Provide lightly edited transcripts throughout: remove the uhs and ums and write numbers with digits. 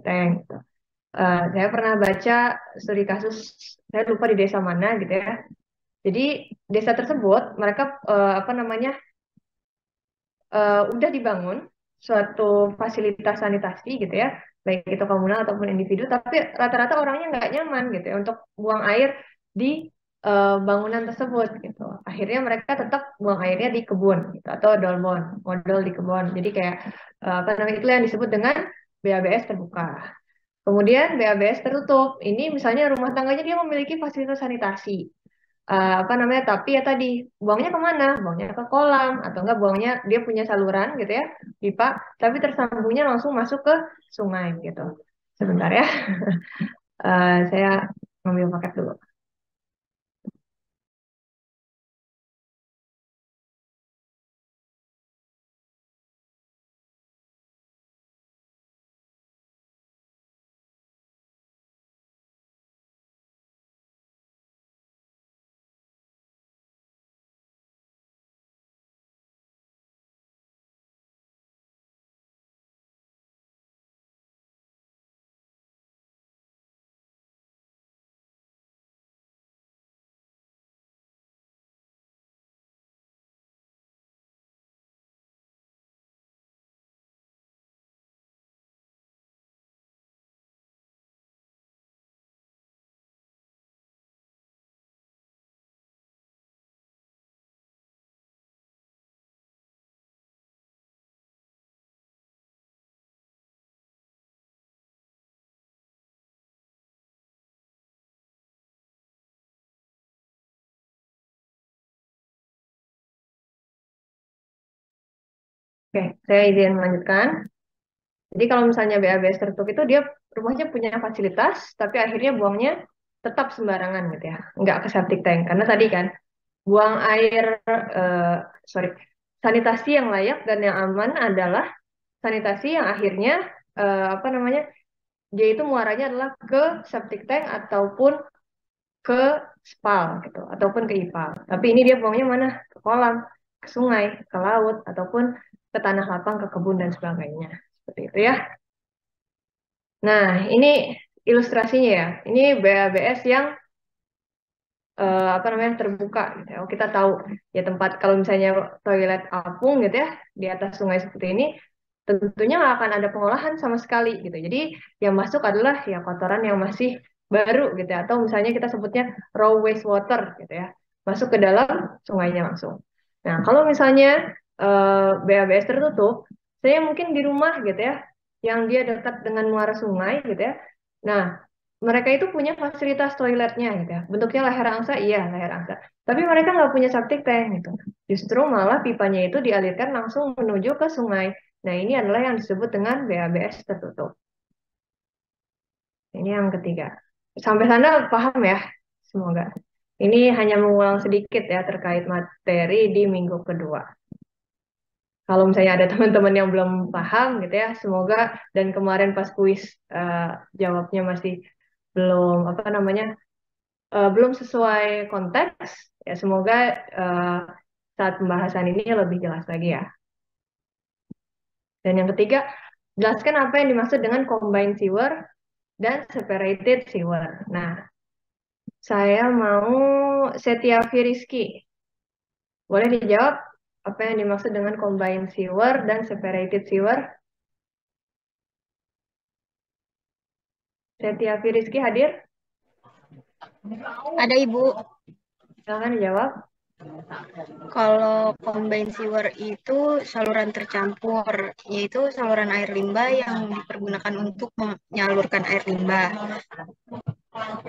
tank. Gitu. Saya pernah baca studi kasus, saya lupa di desa mana gitu ya. Jadi desa tersebut mereka apa namanya udah dibangun suatu fasilitas sanitasi gitu ya, baik itu komunal ataupun individu, tapi rata-rata orangnya nggak nyaman gitu ya untuk buang air di bangunan tersebut gitu. Akhirnya mereka tetap buang airnya di kebun gitu, atau dolmon, model di kebun. Jadi kayak apa namanya itu yang disebut dengan BABS terbuka. Kemudian BABS tertutup. Ini misalnya rumah tangganya dia memiliki fasilitas sanitasi. Apa namanya? Tapi ya tadi buangnya kemana? Buangnya ke kolam atau enggak buangnya dia punya saluran gitu ya, pipa, tapi tersambungnya langsung masuk ke sungai gitu. Sebentar ya, saya ngambil paket dulu. Oke, saya izin melanjutkan. Jadi kalau misalnya BABS tertutup itu dia rumahnya punya fasilitas, tapi akhirnya buangnya tetap sembarangan gitu ya, nggak ke septic tank. Karena tadi kan buang air, eh, sorry, sanitasi yang layak dan yang aman adalah sanitasi yang akhirnya apa namanya dia itu muaranya adalah ke septic tank ataupun ke spal gitu ataupun ke ipal. Tapi ini dia buangnya mana? Ke kolam, ke sungai, ke laut ataupun ke tanah lapang, ke kebun dan sebagainya. Seperti itu ya. Nah, ini ilustrasinya ya. Ini BABS yang apa namanya terbuka gitu ya. Oh, kita tahu ya tempat kalau misalnya toilet apung gitu ya di atas sungai seperti ini tentunya nggak akan ada pengolahan sama sekali gitu. Jadi yang masuk adalah ya kotoran yang masih baru gitu ya. Atau misalnya kita sebutnya raw wastewater gitu ya. Masuk ke dalam sungainya langsung. Nah, kalau misalnya BABS tertutup, saya mungkin di rumah gitu ya, yang dia dekat dengan muara sungai gitu ya. Nah, mereka itu punya fasilitas toiletnya gitu ya. Bentuknya leher angsa, iya leher angsa. Tapi mereka nggak punya septic tank gitu. Justru malah pipanya itu dialirkan langsung menuju ke sungai. Nah, ini adalah yang disebut dengan BABS tertutup. Ini yang ketiga. Sampai sana paham ya? Semoga. Ini hanya mengulang sedikit ya terkait materi di minggu kedua. Kalau misalnya ada teman-teman yang belum paham gitu ya, semoga dan kemarin pas kuis eh, jawabnya masih belum apa namanya belum sesuai konteks, ya semoga eh, saat pembahasan ini lebih jelas lagi ya. Dan yang ketiga, jelaskan apa yang dimaksud dengan combined sewer dan separated sewer. Nah, saya mau Setiavi Rizky. Boleh dijawab apa yang dimaksud dengan combined sewer dan separated sewer? Setiavi Rizky hadir? Ada Ibu. Silakan dijawab. Kalau combined sewer itu saluran tercampur, yaitu saluran air limbah yang dipergunakan untuk menyalurkan air limbah,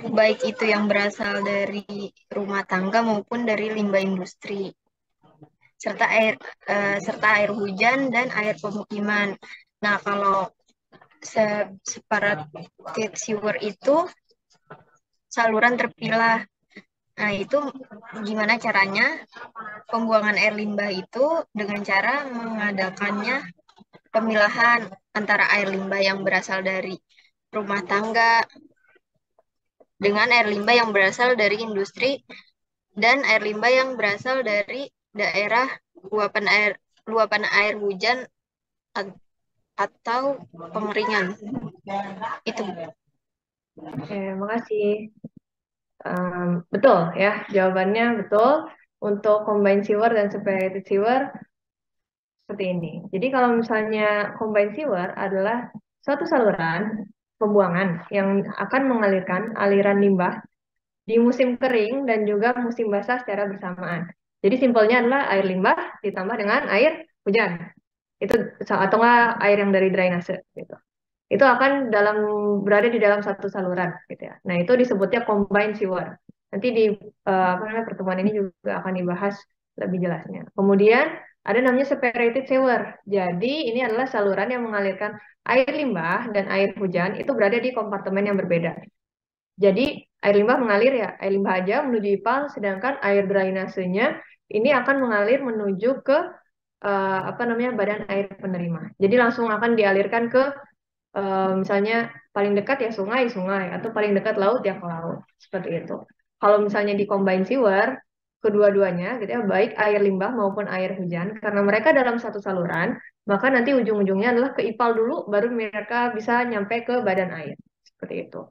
baik itu yang berasal dari rumah tangga maupun dari limbah industri, serta air hujan dan air pemukiman. Nah, kalau separated sewer itu saluran terpilah. Nah, itu gimana caranya? Pembuangan air limbah itu dengan cara mengadakannya pemilahan antara air limbah yang berasal dari rumah tangga dengan air limbah yang berasal dari industri dan air limbah yang berasal dari daerah luapan air hujan atau pengeringan. Itu. Oke, makasih. Betul ya, jawabannya betul. Untuk combined sewer dan separated sewer seperti ini. Jadi kalau misalnya combined sewer adalah suatu saluran pembuangan yang akan mengalirkan aliran limbah di musim kering dan juga musim basah secara bersamaan. Jadi simpelnya adalah air limbah ditambah dengan air hujan. Itu atau enggak air yang dari drainase gitu. Itu akan berada di dalam satu saluran gitu ya. Nah, itu disebutnya combined sewer. Nanti di apa namanya pertemuan ini juga akan dibahas lebih jelasnya. Kemudian ada namanya separated sewer. Jadi ini adalah saluran yang mengalirkan air limbah dan air hujan itu berada di kompartemen yang berbeda. Jadi air limbah mengalir ya, air limbah aja menuju IPAL, sedangkan air drainasenya ini akan mengalir menuju ke apa namanya badan air penerima. Jadi langsung akan dialirkan ke misalnya paling dekat ya sungai, sungai, atau paling dekat laut ya ke laut, seperti itu. Kalau misalnya di combine sewer, kedua-duanya gitu ya, baik air limbah maupun air hujan, karena mereka dalam satu saluran, maka nanti ujung-ujungnya adalah ke IPAL dulu, baru mereka bisa nyampe ke badan air, seperti itu.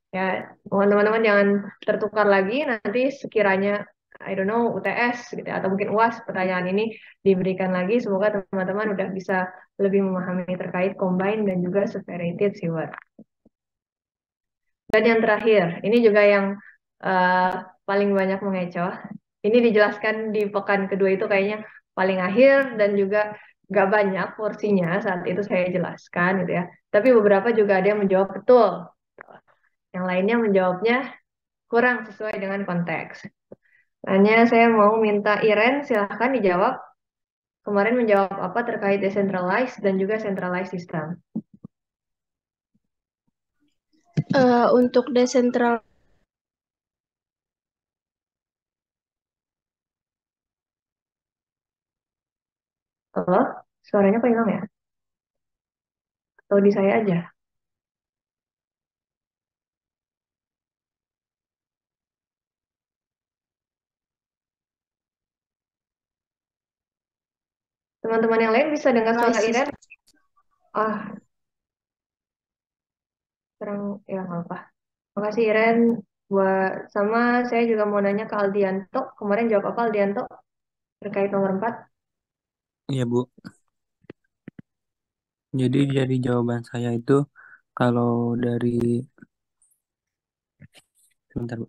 Ya, mohon teman-teman jangan tertukar lagi, nanti sekiranya I don't know UTS gitu ya, atau mungkin UAS pertanyaan ini diberikan lagi. Semoga teman-teman udah bisa lebih memahami terkait combine dan juga separated sewer. Dan yang terakhir, ini juga yang uh, paling banyak mengecoh. Ini dijelaskan di pekan kedua itu kayaknya paling akhir dan juga gak banyak porsinya saat itu saya jelaskan gitu ya. Tapi beberapa juga ada yang menjawab betul. Yang lainnya menjawabnya kurang sesuai dengan konteks. Hanya saya mau minta Iren silahkan dijawab. Kemarin menjawab apa terkait decentralized dan juga centralized system. Untuk desentral Halo, suaranya kok hilang ya? Atau di saya aja? Teman-teman yang lain bisa dengar suara Iren? system. Ah, kurang ya nggak apa. Makasih Iren. Buat sama saya juga mau nanya ke Aldianto. Kemarin jawab apa Aldianto terkait nomor 4? Iya, Bu. Jadi jawaban saya itu kalau dari sebentar, Bu.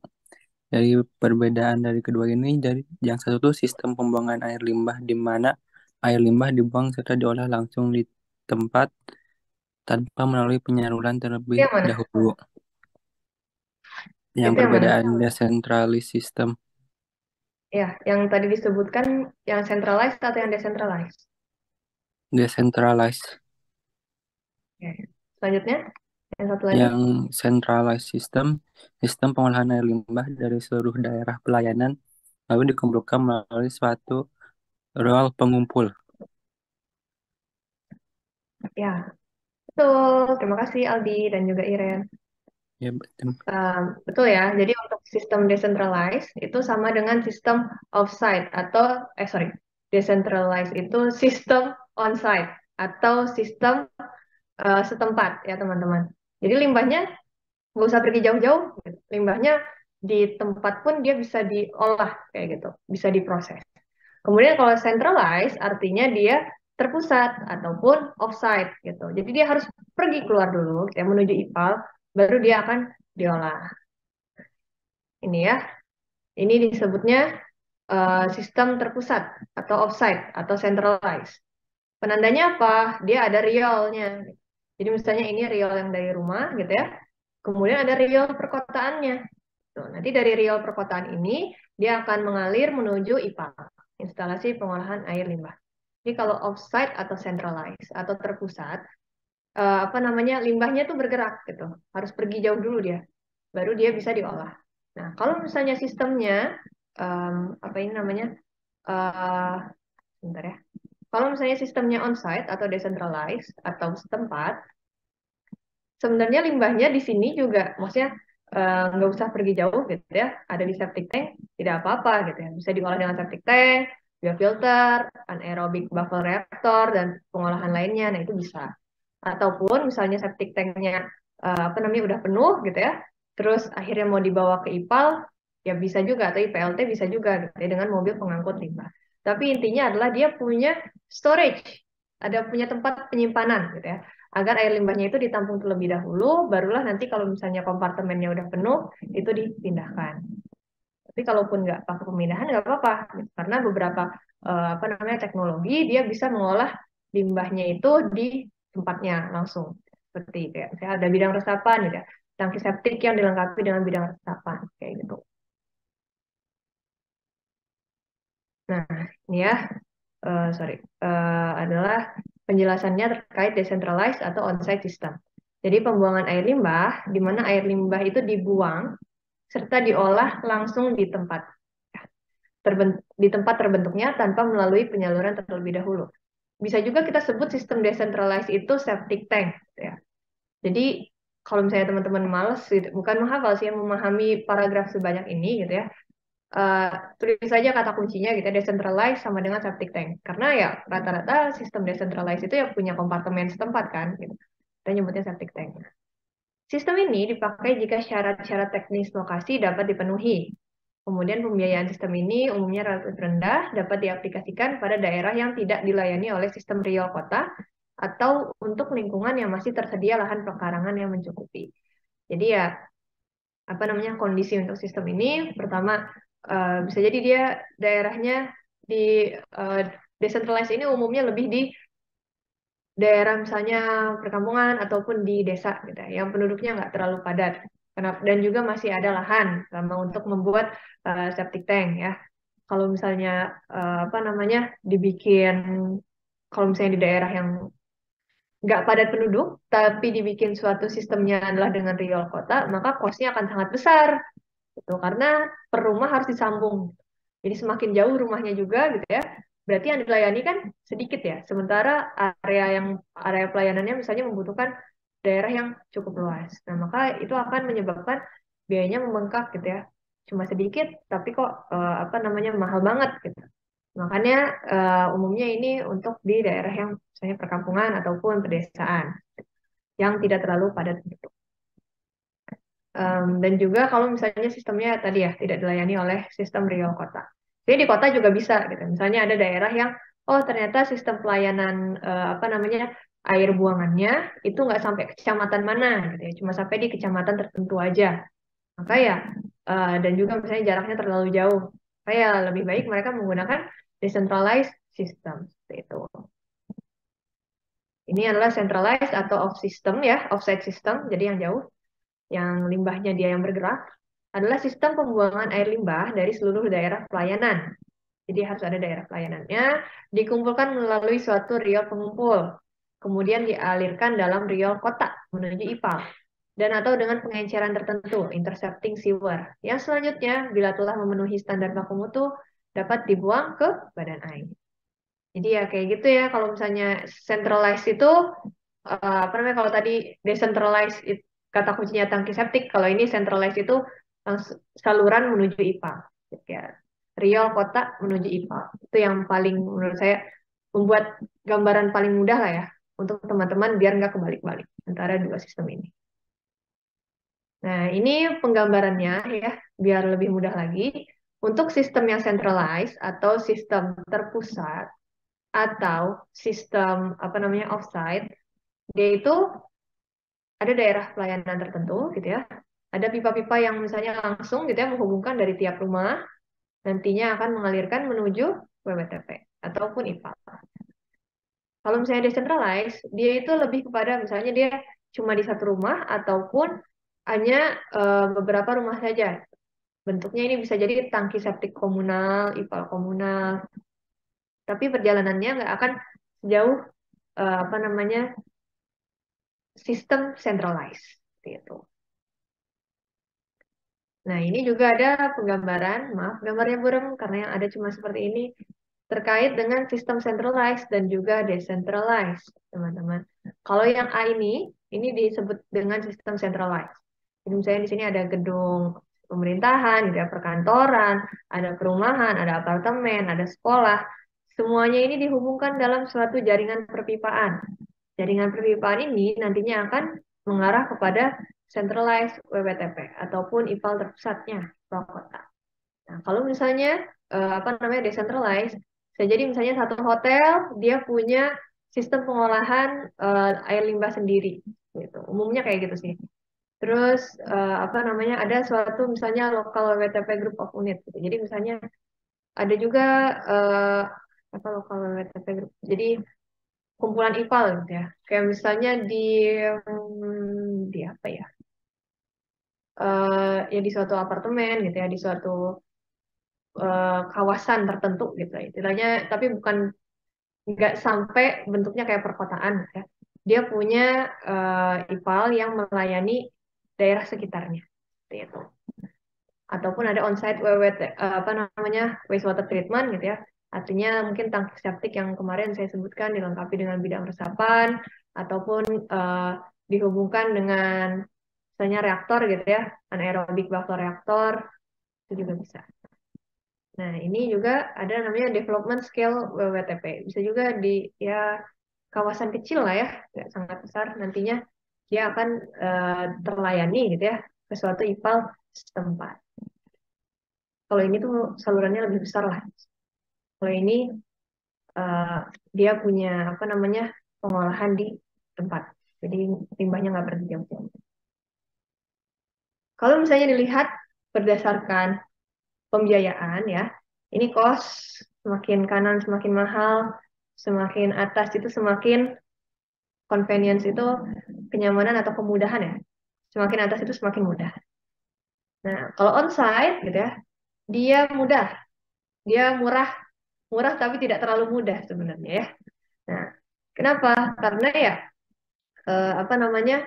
Dari perbedaan dari kedua ini, dari yang satu tuh sistem pembuangan air limbah di mana air limbah dibuang serta diolah langsung di tempat tanpa melalui penyaluran terlebih Itu yang mana? dahulu. Yang Itu yang mana? perbedaan decentralized system, Ya, yang tadi disebutkan yang centralized atau yang decentralized? decentralized. Oke. Selanjutnya, yang satu lagi. Yang centralized system, sistem pengolahan air limbah dari seluruh daerah pelayanan lalu dikumpulkan melalui suatu rel pengumpul. Ya, betul. Terima kasih Aldi dan juga Iren. Ya, betul. Betul ya. Jadi untuk sistem decentralized itu sama dengan sistem offsite atau sorry, decentralized itu sistem onsite atau sistem setempat ya teman-teman. Jadi limbahnya nggak usah pergi jauh-jauh. Limbahnya di tempat pun dia bisa diolah kayak gitu, bisa diproses. Kemudian kalau centralized artinya dia terpusat ataupun offsite gitu. Jadi dia harus pergi keluar dulu ya menuju IPAL baru dia akan diolah. Ini ya. Ini disebutnya sistem terpusat atau offsite atau centralized. Penandanya apa? Dia ada riolnya. Jadi misalnya ini riol yang dari rumah gitu ya. Kemudian ada riol perkotaannya. Tuh, nanti dari riol perkotaan ini dia akan mengalir menuju IPAL, instalasi pengolahan air limbah. Jadi kalau offsite atau centralized atau terpusat, apa namanya limbahnya tuh bergerak gitu, harus pergi jauh dulu dia, baru dia bisa diolah. Nah kalau misalnya sistemnya apa ini namanya, uh, sebentar ya. Kalau misalnya sistemnya onsite atau decentralized atau setempat, sebenarnya limbahnya di sini juga, maksudnya nggak usah pergi jauh gitu ya, ada di septic tank, tidak apa-apa gitu ya, bisa diolah dengan septic tank, biofilter, anaerobic buffer reactor, dan pengolahan lainnya, nah itu bisa. Ataupun misalnya septic tanknya apa namanya udah penuh gitu ya, terus akhirnya mau dibawa ke IPAL, ya bisa juga, atau IPLT bisa juga gitu ya, dengan mobil pengangkut limbah. Tapi intinya adalah dia punya storage, ada punya tempat penyimpanan gitu ya, agar air limbahnya itu ditampung terlebih dahulu, barulah nanti kalau misalnya kompartemennya udah penuh, itu dipindahkan. Tapi kalaupun nggak pakai pemindahan nggak apa-apa, gitu. Karena beberapa apa namanya teknologi dia bisa mengolah limbahnya itu di tempatnya langsung. Seperti kayak misalnya ada bidang resapan gitu ya, tangki septik yang dilengkapi dengan bidang resapan kayak gitu. Nah, ini ya, sorry, adalah penjelasannya terkait decentralized atau on-site system. Jadi pembuangan air limbah, di mana air limbah itu dibuang serta diolah langsung di tempat di tempat terbentuknya tanpa melalui penyaluran terlebih dahulu. Bisa juga kita sebut sistem decentralized itu septic tank, gitu ya. Jadi kalau misalnya teman-teman males, gitu, bukan menghafal sih, yang memahami paragraf sebanyak ini, gitu ya, tulis saja kata kuncinya gitu ya, decentralized sama dengan septic tank. Karena ya rata-rata sistem decentralized itu ya punya kompartemen setempat kan, gitu. Kita nyebutnya septic tank. Sistem ini dipakai jika syarat-syarat teknis lokasi dapat dipenuhi. Kemudian pembiayaan sistem ini umumnya relatif rendah, dapat diaplikasikan pada daerah yang tidak dilayani oleh sistem riol kota atau untuk lingkungan yang masih tersedia lahan pekarangan yang mencukupi. Jadi ya, apa namanya, kondisi untuk sistem ini, pertama bisa jadi dia daerahnya di decentralized ini umumnya lebih di daerah misalnya perkampungan ataupun di desa gitu ya, yang penduduknya nggak terlalu padat. Dan juga masih ada lahan sama untuk membuat septic tank ya. Kalau misalnya apa namanya dibikin, kalau misalnya di daerah yang nggak padat penduduk, tapi dibikin suatu sistemnya adalah dengan riol kota, maka kosnya akan sangat besar, gitu. Karena per rumah harus disambung. Jadi semakin jauh rumahnya juga, gitu ya. Berarti yang dilayani kan sedikit ya. Sementara area pelayanannya misalnya membutuhkan daerah yang cukup luas. Nah, maka itu akan menyebabkan biayanya membengkak gitu ya. Cuma sedikit, tapi kok apa namanya mahal banget gitu. Makanya umumnya ini untuk di daerah yang misalnya perkampungan ataupun pedesaan yang tidak terlalu padat penduduk. Dan juga kalau misalnya sistemnya tadi ya tidak dilayani oleh sistem riol kota. Jadi di kota juga bisa gitu. Misalnya ada daerah yang oh ternyata sistem pelayanan apa namanya air buangannya itu nggak sampai kecamatan mana gitu ya, cuma sampai di kecamatan tertentu aja. Maka ya dan juga misalnya jaraknya terlalu jauh, kayak lebih baik mereka menggunakan decentralized system seperti itu. Ini adalah centralized atau off system ya, offsite system, jadi yang jauh, yang limbahnya dia yang bergerak, adalah sistem pembuangan air limbah dari seluruh daerah pelayanan. Jadi harus ada daerah pelayanannya, dikumpulkan melalui suatu riol pengumpul, kemudian dialirkan dalam riol kota menuju IPAL, dan atau dengan pengenceran tertentu, intercepting sewer. Yang selanjutnya, bila telah memenuhi standar baku mutu, dapat dibuang ke badan air. Jadi ya kayak gitu ya, kalau misalnya centralized itu, apa namanya, kalau tadi decentralized, kata kuncinya tangki septik, kalau ini centralized itu saluran menuju IPA. Ya, riol kota menuju IPA. Itu yang paling menurut saya membuat gambaran paling mudah lah ya, untuk teman-teman biar nggak kebalik-balik antara dua sistem ini. Nah, ini penggambarannya ya, biar lebih mudah lagi. Untuk sistem yang centralized atau sistem terpusat, atau sistem apa namanya offsite, dia itu ada daerah pelayanan tertentu gitu ya. Ada pipa-pipa yang misalnya langsung gitu ya menghubungkan dari tiap rumah, nantinya akan mengalirkan menuju WWTP ataupun IPA. Kalau misalnya decentralized, dia itu lebih kepada misalnya dia cuma di satu rumah ataupun hanya beberapa rumah saja. Bentuknya ini bisa jadi tangki septik komunal, IPAL komunal, tapi perjalanannya nggak akan sejauh apa namanya sistem centralized itu. Nah, ini juga ada penggambaran, maaf gambarnya burem karena yang ada cuma seperti ini, terkait dengan sistem centralized dan juga decentralized, teman-teman. Kalau yang A ini disebut dengan sistem centralized. Jadi misalnya di sini ada gedung pemerintahan, ada perkantoran, ada perumahan, ada apartemen, ada sekolah. Semuanya ini dihubungkan dalam suatu jaringan perpipaan. Jaringan perpipaan ini nantinya akan mengarah kepada centralized WWTP ataupun IPAL terpusatnya per kota. Nah, kalau misalnya apa namanya decentralized, bisa jadi misalnya satu hotel dia punya sistem pengolahan air limbah sendiri, gitu. Umumnya kayak gitu sih. Terus apa namanya ada suatu misalnya local WWTP group of unit, gitu. Jadi misalnya ada juga eh, apa local WWTP group. Jadi kumpulan IPAL gitu ya. Kayak misalnya di apa ya? Ya di suatu apartemen gitu ya, di suatu kawasan tertentu gitu ya. Istilahnya tapi bukan nggak sampai bentuknya kayak perkotaan gitu ya. Dia punya IPAL yang melayani daerah sekitarnya. Seperti itu. Ataupun ada onsite WWT apa namanya wastewater treatment gitu ya. Artinya mungkin tangki septik yang kemarin saya sebutkan dilengkapi dengan bidang resapan ataupun dihubungkan dengan misalnya reaktor gitu ya, anaerobic buffer reaktor itu juga bisa. Nah, ini juga ada namanya development scale WWTP. Bisa juga di ya kawasan kecil lah ya, nggak sangat besar. Nantinya dia akan terlayani gitu ya ke suatu IPAL setempat. Kalau ini tuh salurannya lebih besar lah. Kalau ini eh, dia punya apa namanya pengolahan di tempat. Jadi limbahnya nggak pergi jauh-jauh. Kalau misalnya dilihat berdasarkan pembiayaan ya, ini cost semakin kanan semakin mahal, semakin atas itu semakin convenience itu kenyamanan atau kemudahan ya. Semakin atas itu semakin mudah. Nah, kalau onsite gitu ya, dia mudah, dia murah, murah tapi tidak terlalu mudah sebenarnya ya. Nah, kenapa? Karena ya apa namanya?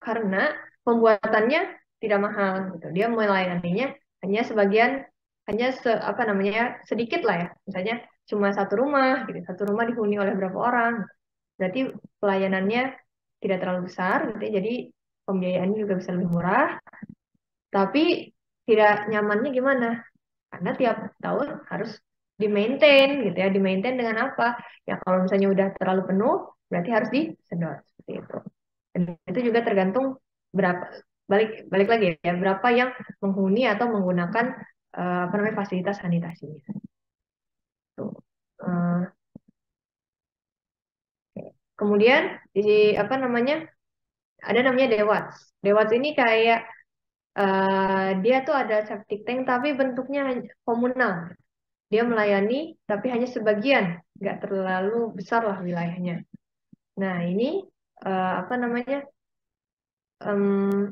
Karena pembuatannya tidak mahal gitu. Dia melayaninya hanya sebagian apa namanya sedikit lah ya. Misalnya cuma satu rumah gitu. Satu rumah dihuni oleh berapa orang. Berarti pelayanannya tidak terlalu besar gitu ya. Jadi pembiayaannya juga bisa lebih murah, tapi tidak nyamannya gimana? Karena tiap tahun harus di-maintain gitu ya. Di-maintain dengan apa? Ya kalau misalnya udah terlalu penuh, berarti harus disedot seperti itu. Dan itu juga tergantung berapa balik balik lagi ya berapa yang menghuni atau menggunakan apa namanya fasilitas sanitasinya. Tuh. Eh, kemudian di apa namanya ada namanya Dewats. Dewats ini kayak dia tuh ada septic tank tapi bentuknya komunal. Dia melayani tapi hanya sebagian, nggak terlalu besar lah wilayahnya. Nah ini apa namanya em,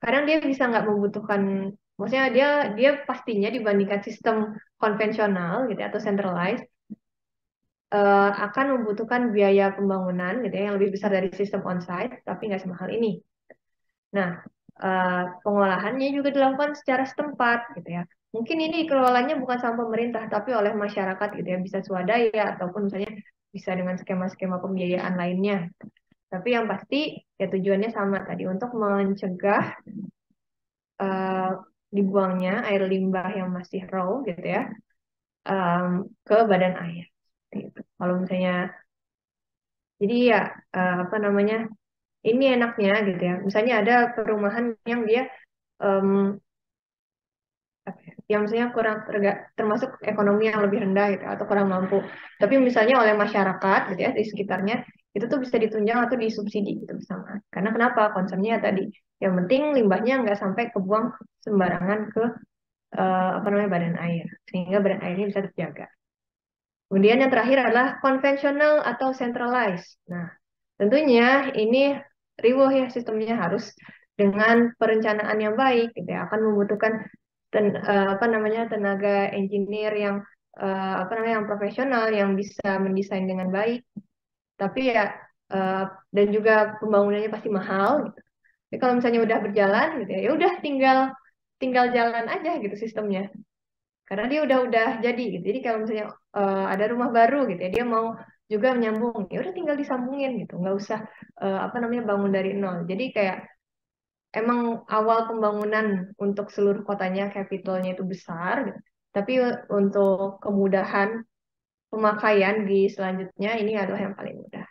kadang dia bisa nggak membutuhkan, maksudnya dia dia pastinya dibandingkan sistem konvensional gitu ya, atau centralized akan membutuhkan biaya pembangunan gitu ya, yang lebih besar dari sistem onsite, tapi nggak semahal ini. Nah, pengolahannya juga dilakukan secara setempat gitu ya. Mungkin ini kelolanya bukan sama pemerintah, tapi oleh masyarakat gitu ya, bisa swadaya ataupun misalnya bisa dengan skema-skema pembiayaan lainnya. Tapi yang pasti ya tujuannya sama tadi untuk mencegah eh, dibuangnya air limbah yang masih raw gitu ya em, ke badan air. Gitu. Kalau misalnya, jadi ya apa namanya, ini enaknya gitu ya. Misalnya ada perumahan yang dia em, apa ya, yang misalnya kurang termasuk ekonomi yang lebih rendah gitu atau kurang mampu. Tapi misalnya oleh masyarakat gitu ya di sekitarnya itu tuh bisa ditunjang atau disubsidi gitu bersama. Karena kenapa? Concernnya tadi yang penting limbahnya nggak sampai kebuang sembarangan ke apa namanya badan air sehingga badan airnya bisa terjaga. Kemudian yang terakhir adalah konvensional atau centralized. Nah, tentunya ini riwuh ya sistemnya harus dengan perencanaan yang baik gitu ya. Akan membutuhkan apa namanya tenaga engineer yang apa namanya yang profesional yang bisa mendesain dengan baik. Tapi ya eh, dan juga pembangunannya pasti mahal gitu. Tapi kalau misalnya udah berjalan gitu ya, ya udah tinggal tinggal jalan aja gitu sistemnya. Karena dia udah jadi gitu. Jadi kalau misalnya ada rumah baru gitu ya, dia mau juga menyambung, ya udah tinggal disambungin gitu, nggak usah apa namanya bangun dari nol. Jadi kayak emang awal pembangunan untuk seluruh kotanya capitalnya itu besar, gitu. Tapi untuk kemudahan pemakaian di selanjutnya ini adalah yang paling mudah.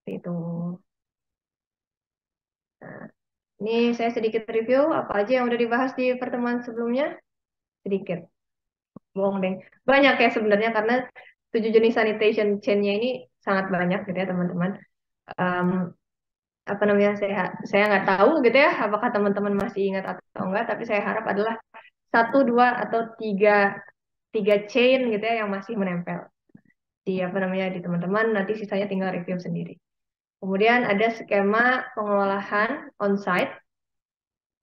Itu. Nah, ini saya sedikit review apa aja yang udah dibahas di pertemuan sebelumnya. Sedikit. Bohong deh. Banyak ya sebenarnya karena 7 jenis sanitation chain-nya ini sangat banyak gitu ya teman-teman. Em, apa namanya saya nggak tahu gitu ya apakah teman-teman masih ingat atau enggak, tapi saya harap adalah satu, dua, atau tiga chain gitu ya yang masih menempel di apa namanya di teman-teman. Nanti sisanya tinggal review sendiri. Kemudian ada skema pengolahan on-site.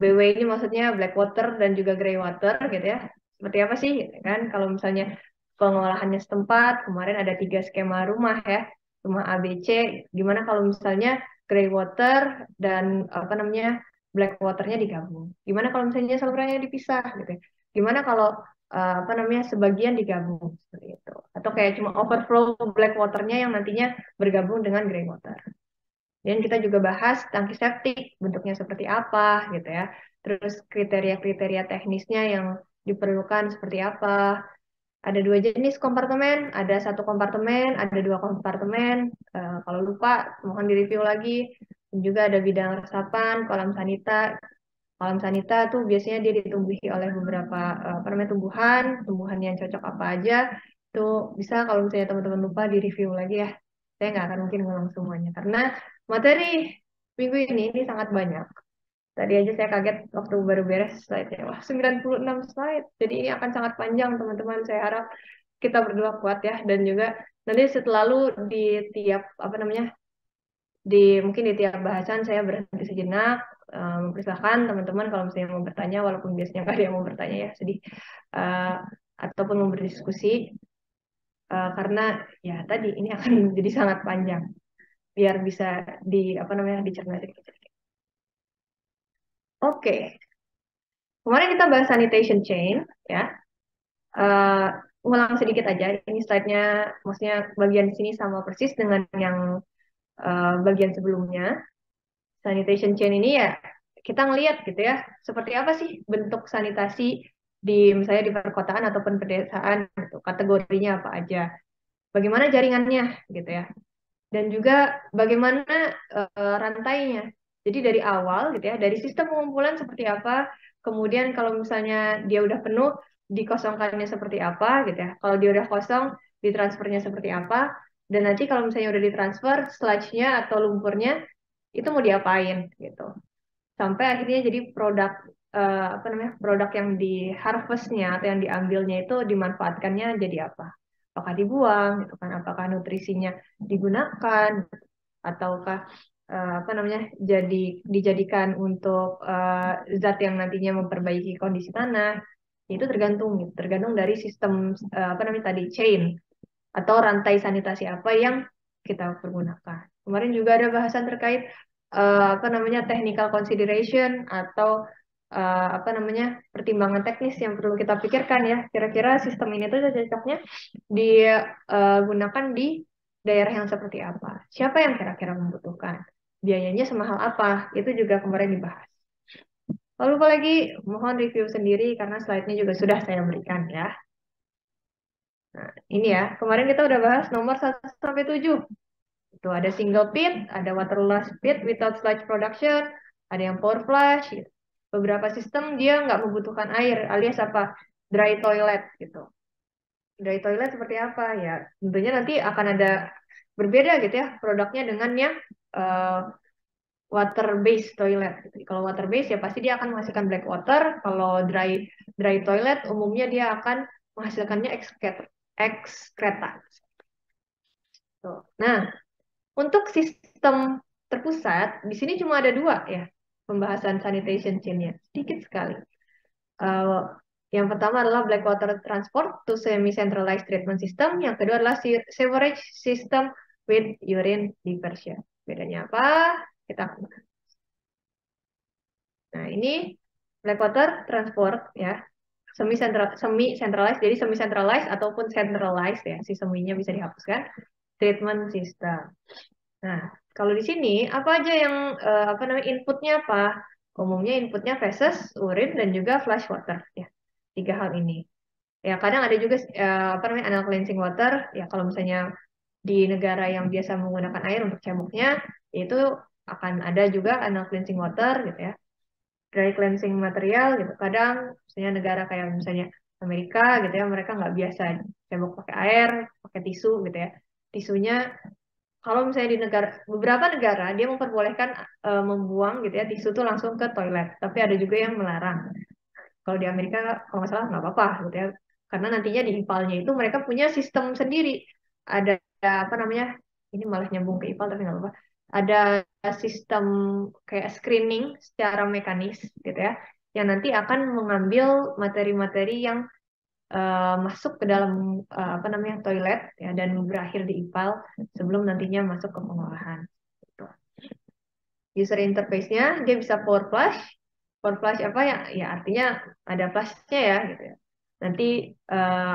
BW ini maksudnya black water dan juga grey water gitu ya. Seperti apa sih kan kalau misalnya pengolahannya setempat, kemarin ada 3 skema rumah ya, rumah ABC. Gimana kalau misalnya grey water dan apa namanya black waternya digabung? Gimana kalau misalnya salurannya dipisah gitu ya? Gimana kalau apa namanya sebagian digabung seperti itu? Atau kayak cuma overflow black waternya yang nantinya bergabung dengan grey water. Dan kita juga bahas tangki septik, bentuknya seperti apa gitu ya. Terus kriteria-kriteria teknisnya yang diperlukan seperti apa. Ada 2 jenis kompartemen, ada 1 kompartemen, ada 2 kompartemen. Kalau lupa, mohon direview lagi. Dan juga ada bidang resapan, kolam sanita. Kolam sanita tuh biasanya dia ditumbuhi oleh beberapa apa namanya tumbuhan yang cocok apa aja. Itu bisa kalau misalnya teman-teman lupa direview lagi ya. Saya nggak akan mungkin ngulang semuanya karena materi minggu ini sangat banyak. Tadi aja saya kaget waktu baru beres slide-nya. Wah, 96 slide. Jadi ini akan sangat panjang, teman-teman. Saya harap kita berdua kuat ya. Dan juga nanti selalu di tiap, apa namanya, mungkin di tiap bahasan saya berhenti sejenak, mempersilahkan teman-teman kalau misalnya mau bertanya, walaupun biasanya nggak ada yang mau bertanya ya, sedih. Eh, ataupun mau berdiskusi, karena ya tadi ini akan menjadi sangat panjang. Biar bisa apa namanya, dicerna sedikit. Oke. Kemarin kita bahas sanitation chain, ya. Ulang sedikit aja, ini slide-nya, maksudnya bagian sini sama persis dengan yang bagian sebelumnya. Sanitation chain ini ya, kita ngelihat gitu ya, seperti apa sih bentuk sanitasi di misalnya di perkotaan ataupun pedesaan, gitu. Kategorinya apa aja, bagaimana jaringannya gitu ya. Dan juga bagaimana rantainya. Jadi dari awal gitu ya, dari sistem pengumpulan seperti apa, kemudian kalau misalnya dia udah penuh, dikosongkannya seperti apa gitu ya. Kalau dia udah kosong, ditransfernya seperti apa, dan nanti kalau misalnya udah ditransfer, sludge-nya atau lumpurnya itu mau diapain gitu. Sampai akhirnya jadi produk apa namanya? Produk yang di harvest-nya atau yang diambilnya itu dimanfaatkannya jadi apa? Apakah dibuang gitu kan? Apakah nutrisinya digunakan ataukah apa namanya? Dijadikan untuk zat yang nantinya memperbaiki kondisi tanah? Itu tergantung gitu. Tergantung dari sistem apa namanya tadi chain atau rantai sanitasi apa yang kita pergunakan. Kemarin juga ada bahasan terkait apa namanya technical consideration atau apa namanya pertimbangan teknis yang perlu kita pikirkan ya. Kira-kira sistem ini tuh cocoknya digunakan di daerah yang seperti apa? Siapa yang kira-kira membutuhkan? Biayanya semahal apa? Itu juga kemarin dibahas. Lalu apa lagi? Mohon review sendiri karena slide-nya juga sudah saya berikan ya. Nah, ini ya, kemarin kita udah bahas nomor 1 sampai 7. Itu ada single pit, ada waterless pit without sludge production, ada yang power flush. Gitu. Beberapa sistem dia nggak membutuhkan air, alias apa? Dry toilet gitu. Dry toilet seperti apa? Ya, tentunya nanti akan ada berbeda gitu ya produknya dengan yang water based toilet. Gitu. Kalau water based ya pasti dia akan menghasilkan black water. Kalau dry toilet umumnya dia akan menghasilkannya ekskreta. Nah, untuk sistem terpusat, di sini cuma ada 2 ya pembahasan sanitation chain-nya, sedikit sekali. Uh, yang pertama adalah black water transport to semi-centralized treatment system, yang kedua adalah sewerage system with urine diversion. Bedanya apa? Kita akan bahas. Nah, ini black water transport ya, semi-centralized, jadi semi-centralized ataupun centralized ya, si seminya bisa dihapuskan, treatment system. Nah, kalau di sini apa aja yang apa namanya inputnya apa? Umumnya inputnya feces, urin dan juga flash water ya. 3 hal ini. Ya kadang ada juga apa namanya anal cleansing water ya kalau misalnya di negara yang biasa menggunakan air untuk ceboknya, itu akan ada juga anal cleansing water gitu ya, dry cleansing material gitu. Kadang misalnya negara kayak misalnya Amerika gitu ya, mereka nggak biasa cebok pakai air, pakai tisu gitu ya. Tisunya kalau misalnya di beberapa negara dia memperbolehkan membuang gitu ya tisu itu langsung ke toilet, tapi ada juga yang melarang. Kalau di Amerika kalau nggak salah nggak apa-apa gitu ya, karena nantinya di IPAL-nya itu mereka punya sistem sendiri. Ada apa namanya? Ini malah nyambung ke IPAL tapi nggak apa-apa. Ada sistem kayak screening secara mekanis gitu ya, yang nanti akan mengambil materi-materi yang masuk ke dalam apa namanya toilet ya dan berakhir di IPAL sebelum nantinya masuk ke pengolahan. Gitu. User interface-nya dia bisa power flush. Power flush apa ya? Ya artinya ada flush-nya ya gitu ya. Nanti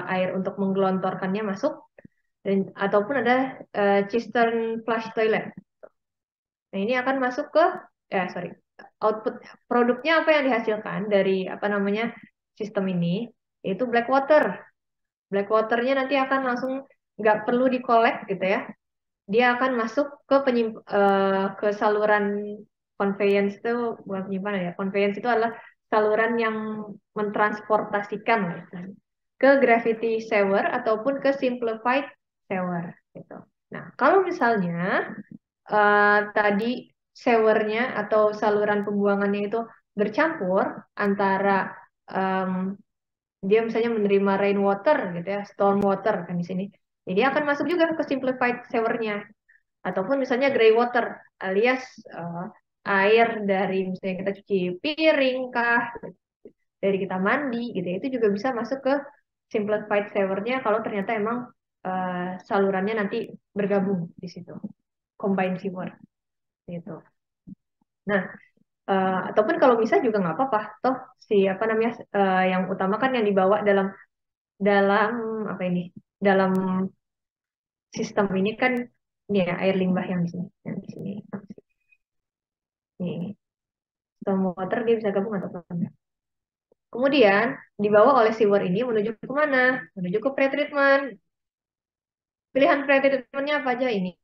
air untuk menggelontorkannya masuk dan ataupun ada cistern flush toilet. Nah, ini akan masuk ke sorry. Output produknya apa yang dihasilkan dari apa namanya sistem ini yaitu black water. Black waternya nanti akan langsung nggak perlu dikolek gitu ya. Dia akan masuk ke ke saluran conveyance itu bukan penyimpanan ya. Conveyance itu adalah saluran yang mentransportasikan gitu, ke gravity sewer ataupun ke simplified sewer gitu. Nah, kalau misalnya tadi sewernya atau saluran pembuangannya itu bercampur antara em, dia misalnya menerima rainwater gitu ya, storm water kan di sini. Jadi akan masuk juga ke simplified sewernya ataupun misalnya gray water alias eh, air dari misalnya kita cuci piring kah, dari kita mandi gitu ya, itu juga bisa masuk ke simplified sewernya kalau ternyata emang salurannya nanti bergabung di situ, combined sewer gitu. Nah, ataupun kalau bisa juga nggak apa-apa, toh si apa namanya yang utama kan yang dibawa dalam dalam apa ini dalam sistem ini kan ini ya air limbah yang di sini nih stormwater dia bisa gabung atau enggak. Kemudian dibawa oleh sewer ini menuju ke mana? Menuju ke pretreatment. Pilihan pretreatmentnya apa aja ini?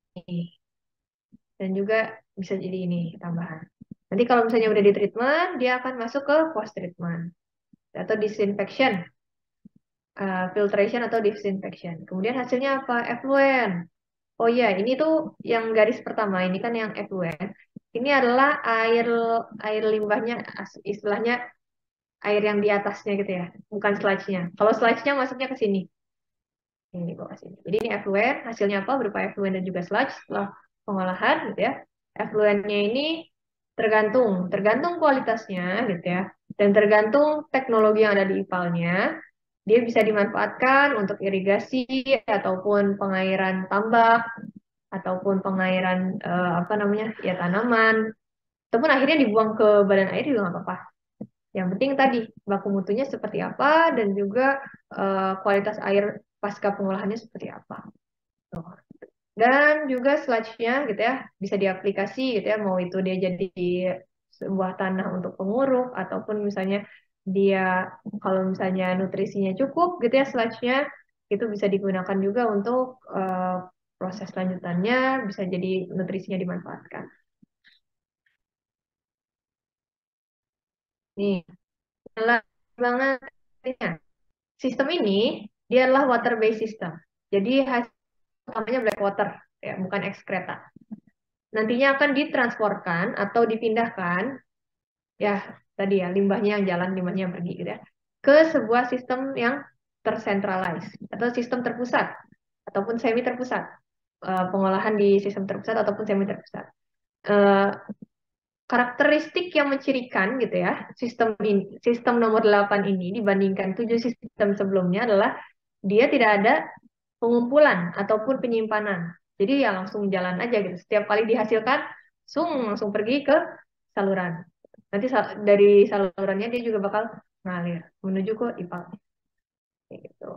Dan juga bisa jadi ini tambahan. Nanti kalau misalnya udah di treatment, dia akan masuk ke post treatment atau disinfection, filtration atau disinfection. Kemudian hasilnya apa? Effluent. Oh iya, ini tuh yang garis pertama ini kan yang effluent. Ini adalah air air limbahnya, istilahnya air yang di atasnya gitu ya, bukan sludge-nya. Kalau sludge-nya masuknya ke sini. Ini di bawah sini. Jadi ini effluent, hasilnya apa? Berupa effluent dan juga sludge setelah pengolahan gitu ya. Effluentnya ini tergantung kualitasnya gitu ya. Dan tergantung teknologi yang ada di IPAL-nya. Dia bisa dimanfaatkan untuk irigasi ataupun pengairan tambak ataupun pengairan apa namanya ya tanaman ataupun akhirnya dibuang ke badan air juga nggak apa-apa. Yang penting tadi baku mutunya seperti apa dan juga kualitas air pasca pengolahannya seperti apa. Tuh. Dan juga sludge-nya gitu ya bisa diaplikasi gitu ya mau itu dia jadi sebuah tanah untuk penguruk ataupun misalnya dia kalau misalnya nutrisinya cukup gitu ya sludge-nya itu bisa digunakan juga untuk proses lanjutannya bisa jadi nutrisinya dimanfaatkan. Nih, adalah bangetnya. Sistem ini dia adalah water based system. Jadi hasil utamanya black water ya, bukan ekskreta. Nantinya akan ditransportkan atau dipindahkan ya tadi ya limbahnya yang jalan, limbahnya yang pergi gitu ya, ke sebuah sistem yang tercentralized atau sistem terpusat ataupun semi terpusat. Pengolahan di sistem terpusat ataupun semi terpusat. Karakteristik yang mencirikan gitu ya sistem nomor 8 ini dibandingkan 7 sistem sebelumnya adalah dia tidak ada pengumpulan ataupun penyimpanan. Jadi ya langsung jalan aja gitu. Setiap kali dihasilkan, langsung pergi ke saluran. Nanti dari salurannya dia juga bakal ngalir menuju ke IPAL. Gitu.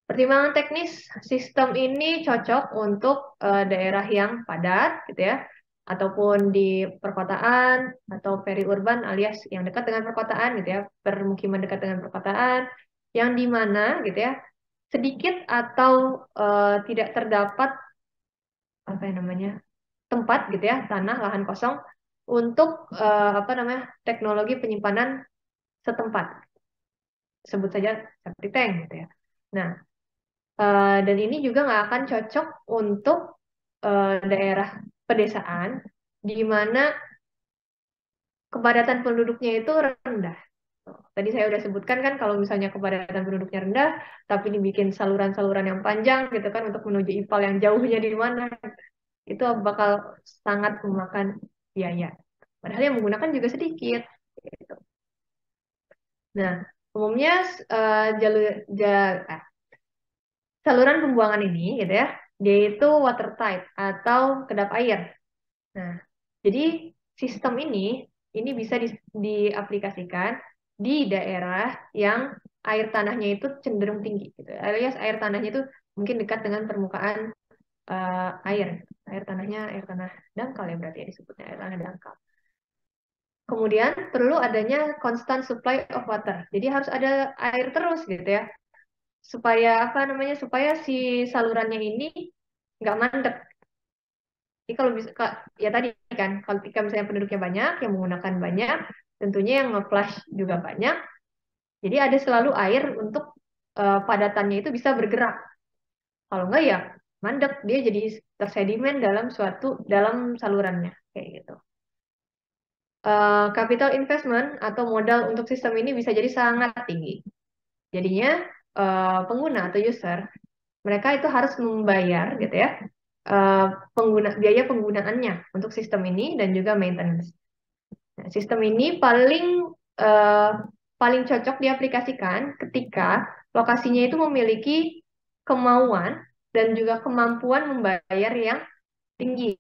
Pertimbangan teknis sistem ini cocok untuk daerah yang padat gitu ya, ataupun di perkotaan atau periurban alias yang dekat dengan perkotaan gitu ya, permukiman dekat dengan perkotaan yang di mana gitu ya sedikit atau tidak terdapat apa yang namanya tempat gitu ya, tanah, lahan kosong untuk apa namanya teknologi penyimpanan setempat, sebut saja septic tank gitu ya. Nah, dan ini juga nggak akan cocok untuk daerah pedesaan di mana kepadatan penduduknya itu rendah. Tadi saya udah sebutkan kan kalau misalnya kepadatan penduduknya rendah, tapi dibikin saluran-saluran yang panjang gitu kan untuk menuju IPAL yang jauhnya di mana, itu bakal sangat memakan biaya. Padahal yang menggunakan juga sedikit. Gitu. Nah, umumnya jalur saluran pembuangan ini gitu ya, dia itu watertight atau kedap air. Nah, jadi sistem ini bisa diaplikasikan di daerah yang air tanahnya itu cenderung tinggi, gitu. Alias air tanahnya itu mungkin dekat dengan permukaan air. Air tanahnya air tanah dangkal ya berarti ya disebutnya air tanah dangkal. Kemudian perlu adanya constant supply of water. Jadi harus ada air terus gitu ya. Supaya apa namanya? Supaya si salurannya ini nggak mandek. Jadi kalau bisa ya tadi kan, kalau ketika misalnya penduduknya banyak, yang menggunakan banyak, tentunya yang nge-flush juga banyak. Jadi ada selalu air untuk padatannya itu bisa bergerak. Kalau enggak ya mandek, dia jadi tersedimen dalam salurannya kayak gitu. Capital investment atau modal untuk sistem ini bisa jadi sangat tinggi. Jadinya pengguna atau user mereka itu harus membayar gitu ya biaya penggunaannya untuk sistem ini dan juga maintenance. Nah, sistem ini eh, paling cocok diaplikasikan ketika lokasinya itu memiliki kemauan dan juga kemampuan membayar yang tinggi,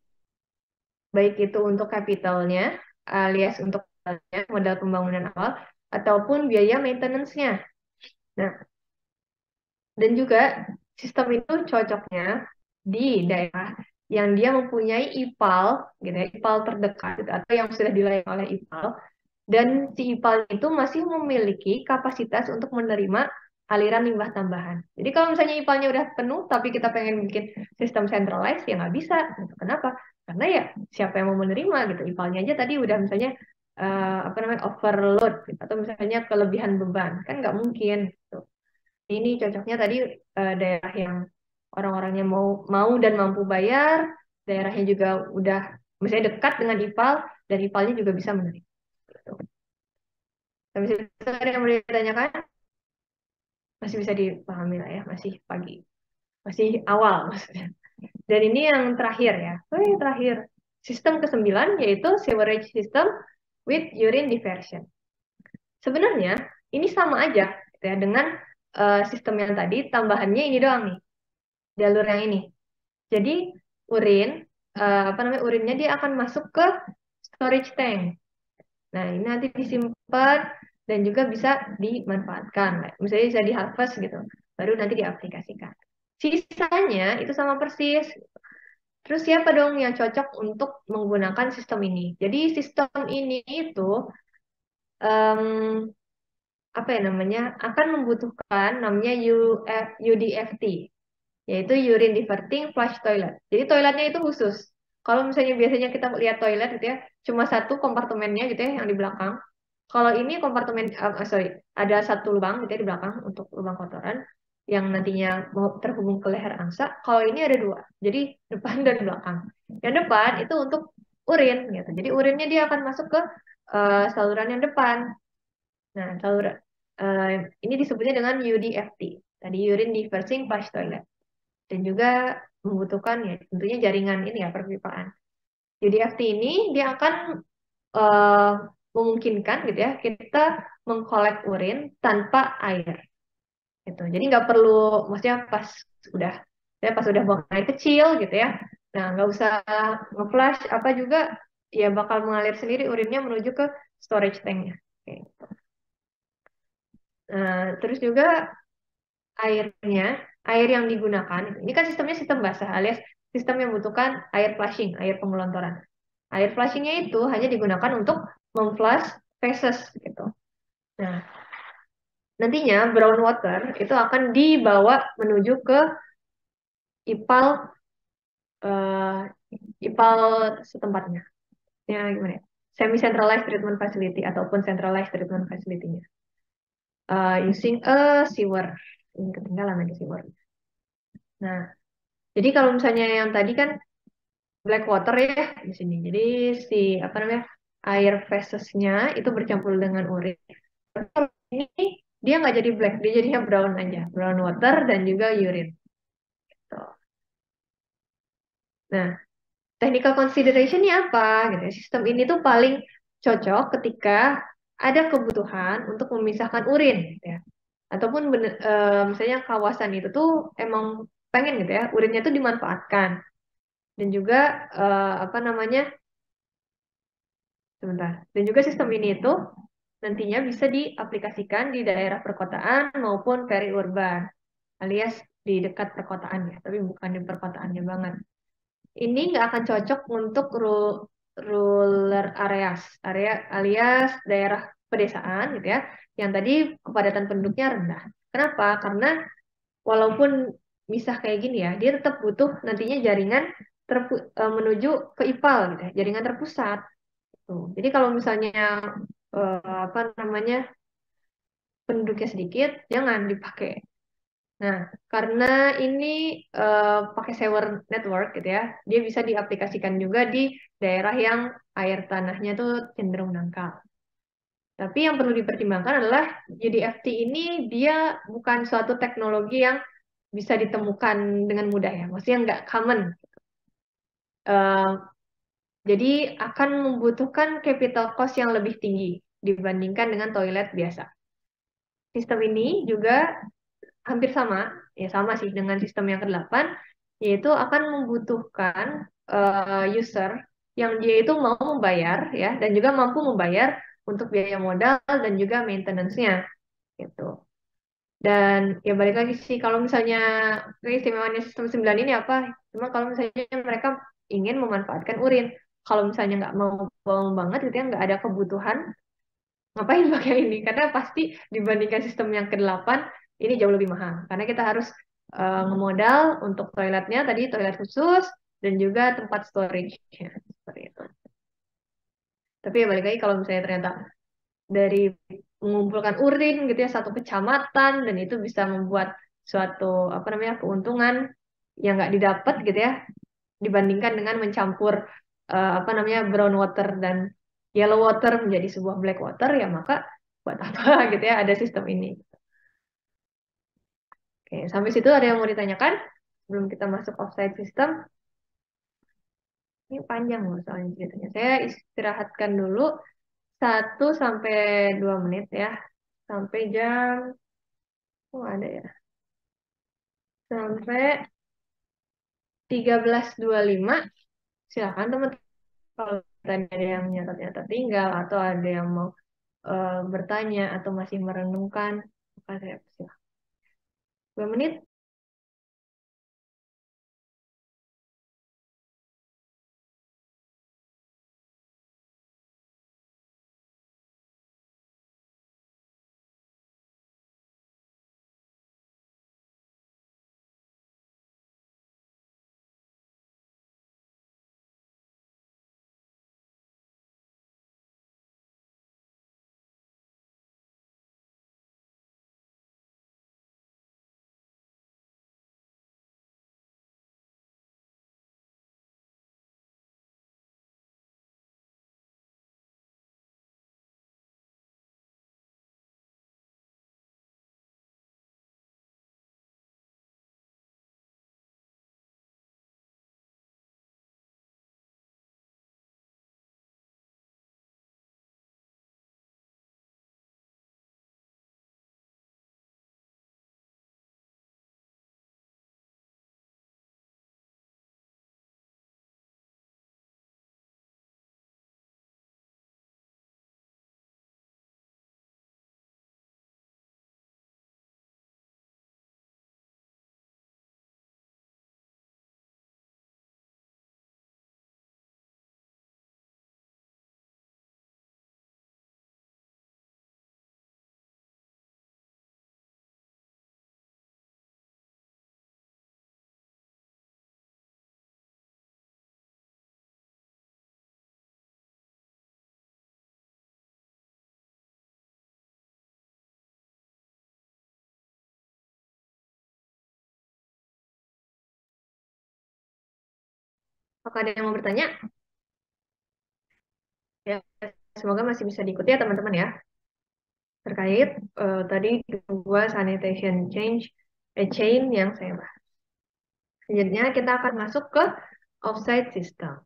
baik itu untuk kapitalnya alias untuk modal pembangunan awal ataupun biaya maintenance-nya. Nah, dan juga sistem itu cocoknya di daerah yang dia mempunyai IPAL, gitu ya, IPAL terdekat gitu, atau yang sudah dilayani oleh IPAL, dan si IPAL itu masih memiliki kapasitas untuk menerima aliran limbah tambahan. Jadi kalau misalnya IPAL-nya udah penuh, tapi kita pengen bikin sistem centralized, ya nggak bisa. Gitu. Kenapa? Karena ya siapa yang mau menerima gitu. IPAL-nya aja tadi udah misalnya apa namanya overload, gitu. Atau misalnya kelebihan beban, kan nggak mungkin. Gitu. Ini cocoknya tadi daerah yang orang-orangnya mau dan mampu bayar, daerahnya juga udah misalnya dekat dengan IPAL dan IPAL-nya juga bisa menerima. Gitu. Habis itu ada yang mau ditanyakan? Masih bisa dipahami lah ya, masih pagi, masih awal maksudnya. Dan ini yang terakhir ya, terakhir. Sistem ke-9 yaitu sewerage system with urine diversion. Sebenarnya ini sama aja gitu ya, dengan sistem yang tadi, tambahannya ini doang nih, jalur yang ini. Jadi urin, apa namanya urinnya dia akan masuk ke storage tank. Nah ini nanti disimpan dan juga bisa dimanfaatkan. Misalnya bisa di-harvest gitu, baru nanti diaplikasikan. Sisanya itu sama persis. Terus siapa dong yang cocok untuk menggunakan sistem ini? Jadi sistem ini itu em, apa ya namanya akan membutuhkan namanya UDFT, yaitu urine diverting flush toilet. Jadi toiletnya itu khusus. Kalau misalnya biasanya kita lihat toilet gitu ya, cuma satu kompartemennya gitu ya yang di belakang. Kalau ini kompartemen, sorry, ada satu lubang gitu ya di belakang untuk lubang kotoran yang nantinya mau terhubung ke leher angsa. Kalau ini ada dua, jadi depan dan belakang. Yang depan itu untuk urin gitu. Jadi urinnya dia akan masuk ke saluran yang depan. Nah, saluran ini disebutnya dengan UDFT. Tadi urine diverting flush toilet. Dan juga membutuhkan ya tentunya jaringan ini ya perpipaan. UDFT ini dia akan uh, memungkinkan gitu ya kita mengkolek urin tanpa air gitu. Jadi nggak perlu maksudnya udah pas udah buang air kecil gitu ya. Nah nggak usah nge-flush apa juga ya bakal mengalir sendiri urinnya menuju ke storage tanknya. Gitu. Nah, terus juga airnya, air yang digunakan, ini kan sistemnya sistem basah alias sistem yang membutuhkan air flushing, air pengelontoran. Air flushingnya itu hanya digunakan untuk memflush feces gitu. Nah, nantinya brown water itu akan dibawa menuju ke IPAL eh, IPAL setempatnya. Ya gimana ya? Semi centralized treatment facility ataupun centralized treatment facility-nya. Using a sewer. Ini ketinggalan lagi sewer. Nah, jadi kalau misalnya yang tadi kan black water ya di sini. Jadi si apa namanya air fesesnya itu bercampur dengan urin. Kalau ini dia nggak jadi black, dia jadinya brown aja, brown water dan juga urine. Tuh. Nah, technical consideration-nya apa? Gitu ya. Sistem ini tuh paling cocok ketika ada kebutuhan untuk memisahkan urin, gitu ya. Ataupun misalnya kawasan itu tuh emang pengen gitu ya, urinnya tuh dimanfaatkan. Dan juga apa namanya, sebentar. Dan juga sistem ini itu nantinya bisa diaplikasikan di daerah perkotaan maupun peri-urban, alias di dekat perkotaan ya, tapi bukan di perkotaannya banget. Ini nggak akan cocok untuk rural areas, area alias daerah pedesaan gitu ya, yang tadi kepadatan penduduknya rendah. Kenapa? Karena walaupun misah kayak gini ya, dia tetap butuh nantinya jaringan menuju ke IPAL gitu ya, jaringan terpusat. Tuh. Jadi kalau misalnya apa namanya penduduknya sedikit, jangan dipakai. Nah, karena ini pakai sewer network gitu ya, dia bisa diaplikasikan juga di daerah yang air tanahnya tuh cenderung dangkal. Tapi yang perlu dipertimbangkan adalah UDFT ini dia bukan suatu teknologi yang bisa ditemukan dengan mudah ya, maksudnya nggak common. Eh, jadi akan membutuhkan capital cost yang lebih tinggi dibandingkan dengan toilet biasa. Sistem ini juga hampir sama, ya sama sih dengan sistem yang ke-8, yaitu akan membutuhkan user yang dia itu mau membayar ya dan juga mampu membayar untuk biaya modal dan juga maintenance-nya gitu. Dan ya balik lagi sih kalau misalnya keistimewaannya sistem 9 ini apa? Cuma kalau misalnya mereka ingin memanfaatkan urin. Kalau misalnya nggak mau banget gitu ya, nggak ada kebutuhan, ngapain pakai ini? Karena pasti dibandingkan sistem yang ke-8 ini jauh lebih mahal. Karena kita harus ngemodal untuk toiletnya tadi toilet khusus dan juga tempat storage ya, seperti itu. Tapi ya balik lagi kalau misalnya ternyata dari mengumpulkan urin gitu ya satu kecamatan dan itu bisa membuat suatu apa namanya keuntungan yang nggak didapat gitu ya dibandingkan dengan mencampur apa namanya brown water dan yellow water menjadi sebuah black water ya maka buat apa gitu ya ada sistem ini. Oke, sampai situ ada yang mau ditanyakan sebelum kita masuk offsite system? Ini panjang loh soalnya ceritanya. Saya istirahatkan dulu 1 sampai 2 menit ya. Sampai jam, oh ada ya. Sampai 13.25. Silakan teman-teman. Kalau tadi ada yang nyatat-nyatat tinggal atau ada yang mau bertanya atau masih merenungkan, maka saya silakan. 2 menit. Apakah ada yang mau bertanya? Ya, semoga masih bisa diikuti ya teman-teman ya. Terkait tadi dua sanitation chain yang saya bahas. Selanjutnya kita akan masuk ke offsite system.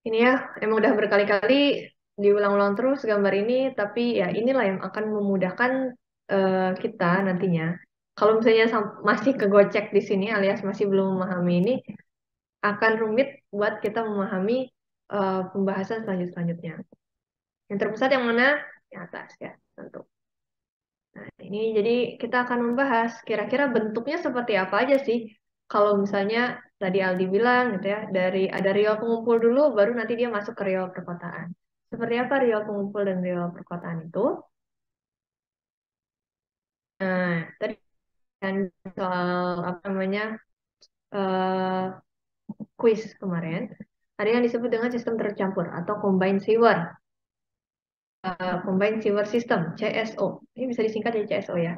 Ini ya, emang udah berkali-kali diulang-ulang terus gambar ini, tapi ya inilah yang akan memudahkan kita nantinya. Kalau misalnya masih kegocek di sini alias masih belum memahami ini, akan rumit buat kita memahami pembahasan selanjutnya. Yang terpusat yang mana? Yang atas ya, tentu. Nah, ini jadi kita akan membahas kira-kira bentuknya seperti apa aja sih. Kalau misalnya tadi Aldi bilang gitu ya, dari ada riol pengumpul dulu, baru nanti dia masuk ke riol perkotaan. Seperti apa riol pengumpul dan riol perkotaan itu? Nah, tadi kan soal apa namanya eh kuis kemarin, ada yang disebut dengan sistem tercampur atau combined sewer, combined sewer system (CSO). Ini bisa disingkat jadi CSO ya.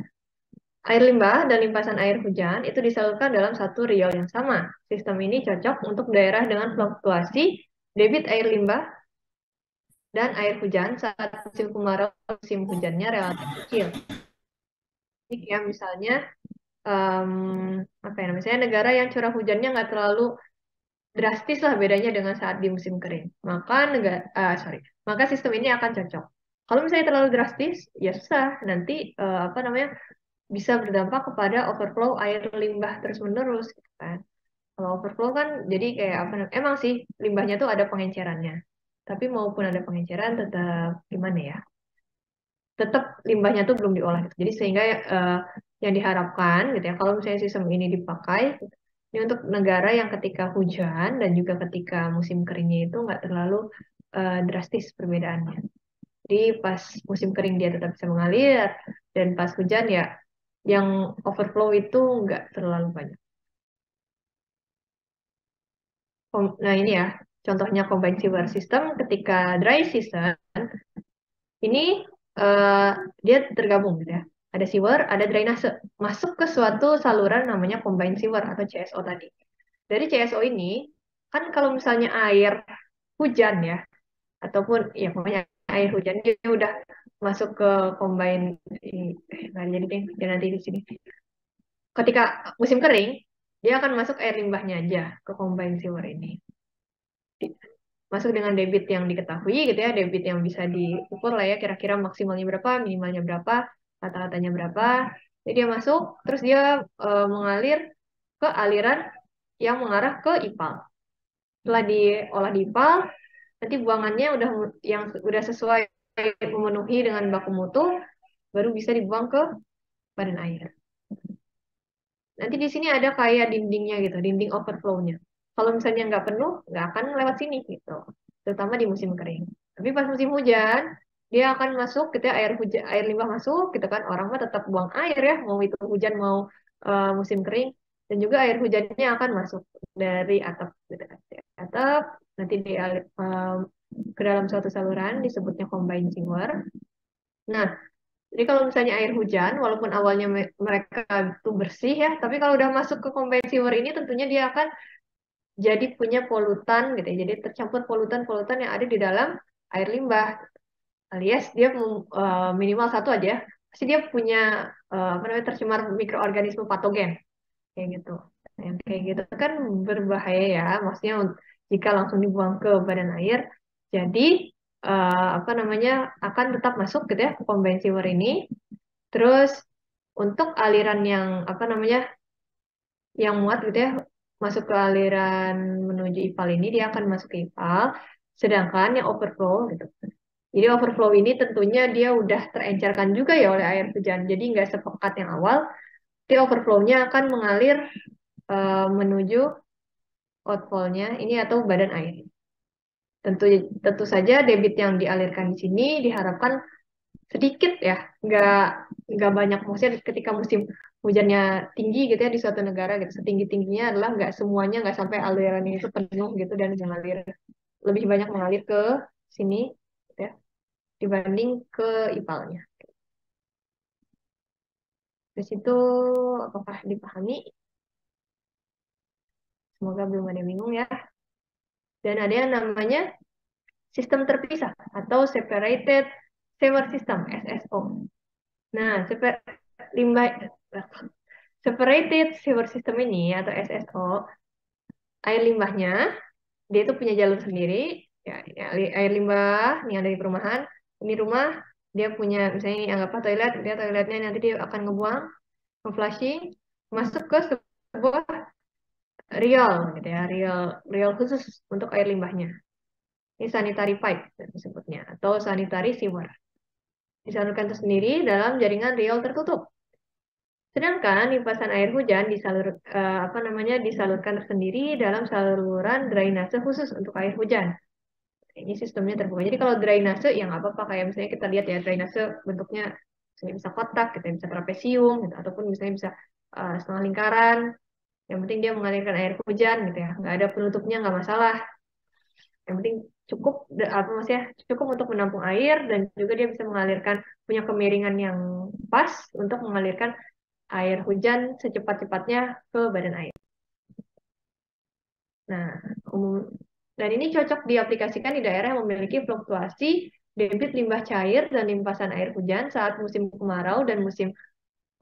Air limbah dan limpasan air hujan itu disalurkan dalam satu riol yang sama. Sistem ini cocok untuk daerah dengan fluktuasi debit air limbah dan air hujan saat musim kemarau musim hujannya relatif kecil. Jadi ya misalnya apa ya misalnya negara yang curah hujannya nggak terlalu drastis lah bedanya dengan saat di musim kering. Maka sistem ini akan cocok. Kalau misalnya terlalu drastis, ya susah. Nanti apa namanya bisa berdampak kepada overflow air limbah terus-menerus gitu kan. Kalau overflow kan jadi kayak apa emang sih limbahnya tuh ada pengencerannya. Tapi maupun ada pengenceran tetap gimana ya? Tetap limbahnya tuh belum diolah gitu. Jadi sehingga yang diharapkan gitu ya kalau misalnya sistem ini dipakai ini untuk negara yang ketika hujan dan juga ketika musim keringnya itu nggak terlalu drastis perbedaannya. Jadi pas musim kering dia tetap bisa mengalir dan pas hujan ya yang overflow itu nggak terlalu banyak. Nah ini ya, contohnya combined sewer system ketika dry season, ini eh, dia tergabung gitu ya. Ada sewer, ada drainase. Masuk ke suatu saluran namanya combined sewer atau CSO tadi. Dari CSO ini, kan kalau misalnya air hujan ya, ataupun ya pokoknya air hujan dia udah masuk ke combine nggak jadi deh dia nanti di sini ketika musim kering dia akan masuk air limbahnya aja ke combine sewer ini masuk dengan debit yang diketahui gitu ya debit yang bisa diukur lah ya kira-kira maksimalnya berapa minimalnya berapa rata-ratanya berapa jadi dia masuk terus dia mengalir ke aliran yang mengarah ke IPAL setelah diolah di IPAL nanti buangannya yang udah sesuai memenuhi dengan baku mutu baru bisa dibuang ke badan air. Nanti di sini ada kayak dindingnya gitu, dinding overflow-nya. Kalau misalnya nggak penuh, nggak akan lewat sini gitu. Terutama di musim kering. Tapi pas musim hujan, dia akan masuk, gitu ya, air hujan, air limbah masuk, gitu kan. Orang mah tetap buang air ya, mau itu hujan mau musim kering. Dan juga air hujannya akan masuk dari atap, gitu kan. Atap, nanti ke dalam suatu saluran disebutnya combined sewer. Nah, jadi kalau misalnya air hujan, walaupun awalnya mereka itu bersih ya, tapi kalau udah masuk ke combined sewer ini tentunya dia akan jadi punya polutan gitu ya. Jadi tercampur polutan-polutan yang ada di dalam air limbah. Alias dia minimal satu aja, pasti dia punya apa namanya tercemar mikroorganisme patogen kayak gitu. Nah, yang kayak gitu kan berbahaya ya, maksudnya jika langsung dibuang ke badan air, jadi apa namanya akan tetap masuk gitu ya ke combined sewer ini. Terus untuk aliran yang apa namanya yang muat gitu ya masuk ke aliran menuju IPAL ini dia akan masuk ke IPAL. Sedangkan yang overflow gitu. Jadi overflow ini tentunya dia udah terencerkan juga ya oleh air hujan. Jadi nggak sepekat yang awal. Dia overflow-nya akan mengalir menuju outfall-nya ini atau badan air. Tentu tentu saja debit yang dialirkan di sini diharapkan sedikit ya, nggak banyak maksudnya ketika musim hujannya tinggi gitu ya di suatu negara gitu setinggi tingginya adalah nggak semuanya nggak sampai alirannya itu penuh gitu dan mengalir lebih banyak mengalir ke sini gitu ya dibanding ke ipalnya. Di situ apakah dipahami? Semoga belum ada yang bingung ya. Dan ada yang namanya sistem terpisah atau separated sewer system (SSO). Nah, limbah separated sewer system ini atau SSO, air limbahnya dia itu punya jalur sendiri. Ya, air limbah nih yang dari perumahan, ini rumah dia punya misalnya anggaplah toilet, dia toiletnya nanti dia akan ngebuang, nge-flushing, masuk ke sebuah riol gitu ya, riol khusus untuk air limbahnya. Ini sanitary pipe disebutnya atau sanitary sewer. Disalurkan tersendiri dalam jaringan riol tertutup. Sedangkan limpasan air hujan disalurkan tersendiri dalam saluran drainase khusus untuk air hujan. Ini sistemnya terbuka. Jadi kalau drainase yang apa-apa kayak misalnya kita lihat ya drainase bentuknya misalnya bisa kotak, kita bisa trapesium, gitu, ataupun misalnya bisa setengah lingkaran. Yang penting dia mengalirkan air hujan gitu ya, nggak ada penutupnya nggak masalah. Yang penting cukup cukup untuk menampung air dan juga dia bisa mengalirkan punya kemiringan yang pas untuk mengalirkan air hujan secepat-cepatnya ke badan air. Nah, dan ini cocok diaplikasikan di daerah yang memiliki fluktuasi debit limbah cair dan limpasan air hujan saat musim kemarau dan musim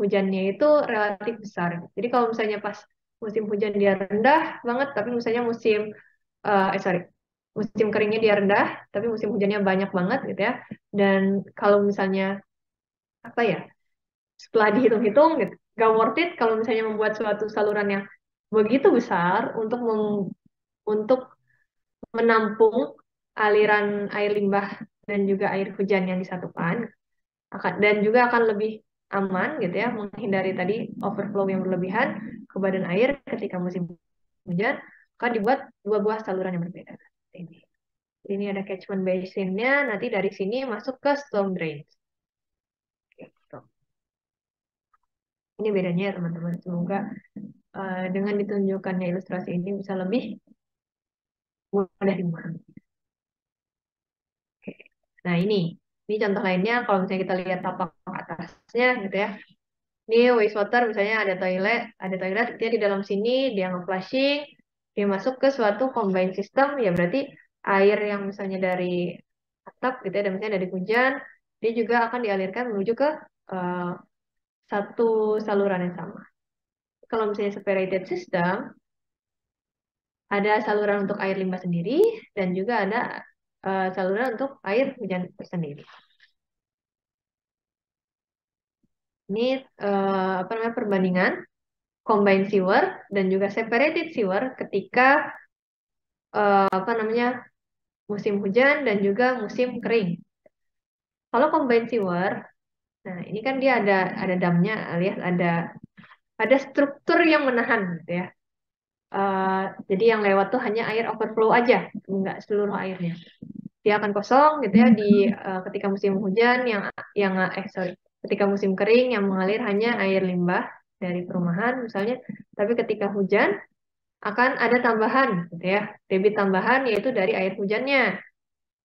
hujannya itu relatif besar. Jadi kalau misalnya pas musim hujan dia rendah banget, tapi misalnya musim keringnya dia rendah, tapi musim hujannya banyak banget gitu ya. Dan kalau misalnya apa ya, setelah dihitung-hitung gitu, gak worth it kalau misalnya membuat suatu saluran yang begitu besar untuk menampung aliran air limbah dan juga air hujan yang disatukan, dan juga akan lebih aman gitu ya, menghindari tadi overflow yang berlebihan ke badan air ketika musim hujan, akan dibuat dua buah saluran yang berbeda. Ini ada catchment basin-nya, nanti dari sini masuk ke storm drain. Gitu. Ini bedanya ya teman-teman. Semoga dengan ditunjukkannya ilustrasi ini bisa lebih mudah dimahami. Oke. Nah ini contoh lainnya kalau misalnya kita lihat tapak atasnya gitu ya. Ini wastewater misalnya ada toilet dia di dalam sini dia nge-flushing, dia masuk ke suatu combined system ya berarti air yang misalnya dari atap gitu ya, dan misalnya dari hujan, dia juga akan dialirkan menuju ke uh, satu saluran yang sama. Kalau misalnya separated system, ada saluran untuk air limbah sendiri dan juga ada saluran untuk air hujan sendiri. Ini perbandingan combined sewer dan juga separated sewer ketika musim hujan dan juga musim kering. Kalau combined sewer, nah ini kan dia ada damnya alias ada struktur yang menahan gitu ya. Jadi yang lewat tuh hanya air overflow aja, enggak seluruh airnya. Dia akan kosong gitu ya ketika musim hujan ketika musim kering yang mengalir hanya air limbah dari perumahan misalnya, tapi ketika hujan akan ada tambahan gitu ya, debit tambahan yaitu dari air hujannya.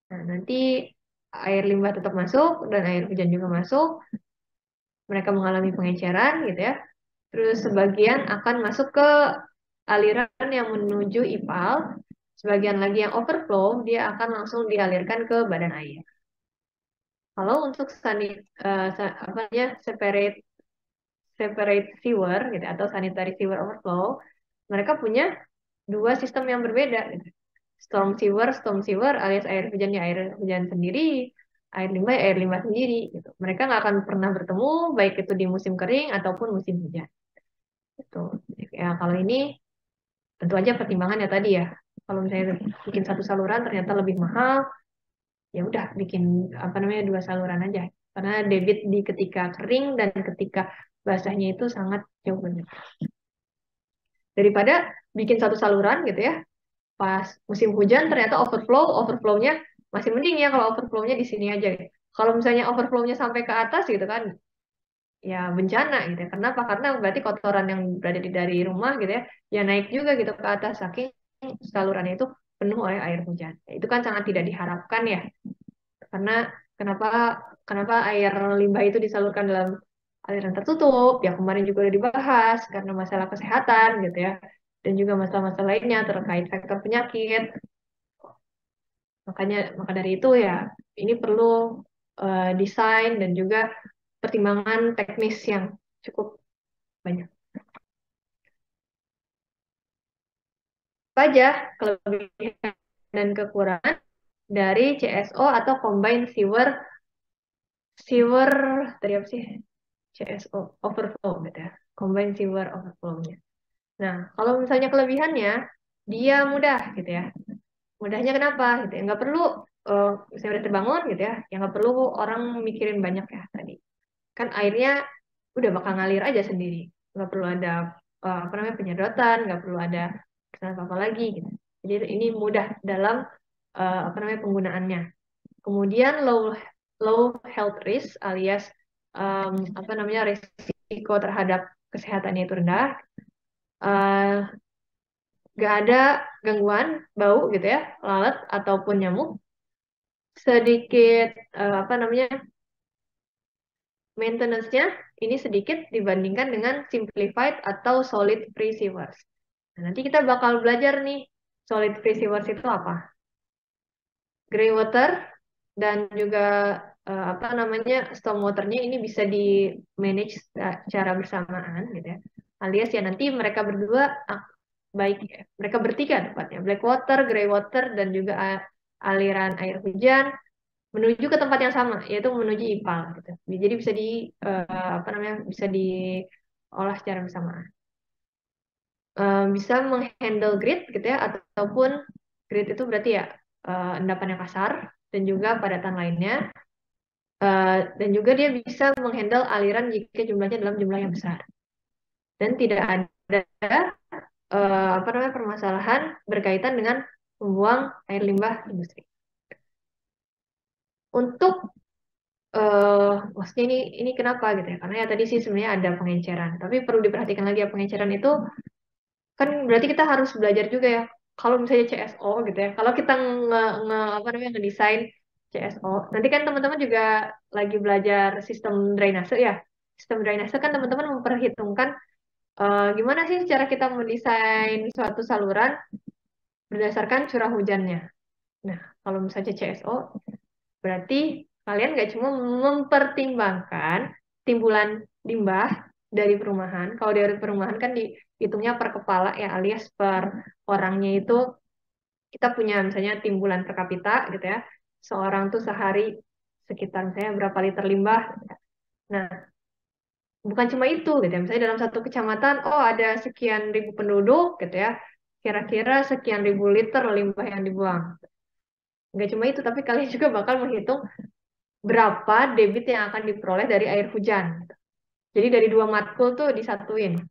Nah, nanti air limbah tetap masuk dan air hujan juga masuk. Mereka mengalami pengenceran gitu ya. Terus sebagian akan masuk ke aliran yang menuju IPAL, sebagian lagi yang overflow dia akan langsung dialirkan ke badan air. Kalau untuk separate sewer gitu atau sanitary sewer overflow, mereka punya dua sistem yang berbeda. Gitu. Storm sewer alias air hujannya air hujan sendiri, air limbah sendiri. Gitu. Mereka nggak akan pernah bertemu, baik itu di musim kering ataupun musim hujan. Gitu. Ya, kalau ini tentu aja pertimbangannya tadi ya. Kalau misalnya bikin satu saluran ternyata lebih mahal, ya udah bikin dua saluran aja. Karena debit di ketika kering dan ketika basahnya itu sangat jauh banget. Daripada bikin satu saluran gitu ya, pas musim hujan ternyata overflow-nya masih mending ya kalau overflow-nya di sini aja. Gitu. Kalau misalnya overflow-nya sampai ke atas gitu kan, ya bencana gitu ya. Kenapa? Karena berarti kotoran yang berada dari rumah gitu ya naik juga gitu ke atas saking salurannya itu penuh oleh air hujan. Itu kan sangat tidak diharapkan ya. Karena kenapa kenapa air limbah itu disalurkan dalam aliran tertutup? Ya kemarin juga udah dibahas karena masalah kesehatan gitu ya. dan juga masalah-masalah lainnya terkait faktor penyakit. Maka dari itu ya ini perlu desain dan juga pertimbangan teknis yang cukup banyak. Apa aja kelebihan dan kekurangan dari CSO atau Combined Sewer tadi apa sih? CSO overflow gitu ya. Combined Sewer Overflow-nya. Nah, kalau misalnya kelebihannya dia mudah gitu ya. Mudahnya kenapa gitu ya? Nggak perlu misalnya udah terbangun gitu ya, yang nggak perlu orang mikirin banyak ya tadi. Kan airnya udah bakal ngalir aja sendiri, nggak perlu ada apa namanya penyedotan, nggak perlu ada kesalahan apa-apa lagi gitu. Jadi ini mudah dalam apa namanya penggunaannya. Kemudian low health risk alias apa namanya risiko terhadap kesehatannya itu rendah. Nggak ada gangguan bau gitu ya, lalat ataupun nyamuk. Sedikit apa namanya maintenance-nya ini sedikit dibandingkan dengan simplified atau solid free sewers. Nah, nanti kita bakal belajar nih solid free sewers itu apa. Grey water dan juga apa namanya storm water-nya ini bisa di manage secara bersamaan gitu ya. Alias ya nanti mereka berdua baik ya, mereka bertiga tepatnya black water, grey water dan juga aliran air hujan menuju ke tempat yang sama yaitu menuju IPAL gitu. Jadi bisa di apa namanya bisa diolah secara bersamaan. Bisa menghandle grid gitu ya ataupun grid itu berarti ya endapan yang kasar dan juga padatan lainnya. Dan juga dia bisa menghandle aliran jika jumlahnya dalam jumlah yang besar. Dan tidak ada apa namanya permasalahan berkaitan dengan membuang air limbah industri. Untuk maksudnya ini kenapa gitu ya? Karena ya tadi sih sebenarnya ada pengenceran, tapi perlu diperhatikan lagi ya pengenceran itu kan berarti kita harus belajar juga ya. Kalau misalnya CSO gitu ya, kalau kita apa namanya ngedesain CSO, nanti kan teman-teman juga lagi belajar sistem drainase ya. Sistem drainase kan teman-teman memperhitungkan gimana sih cara kita mendesain suatu saluran berdasarkan curah hujannya. Nah, kalau misalnya CSO, berarti kalian nggak cuma mempertimbangkan timbulan limbah dari perumahan. Kalau dari perumahan kan dihitungnya per kepala ya, alias per orangnya itu kita punya misalnya timbulan per kapita gitu ya. Seorang tuh sehari sekitar misalnya berapa liter limbah. Nah, bukan cuma itu gitu ya. Misalnya dalam satu kecamatan, oh ada sekian ribu penduduk gitu ya. Kira-kira sekian ribu liter limbah yang dibuang. Nggak cuma itu, tapi kalian juga bakal menghitung berapa debit yang akan diperoleh dari air hujan. Jadi dari dua matkul tuh disatuin.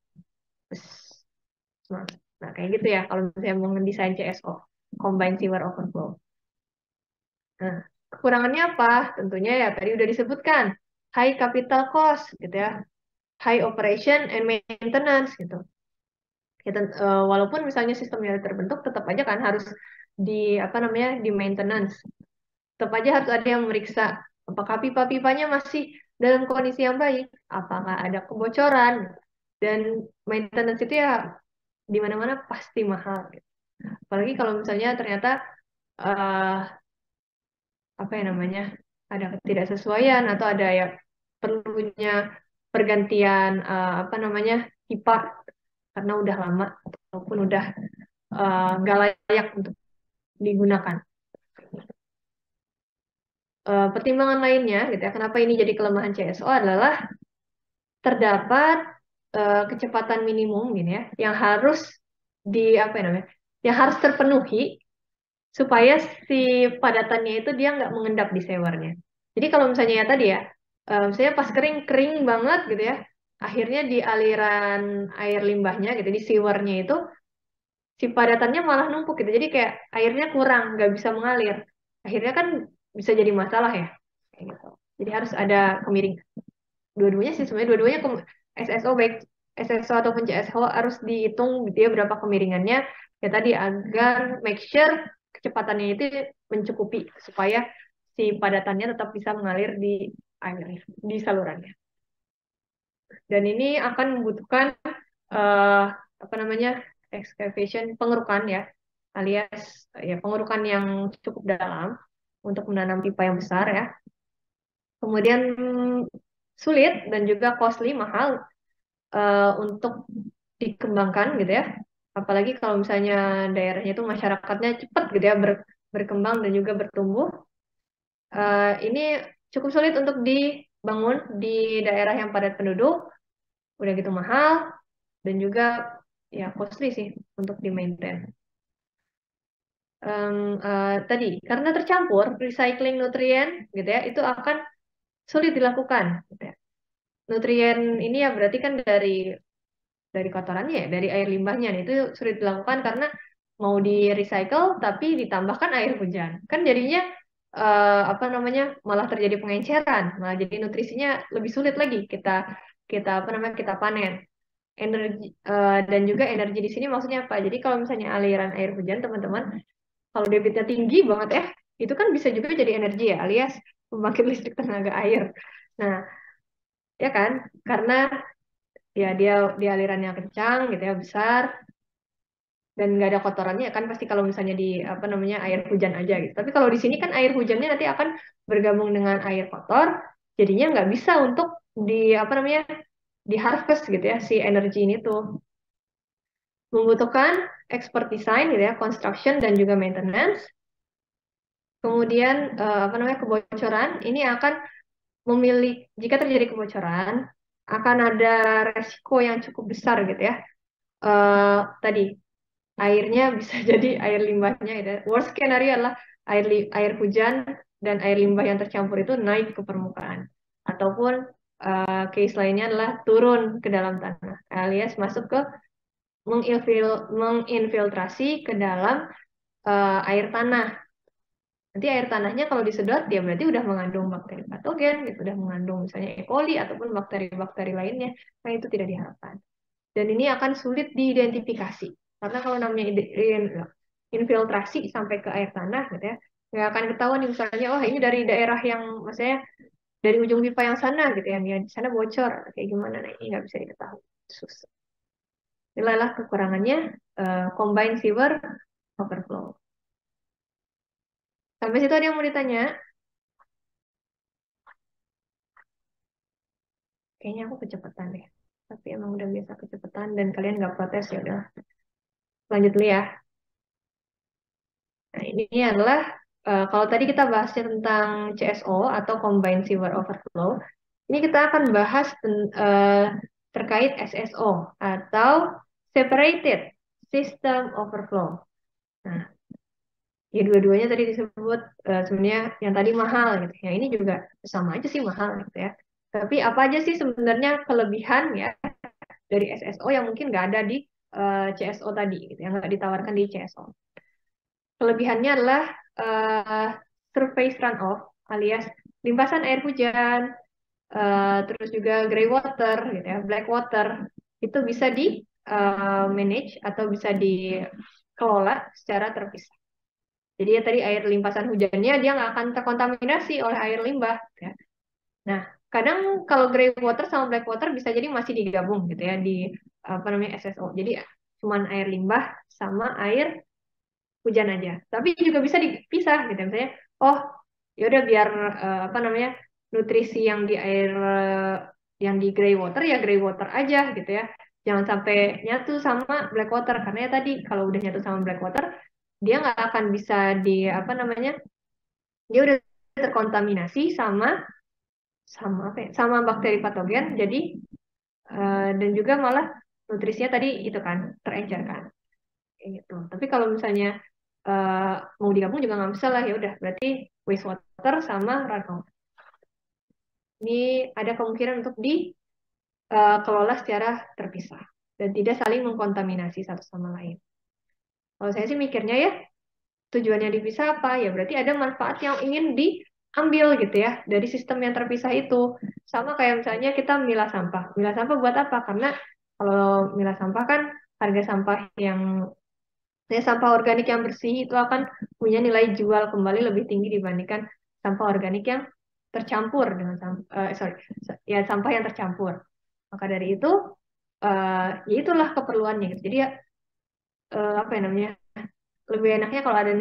Nah, kayak gitu ya kalau misalnya mau ngedesain CSO, Combined Sewer Overflow. Nah, kekurangannya apa? Tentunya ya tadi udah disebutkan, high capital cost gitu ya, high operation and maintenance gitu. Ya, walaupun misalnya sistemnya terbentuk, tetap aja kan harus di apa namanya di maintenance. Tetap aja harus ada yang memeriksa apakah pipa-pipanya masih dalam kondisi yang baik, apakah ada kebocoran, dan maintenance itu ya di mana-mana pasti mahal. Gitu. Apalagi kalau misalnya ternyata eh, apa ya namanya ada ketidaksesuaian atau ada ya perlunya pergantian apa namanya pipa karena udah lama ataupun udah nggak layak untuk digunakan. Pertimbangan lainnya, gitu ya, kenapa ini jadi kelemahan CSO adalah terdapat kecepatan minimum, gini ya, yang harus di apa ya namanya, yang harus terpenuhi supaya si padatannya itu dia nggak mengendap di sewernya. Jadi kalau misalnya ya tadi ya, misalnya pas kering kering banget gitu ya, akhirnya di aliran air limbahnya gitu di sewernya itu si padatannya malah numpuk gitu. Jadi kayak airnya kurang, nggak bisa mengalir. Akhirnya kan bisa jadi masalah ya. Kayak gitu. Jadi harus ada kemiringan. Dua-duanya sih sebenarnya dua-duanya SSO baik SSO ataupun CSO harus dihitung dia berapa kemiringannya ya tadi agar make sure kecepatannya itu mencukupi supaya si padatannya tetap bisa mengalir di air di salurannya. Dan ini akan membutuhkan apa namanya excavation, pengerukan ya, alias ya pengerukan yang cukup dalam untuk menanam pipa yang besar ya. Kemudian sulit dan juga costly, mahal untuk dikembangkan gitu ya. Apalagi kalau misalnya daerahnya itu masyarakatnya cepat gitu ya berkembang dan juga bertumbuh. Ini cukup sulit untuk dibangun di daerah yang padat penduduk, udah gitu mahal dan juga ya costly sih untuk di-maintain. Tadi karena tercampur recycling nutrien gitu ya, itu akan sulit dilakukan gitu ya. Nutrien ini ya berarti kan dari kotorannya ya, dari air limbahnya nih, itu sulit dilakukan karena mau di recycle tapi ditambahkan air hujan. Kan jadinya apa namanya? Malah terjadi pengenceran, malah jadi nutrisinya lebih sulit lagi kita kita apa namanya? Kita panen. Energi dan juga energi di sini maksudnya apa? Jadi kalau misalnya aliran air hujan, teman-teman, kalau debitnya tinggi banget ya, itu kan bisa juga jadi energi ya, alias pembangkit listrik tenaga air. Nah, ya kan? Karena ya dia alirannya kencang gitu ya, besar dan nggak ada kotorannya kan pasti kalau misalnya di apa namanya air hujan aja gitu. Tapi kalau di sini kan air hujannya nanti akan bergabung dengan air kotor, jadinya nggak bisa untuk di apa namanya di harvest gitu ya si energi ini tuh membutuhkan expert design gitu ya, construction dan juga maintenance. Kemudian apa namanya kebocoran ini akan jika terjadi kebocoran akan ada resiko yang cukup besar gitu ya. Tadi airnya bisa jadi air limbahnya gitu. Worst scenario adalah air hujan dan air limbah yang tercampur itu naik ke permukaan ataupun case lainnya adalah turun ke dalam tanah alias masuk ke menginfiltrasi ke dalam air tanah. Nanti air tanahnya kalau disedot dia berarti udah mengandung bakteri patogen gitu, udah mengandung misalnya E. coli ataupun bakteri-bakteri lainnya. Nah, itu tidak diharapkan. Dan ini akan sulit diidentifikasi. Karena kalau namanya infiltrasi sampai ke air tanah gitu ya, nggak akan ketahuan nih misalnya, oh ini dari daerah yang maksudnya dari ujung pipa yang sana gitu ya, di sana bocor kayak gimana, nah ini nggak bisa diketahui. Susah. Inilah kekurangannya combined sewer overflow. Sampai situ ada yang mau ditanya? Kayaknya aku kecepatan deh. Tapi emang udah biasa kecepatan dan kalian nggak protes ya udah. Lanjut dulu ya. Nah, ini adalah kalau tadi kita bahasnya tentang CSO atau Combined Sewer Overflow, ini kita akan bahas terkait SSO atau Separated System Overflow. Nah, ya dua-duanya tadi disebut sebenarnya yang tadi mahal gitu. Yang ini juga sama aja sih mahal gitu ya. Tapi apa aja sih sebenarnya kelebihan ya dari SSO yang mungkin nggak ada di CSO tadi gitu, yang nggak ditawarkan di CSO. Kelebihannya adalah uh, surface runoff alias limpasan air hujan, terus juga gray water, gitu ya, black water itu bisa di manage atau bisa dikelola secara terpisah. Jadi ya tadi air limpasan hujannya dia nggak akan terkontaminasi oleh air limbah. Gitu ya. Nah, kadang kalau gray water sama black water bisa jadi masih digabung gitu ya di apa namanya SSO. Jadi cuman air limbah sama air hujan aja. Tapi juga bisa dipisah gitu misalnya. Oh, ya udah biar apa namanya nutrisi yang di air yang di gray water ya gray water aja gitu ya. Jangan sampai nyatu sama black water karena ya tadi kalau udah nyatu sama black water dia nggak akan bisa di apa namanya dia udah terkontaminasi sama sama apa ya, sama bakteri patogen jadi dan juga malah nutrisinya tadi itu kan terencerkan kayak gitu. Tapi kalau misalnya mau digabung juga nggak bisa lah ya udah berarti wastewater sama runoff. Ini ada kemungkinan untuk dikelola secara terpisah dan tidak saling mengkontaminasi satu sama lain. Kalau saya sih mikirnya ya tujuannya dipisah apa ya berarti ada manfaat yang ingin diambil gitu ya dari sistem yang terpisah itu. Sama kayak misalnya kita milah sampah. Milah sampah buat apa? Karena kalau milah sampah kan harga sampah yang sampah organik yang bersih itu akan punya nilai jual kembali lebih tinggi dibandingkan sampah organik yang tercampur dengan ya sampah yang tercampur. Maka dari itu ya itulah keperluannya. Jadi ya apa ya namanya, lebih enaknya kalau ada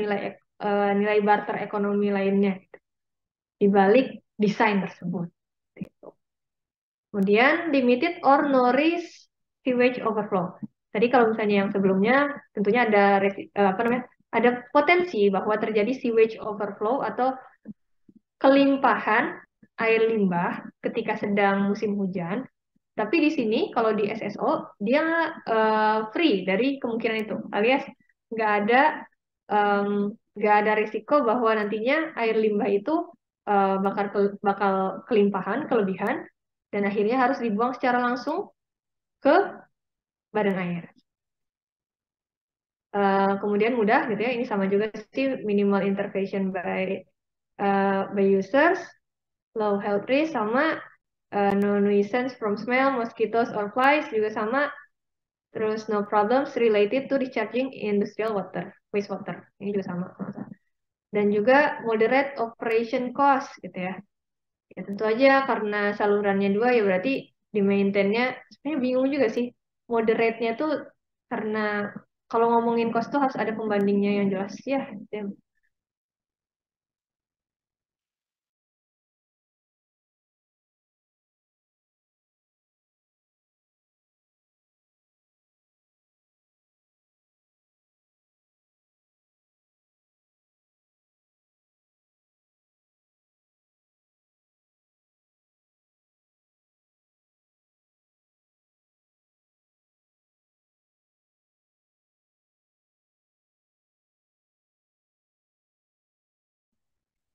nilai barter ekonomi lainnya gitu, di balik desain tersebut. Gitu. Kemudian limited or no risk sewage overflow. Tadi kalau misalnya yang sebelumnya tentunya apa namanya, ada potensi bahwa terjadi sewage overflow atau kelimpahan air limbah ketika sedang musim hujan. Tapi di sini kalau di SSO dia free dari kemungkinan itu, alias nggak ada nggak ada risiko bahwa nantinya air limbah itu bakal kelimpahan, kelebihan, dan akhirnya harus dibuang secara langsung ke badan air. Kemudian mudah gitu ya, ini sama juga sih, minimal intervention by users, low health risk, sama no nuisance from smell, mosquitoes or flies juga sama. Terus no problems related to discharging industrial wastewater. Ini juga sama. Dan juga moderate operation cost gitu ya. Ya tentu aja karena salurannya dua ya berarti di maintain-nya sebenarnya bingung juga sih. Moderate-nya tuh karena kalau ngomongin cost tuh harus ada pembandingnya yang jelas ya. Gitu.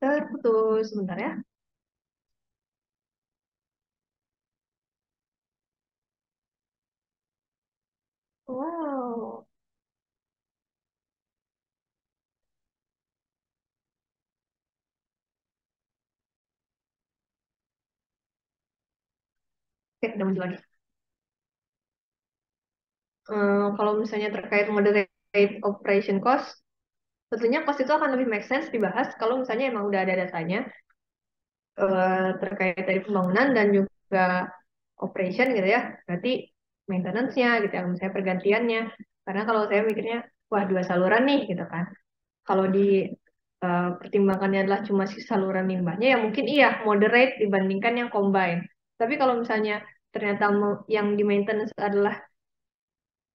Terputus sebentar ya. Wow. Oke, udah muncul lagi. Kalau misalnya terkait moderate operation cost, tentunya cost itu akan lebih make sense dibahas kalau misalnya emang udah ada datanya terkait dari pembangunan dan juga operation gitu ya. Berarti maintenance-nya gitu ya, misalnya pergantiannya. Karena kalau saya mikirnya, wah dua saluran nih gitu kan. Kalau di pertimbangannya adalah cuma si saluran limbahnya, ya mungkin iya moderate dibandingkan yang combine. Tapi kalau misalnya ternyata yang di maintenance adalah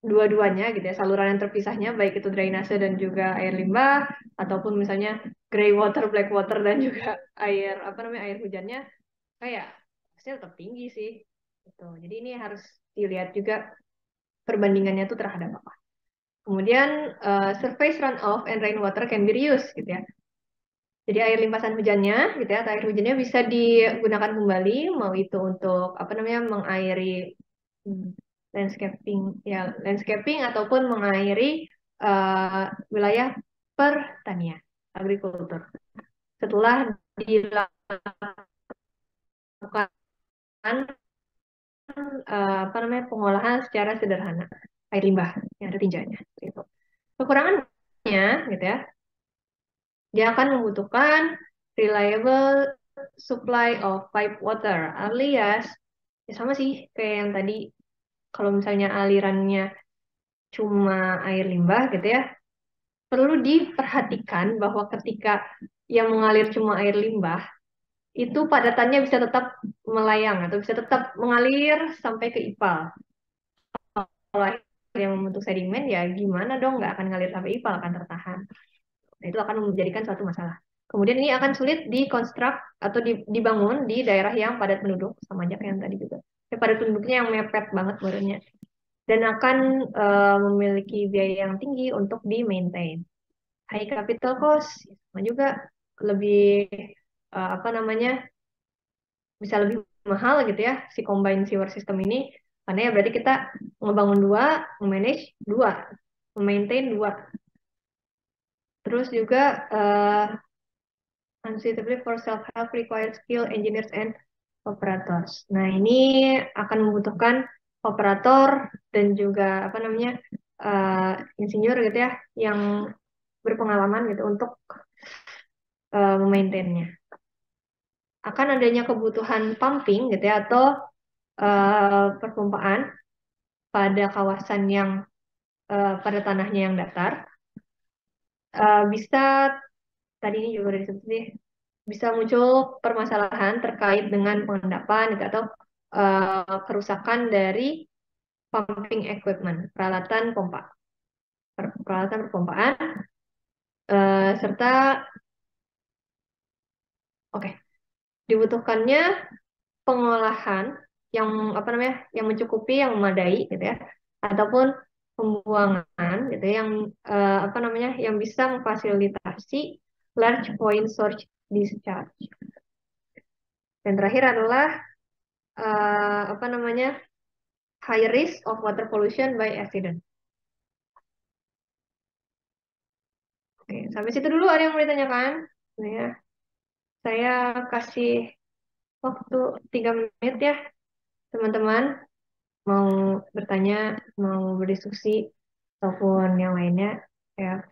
dua-duanya gitu ya, saluran yang terpisahnya baik itu drainase dan juga air limbah, ataupun misalnya gray water, black water, dan juga air apa namanya, air hujannya, kayak pasti tetap tinggi sih gitu. Jadi ini harus dilihat juga perbandingannya itu terhadap apa. Kemudian surface runoff and rainwater can be reused gitu ya. Jadi air limpasan hujannya gitu ya, atau air hujannya bisa digunakan kembali, mau itu untuk apa namanya, mengairi hmm, landscaping ya, landscaping ataupun mengairi wilayah pertanian, agrikultur. Setelah dilakukan apa namanya, pengolahan secara sederhana air limbah yang ada tinjaunya gitu. Kekurangannya gitu ya, dia akan membutuhkan reliable supply of pipe water, alias ya sama sih kayak yang tadi, kalau misalnya alirannya cuma air limbah gitu ya, perlu diperhatikan bahwa ketika yang mengalir cuma air limbah, itu padatannya bisa tetap melayang atau bisa tetap mengalir sampai ke IPAL. Kalau air yang membentuk sedimen ya gimana dong, nggak akan ngalir sampai IPAL, akan tertahan. Nah, itu akan menjadikan suatu masalah. Kemudian ini akan sulit dikonstruk atau dibangun di daerah yang padat penduduk, sama aja kayak yang tadi juga. Padat penduduknya yang mepet banget barunya. Dan akan memiliki biaya yang tinggi untuk di-maintain. High capital cost, sama juga lebih apa namanya, bisa lebih mahal gitu ya si combined sewer system ini, karena ya berarti kita ngebangun dua, manage dua, maintain dua. Terus juga unsuitably for self-help required skill engineers and operators. Nah ini akan membutuhkan operator dan juga apa namanya, insinyur gitu ya, yang berpengalaman gitu untuk memaintainnya. Akan adanya kebutuhan pumping gitu ya, atau perpompaan pada kawasan yang pada tanahnya yang datar, bisa tadi ini juga udah disebut sih, bisa muncul permasalahan terkait dengan pengendapan gitu, atau kerusakan dari pumping equipment, peralatan pompa, peralatan perpompaan, serta oke, dibutuhkannya pengolahan yang apa namanya, yang mencukupi, yang memadai gitu ya, ataupun pembuangan gitu ya, yang apa namanya, yang bisa memfasilitasi large point source discharge. Dan terakhir adalah apa namanya, high risk of water pollution by accident. Oke, sampai situ dulu ada yang mau ditanyakan? Nah, ya, saya kasih waktu 3 menit ya, teman-teman. Mau bertanya, mau berdiskusi, ataupun yang lainnya. Ya,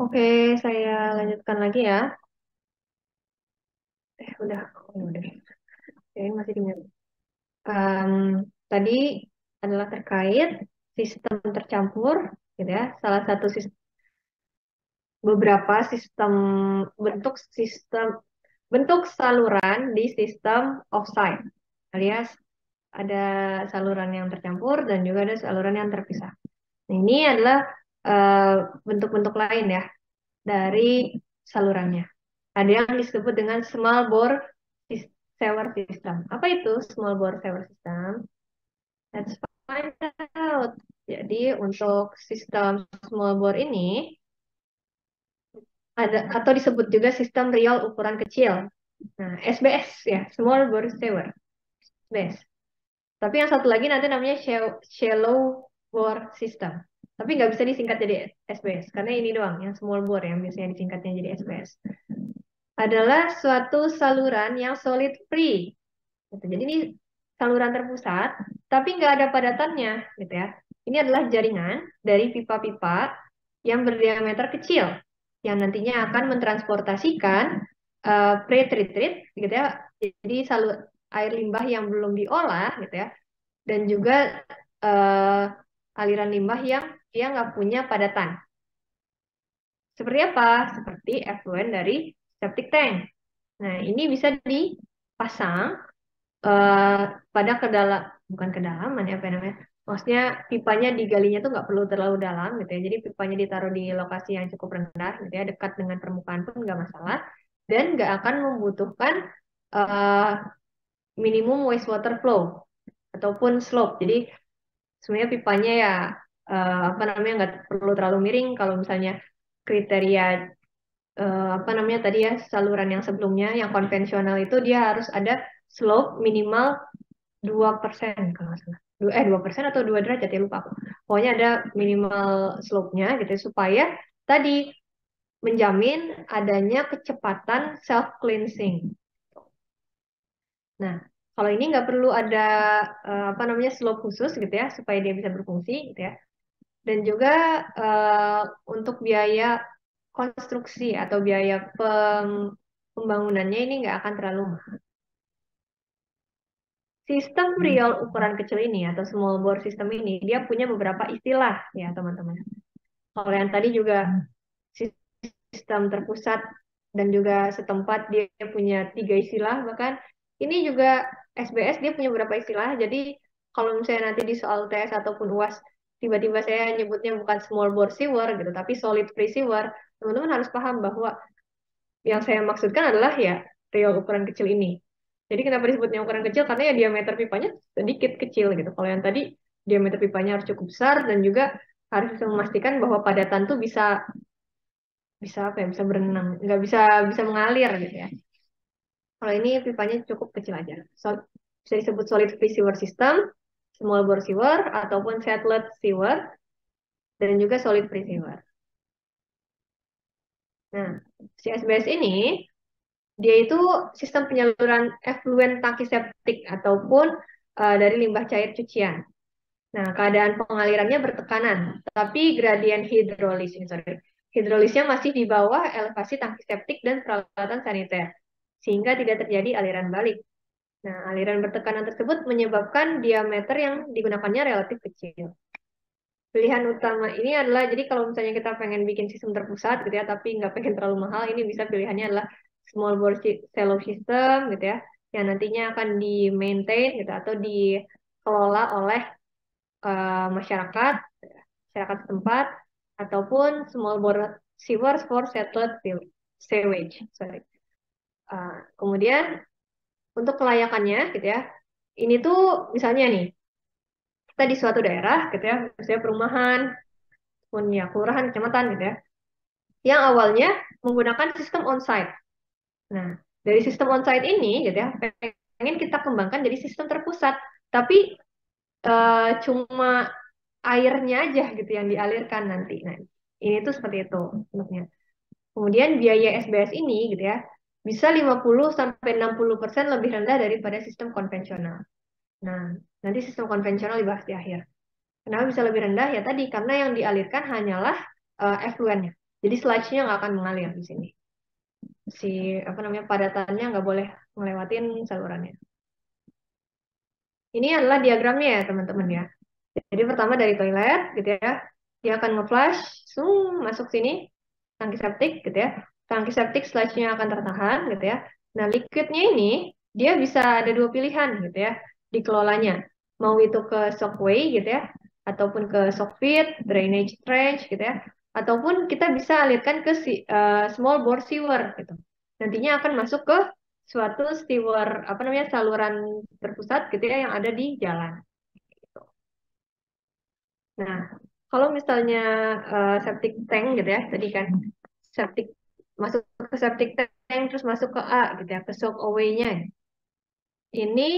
oke, saya lanjutkan lagi ya. Udah, udah. Oke, masih di mute. Em, Tadi adalah terkait sistem tercampur, gitu ya. Salah satu beberapa sistem bentuk saluran di sistem offsite, alias ada saluran yang tercampur dan juga ada saluran yang terpisah. Nah, ini adalah eh, bentuk-bentuk lain ya dari salurannya. Ada yang disebut dengan small bore sewer system. Apa itu small bore sewer system? Let's find out. Jadi untuk sistem small bore ini ada atau disebut juga sistem real ukuran kecil. Nah, SBS ya, small bore sewer. SBS. Tapi yang satu lagi nanti namanya shallow bore system. Tapi nggak bisa disingkat jadi SBS karena ini doang yang small bore yang biasanya disingkatnya jadi SBS. Adalah suatu saluran yang solid free. Gitu. Jadi ini saluran terpusat, tapi nggak ada padatannya, gitu ya. Ini adalah jaringan dari pipa-pipa yang berdiameter kecil, yang nantinya akan mentransportasikan pre-treated, gitu ya. Jadi air limbah yang belum diolah, gitu ya, dan juga aliran limbah yang dia nggak punya padatan. Seperti apa? Seperti effluent dari septic tank. Nah, ini bisa dipasang pada bukan kedalaman ya apa namanya. Maksudnya pipanya digalinya tuh nggak perlu terlalu dalam gitu ya. Jadi pipanya ditaruh di lokasi yang cukup rendah gitu ya, dekat dengan permukaan pun nggak masalah dan nggak akan membutuhkan eh, minimum wastewater flow ataupun slope. Jadi sebenarnya pipanya ya apa namanya nggak perlu terlalu miring kalau misalnya kriteria apa namanya tadi ya saluran yang sebelumnya yang konvensional itu dia harus ada slope minimal 2% kalau nggak salah. 2% atau 2 derajat ya lupa aku. Pokoknya ada minimal slope-nya gitu ya, supaya tadi menjamin adanya kecepatan self cleansing. Nah, kalau ini nggak perlu ada apa namanya slope khusus gitu ya supaya dia bisa berfungsi gitu ya. Dan juga eh, untuk biaya konstruksi atau biaya pembangunannya ini nggak akan terlalu mahal. Sistem real ukuran kecil ini atau small bore system ini dia punya beberapa istilah ya teman-teman. Kalau yang tadi juga sistem terpusat dan juga setempat dia punya 3 istilah, bahkan ini juga SBS dia punya beberapa istilah. Jadi kalau misalnya nanti di soal tes ataupun UAS tiba-tiba saya nyebutnya bukan small bore sewer gitu, tapi solid free sewer, teman-teman harus paham bahwa yang saya maksudkan adalah ya real ukuran kecil ini. Jadi kenapa disebutnya ukuran kecil? Karena ya diameter pipanya sedikit kecil gitu. Kalau yang tadi diameter pipanya harus cukup besar dan juga harus bisa memastikan bahwa padatan tuh bisa bisa apa ya bisa berenang, nggak bisa bisa mengalir gitu ya. Kalau ini pipanya cukup kecil aja. Bisa disebut solid free sewer system, small bore sewer ataupun satellite sewer dan juga solid free sewer. Nah, si SBS ini dia itu sistem penyaluran efluen tangki septik ataupun dari limbah cair cucian. Nah, keadaan pengalirannya bertekanan, tapi gradien hidrolisnya masih di bawah elevasi tangki septik dan peralatan saniter, sehingga tidak terjadi aliran balik. Nah, aliran bertekanan tersebut menyebabkan diameter yang digunakannya relatif kecil. Pilihan utama ini adalah, jadi kalau misalnya kita pengen bikin sistem terpusat gitu ya, tapi nggak pengen terlalu mahal, ini bisa pilihannya adalah small bore shallow system gitu ya, yang nantinya akan di-maintain gitu atau dikelola oleh masyarakat, masyarakat setempat, ataupun small bore sewers for settled sewage. Sorry. Kemudian untuk kelayakannya gitu ya, ini tuh misalnya nih, kita di suatu daerah gitu ya, misalnya perumahan, punya kelurahan, kecamatan gitu ya, yang awalnya menggunakan sistem onsite. Nah, dari sistem onsite ini gitu ya, pengen kita kembangkan jadi sistem terpusat, tapi cuma airnya aja gitu yang dialirkan nanti. Nah, ini tuh seperti itu bentuknya. Kemudian biaya SBS ini gitu ya, bisa 50 sampai 60% lebih rendah daripada sistem konvensional. Nah, nanti sistem konvensional dibahas di akhir. Kenapa bisa lebih rendah? Ya tadi karena yang dialirkan hanyalah effluentnya. Jadi sludge-nya nggak akan mengalir di sini. Si apa namanya padatannya nggak boleh ngelewatin salurannya. Ini adalah diagramnya ya teman-teman ya. Jadi pertama dari toilet gitu ya, dia akan nge-flush, masuk sini, tangki septik gitu ya. Tangki septik sludge-nya akan tertahan gitu ya. Nah liquidnya ini dia bisa ada 2 pilihan gitu ya dikelolanya. Mau itu ke shockway gitu ya, ataupun ke shock feed, drainage trench gitu ya, ataupun kita bisa alirkan ke small bore sewer gitu. Nantinya akan masuk ke suatu sewer apa namanya saluran terpusat gitu ya yang ada di jalan. Nah, kalau misalnya septic tank gitu ya, tadi kan septic masuk ke septic tank terus masuk ke A gitu ya, ke soak away-nya. Ini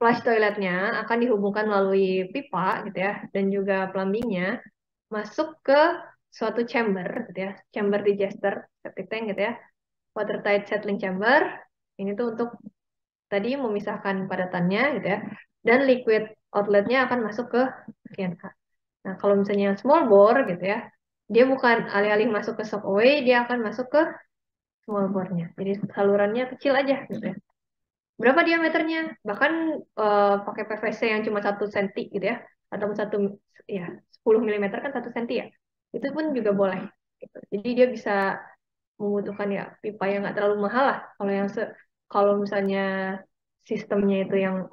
flush toiletnya akan dihubungkan melalui pipa gitu ya, dan juga plumbingnya masuk ke suatu chamber gitu ya, chamber digester septic tank gitu ya, watertight settling chamber. Ini tuh untuk tadi memisahkan padatannya gitu ya, dan liquid outletnya akan masuk ke bagian A. Nah, kalau misalnya yang small bore gitu ya, dia bukan alih-alih masuk ke soak away, dia akan masuk ke small bore-nya. Jadi salurannya kecil aja gitu ya. Berapa diameternya? Bahkan pakai PVC yang cuma 1 cm gitu ya, atau satu ya 10 mm kan 1 cm ya. Itu pun juga boleh. Gitu. Jadi dia bisa membutuhkan ya pipa yang nggak terlalu mahal lah. Kalau misalnya sistemnya itu yang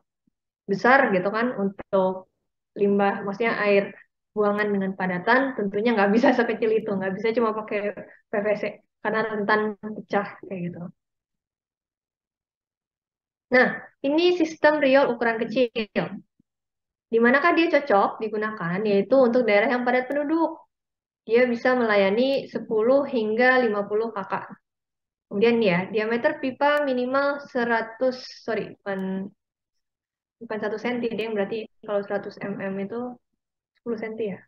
besar gitu kan untuk limbah, maksudnya air buangan dengan padatan, tentunya nggak bisa sekecil itu, nggak bisa cuma pakai PVC karena rentan pecah kayak gitu. Nah, ini sistem riol ukuran kecil. Di manakah dia cocok digunakan? Yaitu untuk daerah yang padat penduduk. Dia bisa melayani 10 hingga 50 kakak. Kemudian ya, diameter pipa minimal 100, sorry, bukan 1 cm, dia yang berarti kalau 100 mm itu 10 cm ya.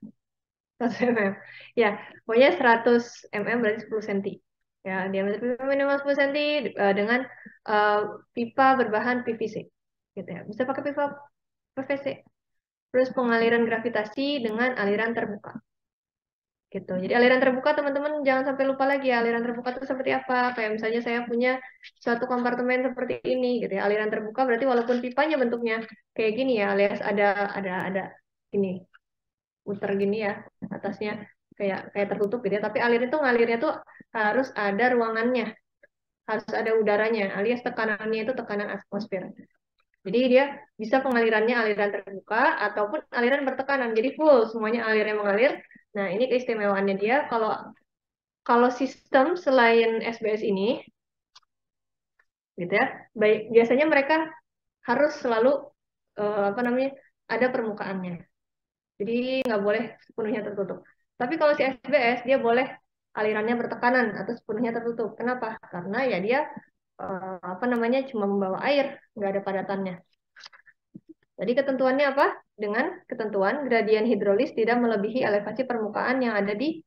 100 mm. Ya, pokoknya 100 mm berarti 10 cm. Ya, diameter pipa minimal 10 cm dengan eh, pipa berbahan PVC. Gitu ya. Bisa pakai pipa PVC. Terus pengaliran gravitasi dengan aliran terbuka. Gitu. Jadi aliran terbuka teman-teman jangan sampai lupa lagi ya, aliran terbuka itu seperti apa. Kayak misalnya saya punya suatu kompartemen seperti ini gitu ya. Aliran terbuka berarti walaupun pipanya bentuknya kayak gini ya, alias ada gini, muter gini ya atasnya kayak kayak tertutup gitu ya. Tapi alir itu ngalirnya tuh harus ada ruangannya, harus ada udaranya, alias tekanannya itu tekanan atmosfer. Jadi dia bisa pengalirannya aliran terbuka ataupun aliran bertekanan. Jadi full semuanya alirnya mengalir. Nah, ini keistimewaannya dia kalau kalau sistem selain SBS ini gitu ya. Baik, biasanya mereka harus selalu apa namanya? Ada permukaannya. Jadi nggak boleh sepenuhnya tertutup. Tapi kalau si SBS dia boleh alirannya bertekanan atau sepenuhnya tertutup. Kenapa? Karena ya dia apa namanya cuma membawa air, nggak ada padatannya. Jadi ketentuannya apa? Dengan ketentuan gradien hidrolis tidak melebihi elevasi permukaan yang ada di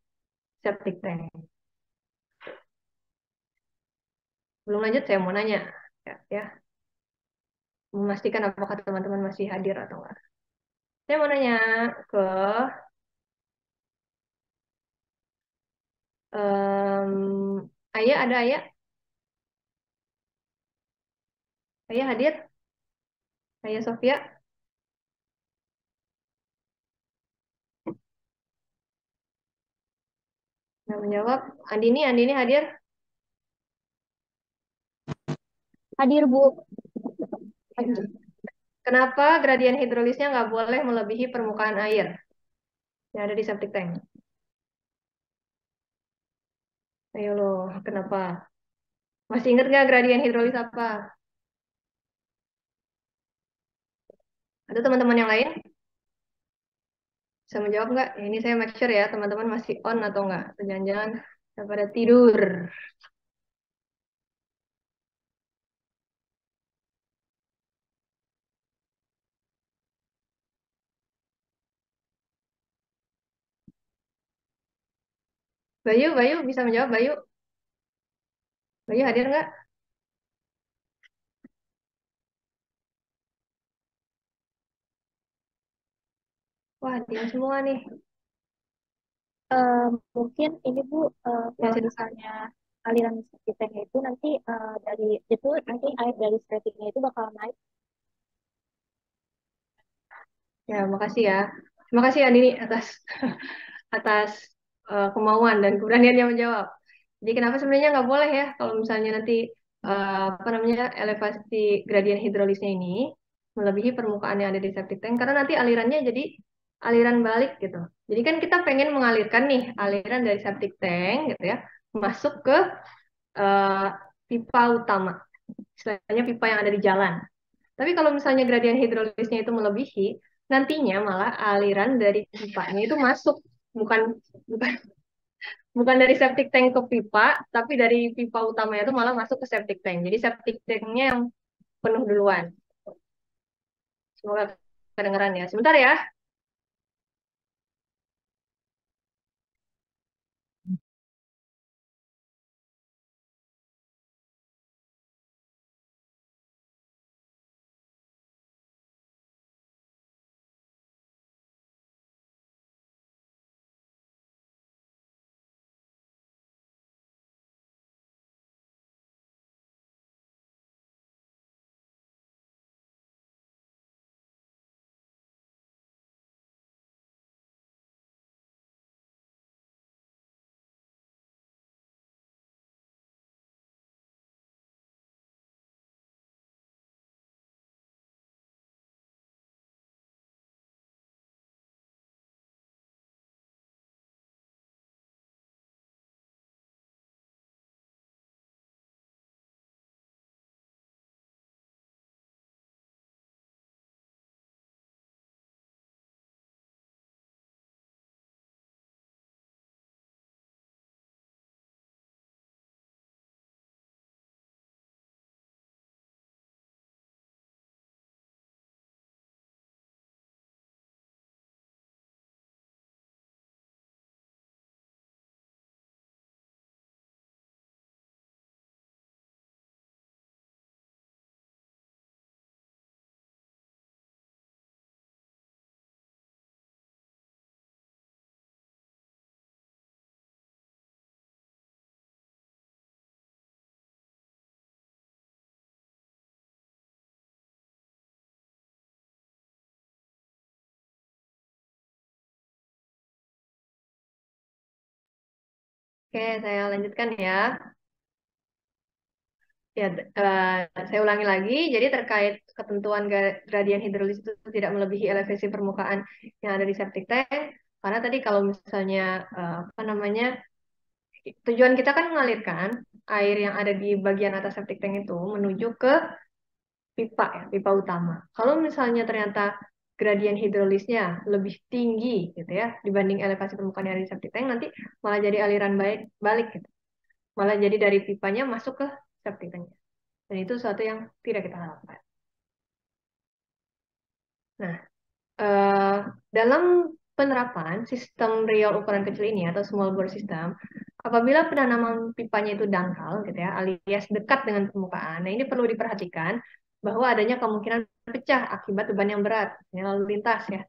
septic tank. Belum lanjut saya mau nanya ya, memastikan apakah teman-teman masih hadir atau enggak. Saya mau nanya ke Ayah, ada Ayah? Ayah hadir? Ayah Sofia? Yang menjawab. Andini hadir? Hadir, Bu. Ya. Kenapa gradien hidrolisnya nggak boleh melebihi permukaan air yang ada di septic tank? Ayo loh, kenapa? Masih ingat nggak gradien hidrolis apa? Ada teman-teman yang lain? Bisa menjawab nggak? Ini saya make sure ya, teman-teman masih on atau nggak? Atau jangan-jangan pada tidur. Bayu bisa menjawab, Bayu? Bayu hadir nggak? Wah, diam semua nih. Mungkin ini Bu, Ya, kalau silakan. misalnya aliran septiknya itu nanti dari itu nanti air dari septiknya itu bakal naik. Ya, makasih ya. Terima kasih Andini atas atas kemauan dan keberaniannya menjawab. Jadi kenapa sebenarnya nggak boleh ya kalau misalnya nanti apa namanya elevasi gradien hidrolisnya ini melebihi permukaan yang ada di septic tank karena nanti alirannya jadi aliran balik gitu. Jadi kan kita pengen mengalirkan nih aliran dari septic tank gitu ya masuk ke eh, pipa utama, istilahnya pipa yang ada di jalan. Tapi kalau misalnya gradien hidrolisnya itu melebihi, nantinya malah aliran dari pipanya itu masuk, bukan bukan bukan dari septic tank ke pipa, tapi dari pipa utamanya itu malah masuk ke septic tank. Jadi septic tanknya yang penuh duluan. Semoga kedengeran ya. Sebentar ya. Oke, saya lanjutkan ya. Ya, saya ulangi lagi. Jadi terkait ketentuan gradien hidrolis itu tidak melebihi elevasi permukaan yang ada di septic tank. Karena tadi kalau misalnya apa namanya, tujuan kita kan mengalirkan air yang ada di bagian atas septic tank itu menuju ke pipa ya, pipa utama. Kalau misalnya ternyata gradien hidrolisnya lebih tinggi gitu ya dibanding elevasi permukaan yang ada di septic tank, nanti malah jadi aliran balik gitu. Malah jadi dari pipanya masuk ke septic tank. Dan itu sesuatu yang tidak kita harapkan. Nah, eh, dalam penerapan sistem riol ukuran kecil ini atau small bore system, apabila penanaman pipanya itu dangkal, gitu ya, alias dekat dengan permukaan, nah ini perlu diperhatikan bahwa adanya kemungkinan pecah akibat beban yang berat, ya, lalu lintas ya.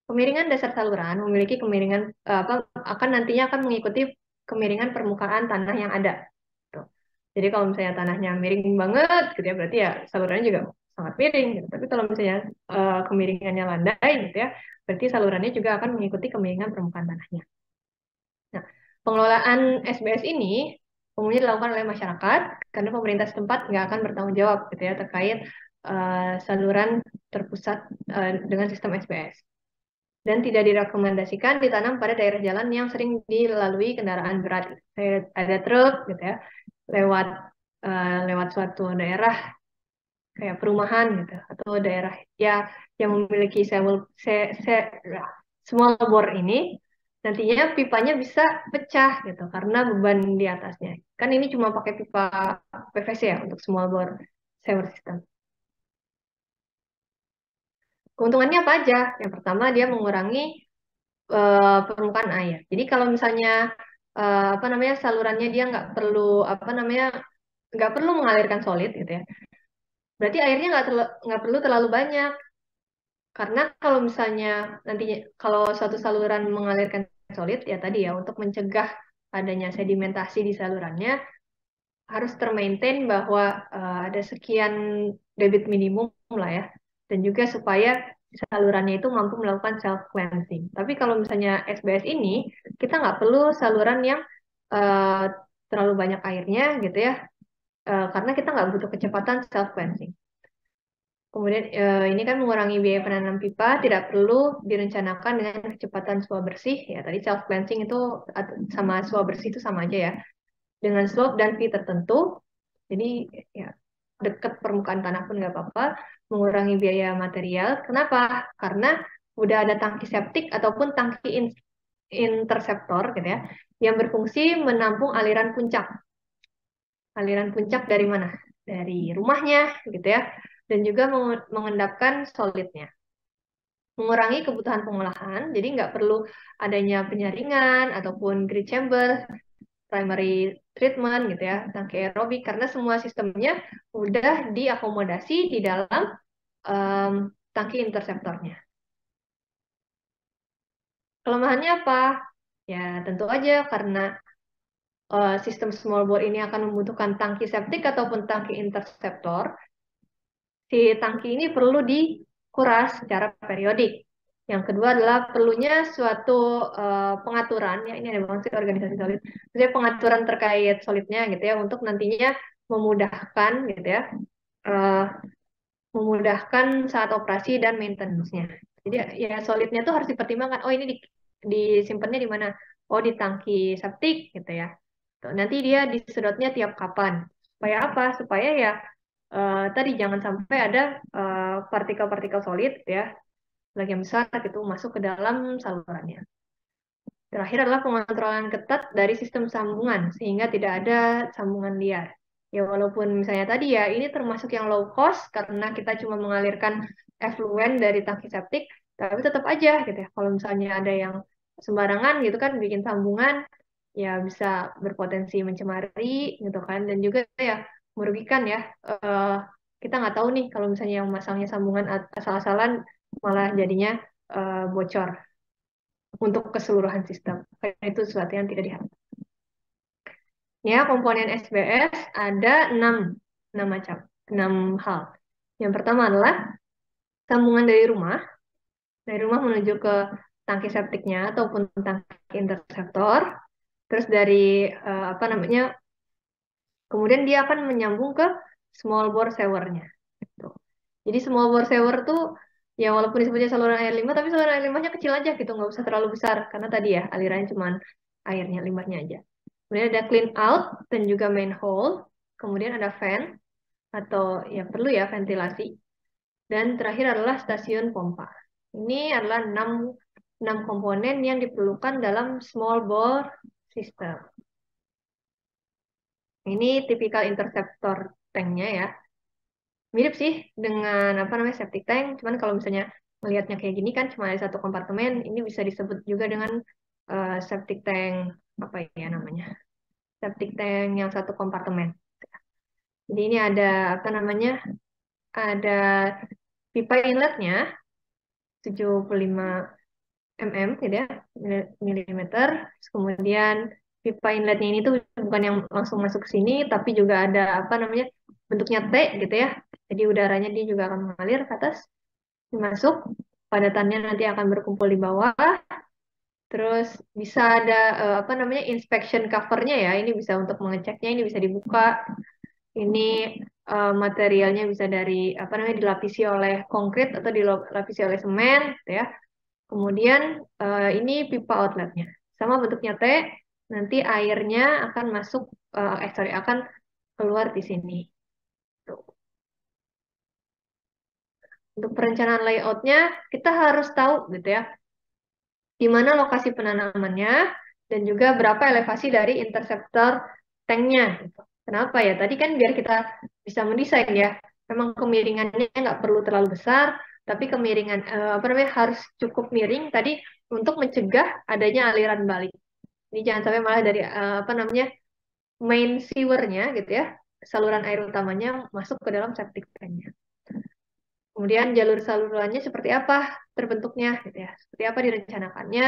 Kemiringan dasar saluran memiliki kemiringan apa akan nantinya akan mengikuti kemiringan permukaan tanah yang ada. Tuh. Jadi kalau misalnya tanahnya miring banget, gitu ya, berarti ya salurannya juga sangat miring. Gitu. Tapi kalau misalnya kemiringannya landai, gitu ya, berarti salurannya juga akan mengikuti kemiringan permukaan tanahnya. Nah, pengelolaan SBS ini umumnya dilakukan oleh masyarakat karena pemerintah setempat nggak akan bertanggung jawab, gitu ya, terkait saluran terpusat dengan sistem SBS dan tidak direkomendasikan ditanam pada daerah jalan yang sering dilalui kendaraan berat. Ada truk gitu ya, lewat lewat suatu daerah kayak perumahan gitu atau daerah ya yang memiliki small bore ini nantinya pipanya bisa pecah gitu karena beban di atasnya. Kan ini cuma pakai pipa PVC ya untuk small bore sewer system. Keuntungannya apa aja? Yang pertama dia mengurangi permukaan air. Jadi kalau misalnya apa namanya salurannya dia apa namanya nggak perlu mengalirkan solid gitu ya. Berarti airnya nggak perlu terlalu banyak. Karena kalau misalnya nantinya kalau suatu saluran mengalirkan solid ya tadi ya untuk mencegah adanya sedimentasi di salurannya harus termaintain bahwa ada sekian debit minimum lah ya. Dan juga supaya salurannya itu mampu melakukan self cleansing. Tapi kalau misalnya SBS ini kita nggak perlu saluran yang eh, terlalu banyak airnya gitu ya, karena kita nggak butuh kecepatan self cleansing. Kemudian ini kan mengurangi biaya penanam pipa, tidak perlu direncanakan dengan kecepatan sua bersih. Ya tadi self cleansing itu sama sua bersih itu sama aja ya, dengan slope dan fee tertentu. Jadi ya dekat permukaan tanah pun nggak apa-apa, mengurangi biaya material. Kenapa? Karena udah ada tangki septik ataupun tangki interseptor gitu ya, yang berfungsi menampung aliran puncak. Aliran puncak dari mana? Dari rumahnya gitu ya, dan juga mengendapkan solidnya. Mengurangi kebutuhan pengolahan, jadi nggak perlu adanya penyaringan ataupun grid chamber, primary treatment gitu ya, tangki aerobik, karena semua sistemnya udah diakomodasi di dalam em, tangki interseptornya. Kelemahannya apa? Ya tentu aja karena sistem small bore ini akan membutuhkan tangki septik ataupun tangki interseptor, si tangki ini perlu dikuras secara periodik. Yang kedua adalah perlunya suatu pengaturan, ya ini ada banget sih organisasi solid. Jadi pengaturan terkait solidnya gitu ya, untuk nantinya memudahkan gitu ya, eh, memudahkan saat operasi dan maintenance-nya. Jadi ya solidnya tuh harus dipertimbangkan. Oh ini disimpannya di mana? Oh di tangki septik gitu ya. Tuh, nanti dia disedotnya tiap kapan. Supaya apa? Supaya ya tadi jangan sampai ada partikel-partikel solid ya, bagian besar gitu masuk ke dalam salurannya. Terakhir adalah pengontrolan ketat dari sistem sambungan sehingga tidak ada sambungan liar. Ya walaupun misalnya tadi ya ini termasuk yang low cost karena kita cuma mengalirkan efluen dari tangki septik, tapi tetap aja gitu ya. Kalau misalnya ada yang sembarangan gitu kan bikin sambungan, ya bisa berpotensi mencemari gitu kan, dan juga ya merugikan ya. Eh, kita nggak tahu nih kalau misalnya yang masangnya sambungan asal-asalan malah jadinya bocor untuk keseluruhan sistem. Karena itu sesuatu yang tidak diharapkan. Ya, komponen SBS ada 6 macam, 6 hal. Yang pertama adalah sambungan dari rumah menuju ke tangki septiknya ataupun tangki interseptor. Terus dari apa namanya, kemudian dia akan menyambung ke small bore sewernya. Gitu. Jadi small bore sewer tuh ya walaupun disebutnya saluran air limbah, tapi saluran air limbahnya kecil aja gitu, nggak usah terlalu besar karena tadi ya alirannya cuma airnya, limbahnya aja. Kemudian ada clean out dan juga main hole. Kemudian ada fan atau ya perlu ya ventilasi. Dan terakhir adalah stasiun pompa. Ini adalah 6 komponen yang diperlukan dalam small bore system. Ini tipikal interceptor tanknya ya. Mirip sih dengan apa namanya septic tank, cuman kalau misalnya melihatnya kayak gini kan cuma ada satu kompartemen, ini bisa disebut juga dengan septic tank apa ya namanya? Septic tank yang satu kompartemen. Jadi ini ada apa namanya? Ada pipa inletnya 75 mm gitu ya, milimeter. Terus kemudian pipa inletnya ini tuh bukan yang langsung masuk ke sini, tapi juga ada apa namanya? Bentuknya T gitu ya. Jadi udaranya dia juga akan mengalir ke atas, masuk, padatannya nanti akan berkumpul di bawah. Terus bisa ada apa namanya inspection covernya ya. Ini bisa untuk mengeceknya, ini bisa dibuka. Ini materialnya bisa dari apa namanya dilapisi oleh konkrit atau dilapisi oleh semen, gitu ya. Kemudian ini pipa outletnya, sama bentuknya T. Nanti airnya akan masuk, sorry, akan keluar di sini. Tuh. Untuk perencanaan layoutnya kita harus tahu gitu ya, di mana lokasi penanamannya, dan juga berapa elevasi dari interseptor tanknya. Gitu. Kenapa ya? Tadi kan biar kita bisa mendesain ya, memang kemiringannya nggak perlu terlalu besar, tapi kemiringan apa namanya harus cukup miring tadi untuk mencegah adanya aliran balik. Ini jangan sampai malah dari apa namanya main sewernya gitu ya, saluran air utamanya masuk ke dalam septic tanknya. Kemudian jalur salurannya seperti apa terbentuknya gitu ya, seperti apa direncanakannya,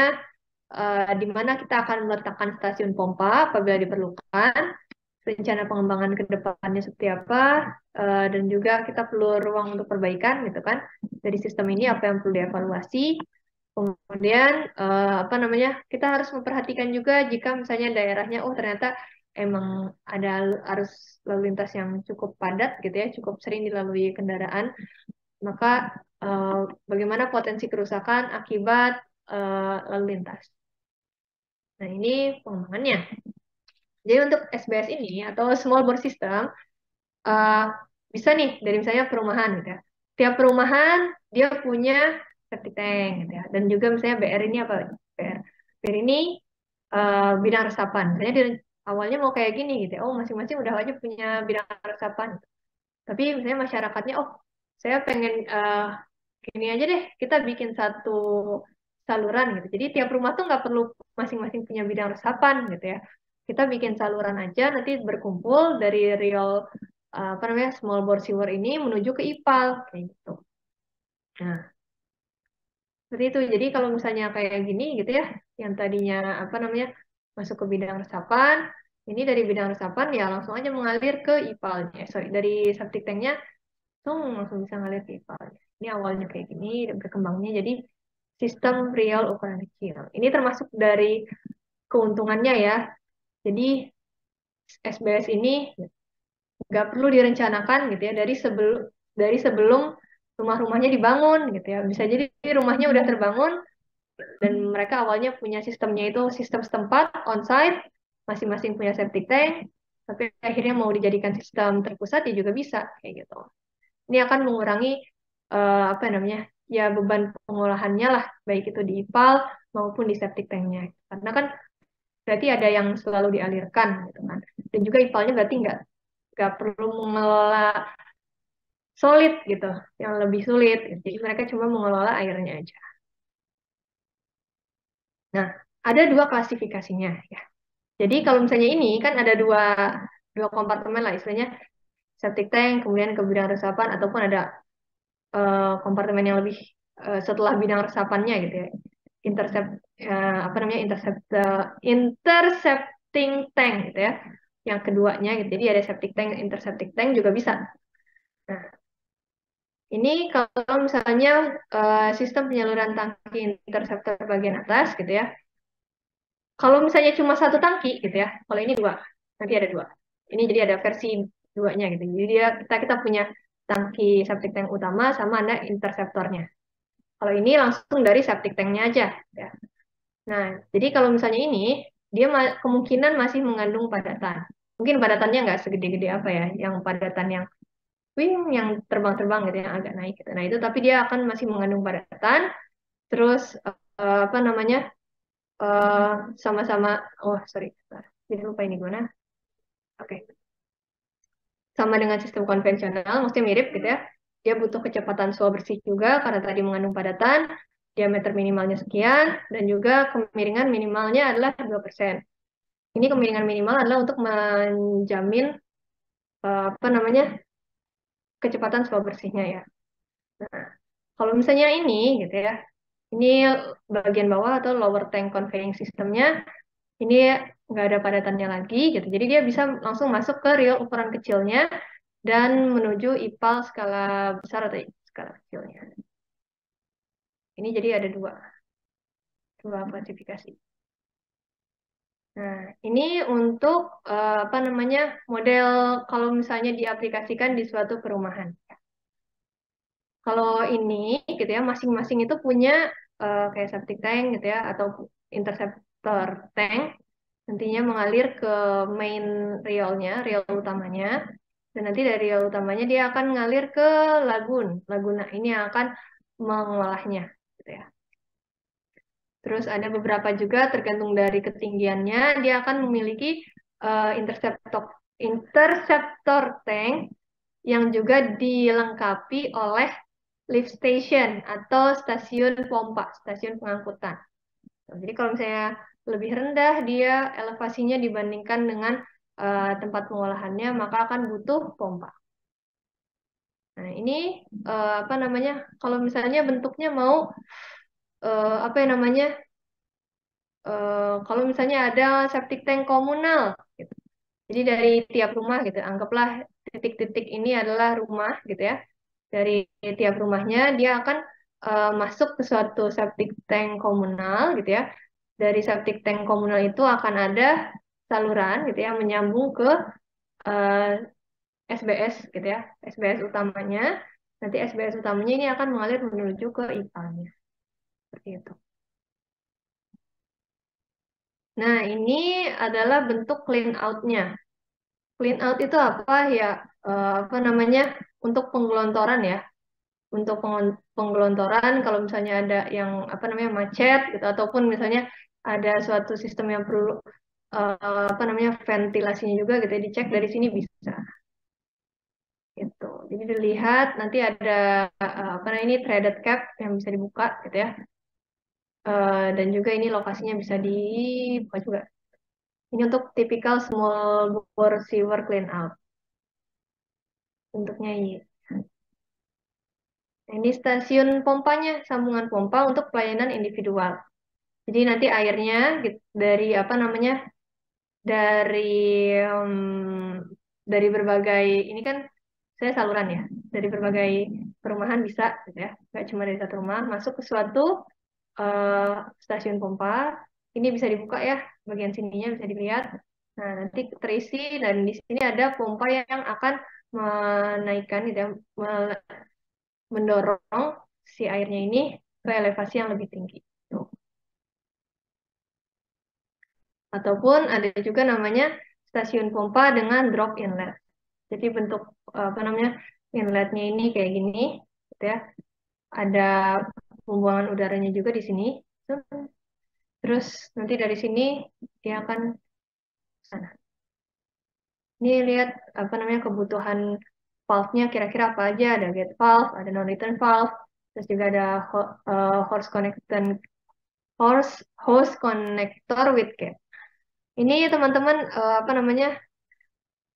di mana kita akan meletakkan stasiun pompa apabila diperlukan, rencana pengembangan ke depannya seperti apa, dan juga kita perlu ruang untuk perbaikan gitu kan dari sistem ini, apa yang perlu dievaluasi. Kemudian apa namanya kita harus memperhatikan juga jika misalnya daerahnya oh ternyata emang ada arus lalu lintas yang cukup padat gitu ya, cukup sering dilalui kendaraan, maka eh, bagaimana potensi kerusakan akibat lalu lintas. Nah, ini pengembangannya. Jadi untuk SBS ini atau small bore system, uh, bisa nih dari misalnya perumahan gitu ya. Tiap perumahan dia punya septic tank gitu ya. Dan juga misalnya BR ini apa? BR ini bidang resapan. Misalnya awalnya mau kayak gini gitu ya. Oh, masing-masing udah aja punya bidang resapan. Tapi misalnya masyarakatnya, oh, saya pengen gini aja deh, kita bikin satu saluran gitu. Jadi tiap rumah tuh nggak perlu masing-masing punya bidang resapan gitu ya. Kita bikin saluran aja, nanti berkumpul dari real apa namanya small bore sewer ini menuju ke IPAL kayak gitu. Nah, seperti itu. Jadi kalau misalnya kayak gini gitu ya, yang tadinya apa namanya masuk ke bidang resapan, ini dari bidang resapan ya langsung aja mengalir ke IPAL-nya. Sorry, dari septic tank-nya langsung bisa ngalir ke IPAL-nya. Ini awalnya kayak gini, dan berkembangnya jadi sistem real ukuran kecil. Ini termasuk dari keuntungannya ya. Jadi SBS ini nggak perlu direncanakan gitu ya dari sebelum rumah-rumahnya dibangun gitu ya. Bisa jadi rumahnya udah terbangun dan mereka awalnya punya sistemnya itu sistem setempat on-site, masing-masing punya septic tank, tapi akhirnya mau dijadikan sistem terpusat ya juga bisa kayak gitu. Ini akan mengurangi apa namanya ya beban pengolahannya lah, baik itu di IPAL maupun di septic tanknya. Karena kan berarti ada yang selalu dialirkan gitu kan. Dan juga IPAL-nya berarti nggak perlu mengelola solid gitu, yang lebih sulit. Jadi mereka cuma mengelola airnya aja. Nah, ada dua klasifikasinya ya. Jadi kalau misalnya ini kan ada dua kompartemen lah istilahnya septic tank, kemudian ke bidang resapan ataupun ada kompartemen yang lebih setelah bidang resapannya gitu ya. Apa namanya intercepting tank gitu ya. Yang keduanya gitu. Jadi ada septic tank, intercepting tank juga bisa. Nah, ini kalau misalnya sistem penyaluran tangki interceptor bagian atas gitu ya. Kalau misalnya cuma satu tangki gitu ya, kalau ini dua, nanti ada dua. Ini jadi ada versi duanya gitu. Jadi kita punya tangki septic tank utama sama ada interceptornya. Kalau ini langsung dari septic tanknya aja. Ya. Nah, jadi kalau misalnya ini dia kemungkinan masih mengandung padatan. Mungkin padatannya nggak segede-gede apa ya, yang padatan yang yang terbang-terbang gitu, yang agak naik gitu. Nah itu tapi dia akan masih mengandung padatan. Terus apa namanya eh, sama-sama, oh sorry, jadi lupa ini gimana? Oke, sama dengan sistem konvensional, maksudnya mirip gitu ya. Dia butuh kecepatan suhu bersih juga karena tadi mengandung padatan, diameter minimalnya sekian, dan juga kemiringan minimalnya adalah 2%. Ini kemiringan minimal adalah untuk menjamin apa namanya kecepatan suhu bersihnya ya. Nah, kalau misalnya ini gitu ya, ini bagian bawah atau lower tank conveying systemnya, ini nggak ada padatannya lagi gitu. Jadi dia bisa langsung masuk ke real ukuran kecilnya dan menuju IPAL skala besar atau skala kecilnya. Ini jadi ada dua klasifikasi. Nah, ini untuk apa namanya model kalau misalnya diaplikasikan di suatu perumahan. Kalau ini gitu ya, masing-masing itu punya kayak septic tank gitu ya, atau interceptor tank, nantinya mengalir ke main realnya, real utamanya, dan nanti dari real utamanya dia akan mengalir ke lagun. Laguna ini yang akan mengolahnya, gitu ya. Terus ada beberapa juga tergantung dari ketinggiannya, dia akan memiliki interceptor tank yang juga dilengkapi oleh lift station atau stasiun pompa, stasiun pengangkutan. Jadi kalau misalnya lebih rendah dia elevasinya dibandingkan dengan tempat pengolahannya, maka akan butuh pompa. Nah, ini apa namanya? Kalau misalnya bentuknya mau apa yang namanya? Kalau misalnya ada septic tank komunal, gitu. Jadi dari tiap rumah gitu, anggaplah titik-titik ini adalah rumah gitu ya. Dari tiap rumahnya dia akan masuk ke suatu septic tank komunal gitu ya. Dari septic tank komunal itu akan ada saluran gitu ya menyambung ke eh, SBS gitu ya, SBS utamanya. Nanti SBS utamanya ini akan mengalir menuju ke IPA-nya. Seperti itu. Nah, ini adalah bentuk clean out-nya. Clean out itu apa ya? apa namanya, untuk penggelontoran ya. Untuk penggelontoran kalau misalnya ada yang apa namanya macet gitu, ataupun misalnya ada suatu sistem yang perlu apa namanya ventilasinya juga gitu ya, dicek dari sini bisa gitu. Jadi dilihat nanti ada apa namanya ini threaded cap yang bisa dibuka gitu ya. Dan juga ini lokasinya bisa dibuka juga. Ini untuk tipikal small bore sewer clean out. Bentuknya ini. Nah, ini stasiun pompanya, sambungan pompa untuk pelayanan individual. Jadi nanti airnya dari apa namanya, dari dari berbagai ini kan saya saluran ya, dari berbagai perumahan bisa gitu ya, nggak cuma dari satu rumah masuk ke suatu stasiun pompa. Ini bisa dibuka ya, bagian sininya bisa dilihat. Nah, nanti terisi dan di sini ada pompa yang akan menaikkan gitu ya, mendorong si airnya ini ke elevasi yang lebih tinggi. Tuh. Ataupun ada juga namanya stasiun pompa dengan drop inlet. Jadi bentuk apa namanya inletnya ini kayak gini, gitu ya. Ada pembuangan udaranya juga di sini. Terus nanti dari sini dia akan sana. Ini lihat apa namanya kebutuhan valve-nya kira-kira apa aja. Ada gate valve, ada non-return valve, terus juga ada hose connector, hose connector with gate. Ini teman-teman apa namanya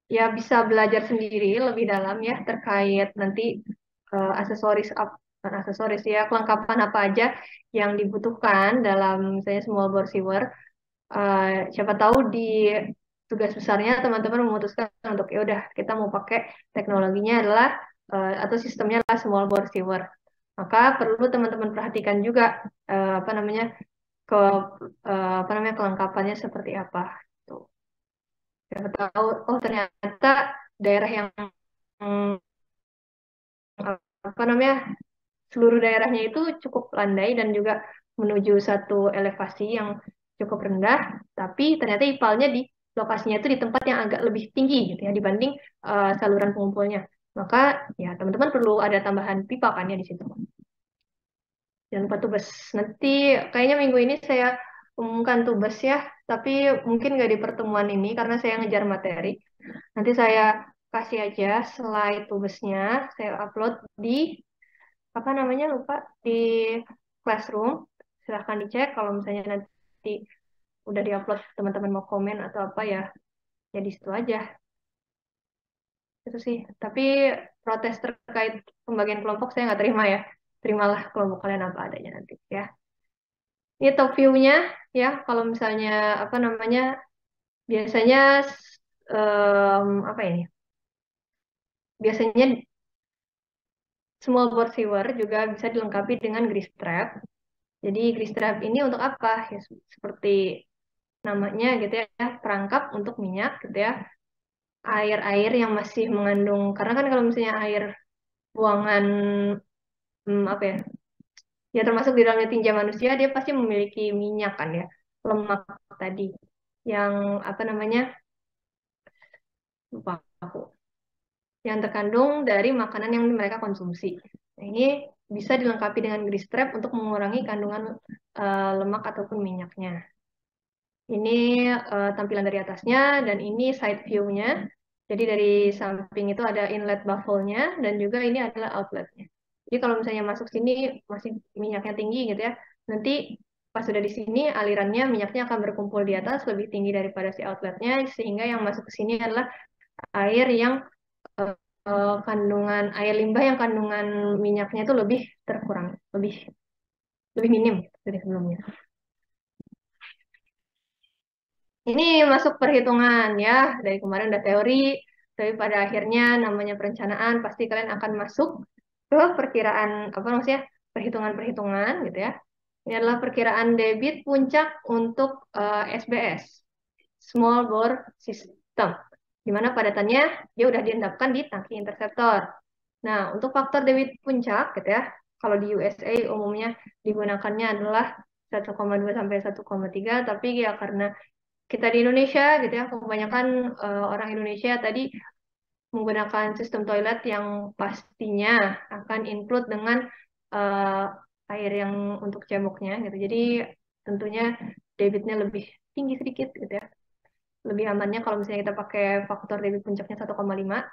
ya bisa belajar sendiri lebih dalam ya terkait nanti aksesoris bukan aksesoris ya kelengkapan apa aja yang dibutuhkan dalam misalnya small bore sewer. Siapa tahu di tugas besarnya teman-teman memutuskan untuk ya udah kita mau pakai teknologinya adalah atau sistemnya adalah small bore sewer. Maka perlu teman-teman perhatikan juga apa namanya ke apa namanya kelengkapannya seperti apa. Tuh. Siapa tahu oh ternyata daerah yang mm, apa namanya seluruh daerahnya itu cukup landai dan juga menuju satu elevasi yang cukup rendah, tapi ternyata ipalnya di lokasinya itu di tempat yang agak lebih tinggi gitu ya dibanding saluran pengumpulnya. Maka ya teman-teman perlu ada tambahan pipa kan ya di situ. Jangan lupa tubes. Nanti kayaknya minggu ini saya umumkan tubes ya, tapi mungkin nggak di pertemuan ini karena saya ngejar materi. Nanti saya kasih aja slide tubesnya, saya upload di apa namanya lupa di Classroom. Silahkan dicek kalau misalnya nanti udah diupload teman-teman mau komen atau apa ya, ya di situ aja. Itu sih. Tapi protes terkait pembagian kelompok saya nggak terima ya. Terimalah kelompok kalian apa adanya nanti ya. Ini top view-nya ya. Kalau misalnya apa namanya biasanya apa ini? Biasanya small bore sewer juga bisa dilengkapi dengan grease trap. Jadi grease trap ini untuk apa? Ya seperti namanya gitu ya, perangkap untuk minyak gitu ya. Air-air yang masih mengandung, karena kan kalau misalnya air buangan apa ya, ya termasuk di dalamnya tinja manusia, dia pasti memiliki minyak kan ya, lemak tadi, yang apa namanya, lupa aku, yang terkandung dari makanan yang mereka konsumsi. Nah, ini bisa dilengkapi dengan grease trap untuk mengurangi kandungan lemak ataupun minyaknya. Ini tampilan dari atasnya dan ini side view-nya. Jadi dari samping itu ada inlet baffle-nya dan juga ini adalah outlet-nya. Jadi kalau misalnya masuk sini masih minyaknya tinggi gitu ya, nanti pas sudah di sini alirannya minyaknya akan berkumpul di atas lebih tinggi daripada si outlet-nya sehingga yang masuk ke sini adalah air yang kandungan air limbah yang kandungan minyaknya itu lebih terkurang, lebih lebih minim dari sebelumnya. Ini masuk perhitungan ya, dari kemarin udah teori, tapi pada akhirnya namanya perencanaan pasti kalian akan masuk ke perkiraan apa maksudnya perhitungan-perhitungan gitu ya. Ini adalah perkiraan debit puncak untuk SBS, Small Bore System, di mana padatannya dia udah diendapkan di tangki interseptor. Nah, untuk faktor debit puncak gitu ya, kalau di USA umumnya digunakannya adalah 1,2 sampai 1,3, tapi ya karena kita di Indonesia gitu ya kebanyakan orang Indonesia tadi menggunakan sistem toilet yang pastinya akan include dengan eh, air yang untuk ceboknya gitu. Jadi tentunya debitnya lebih tinggi sedikit gitu ya. Lebih amannya kalau misalnya kita pakai faktor debit puncaknya 1,5.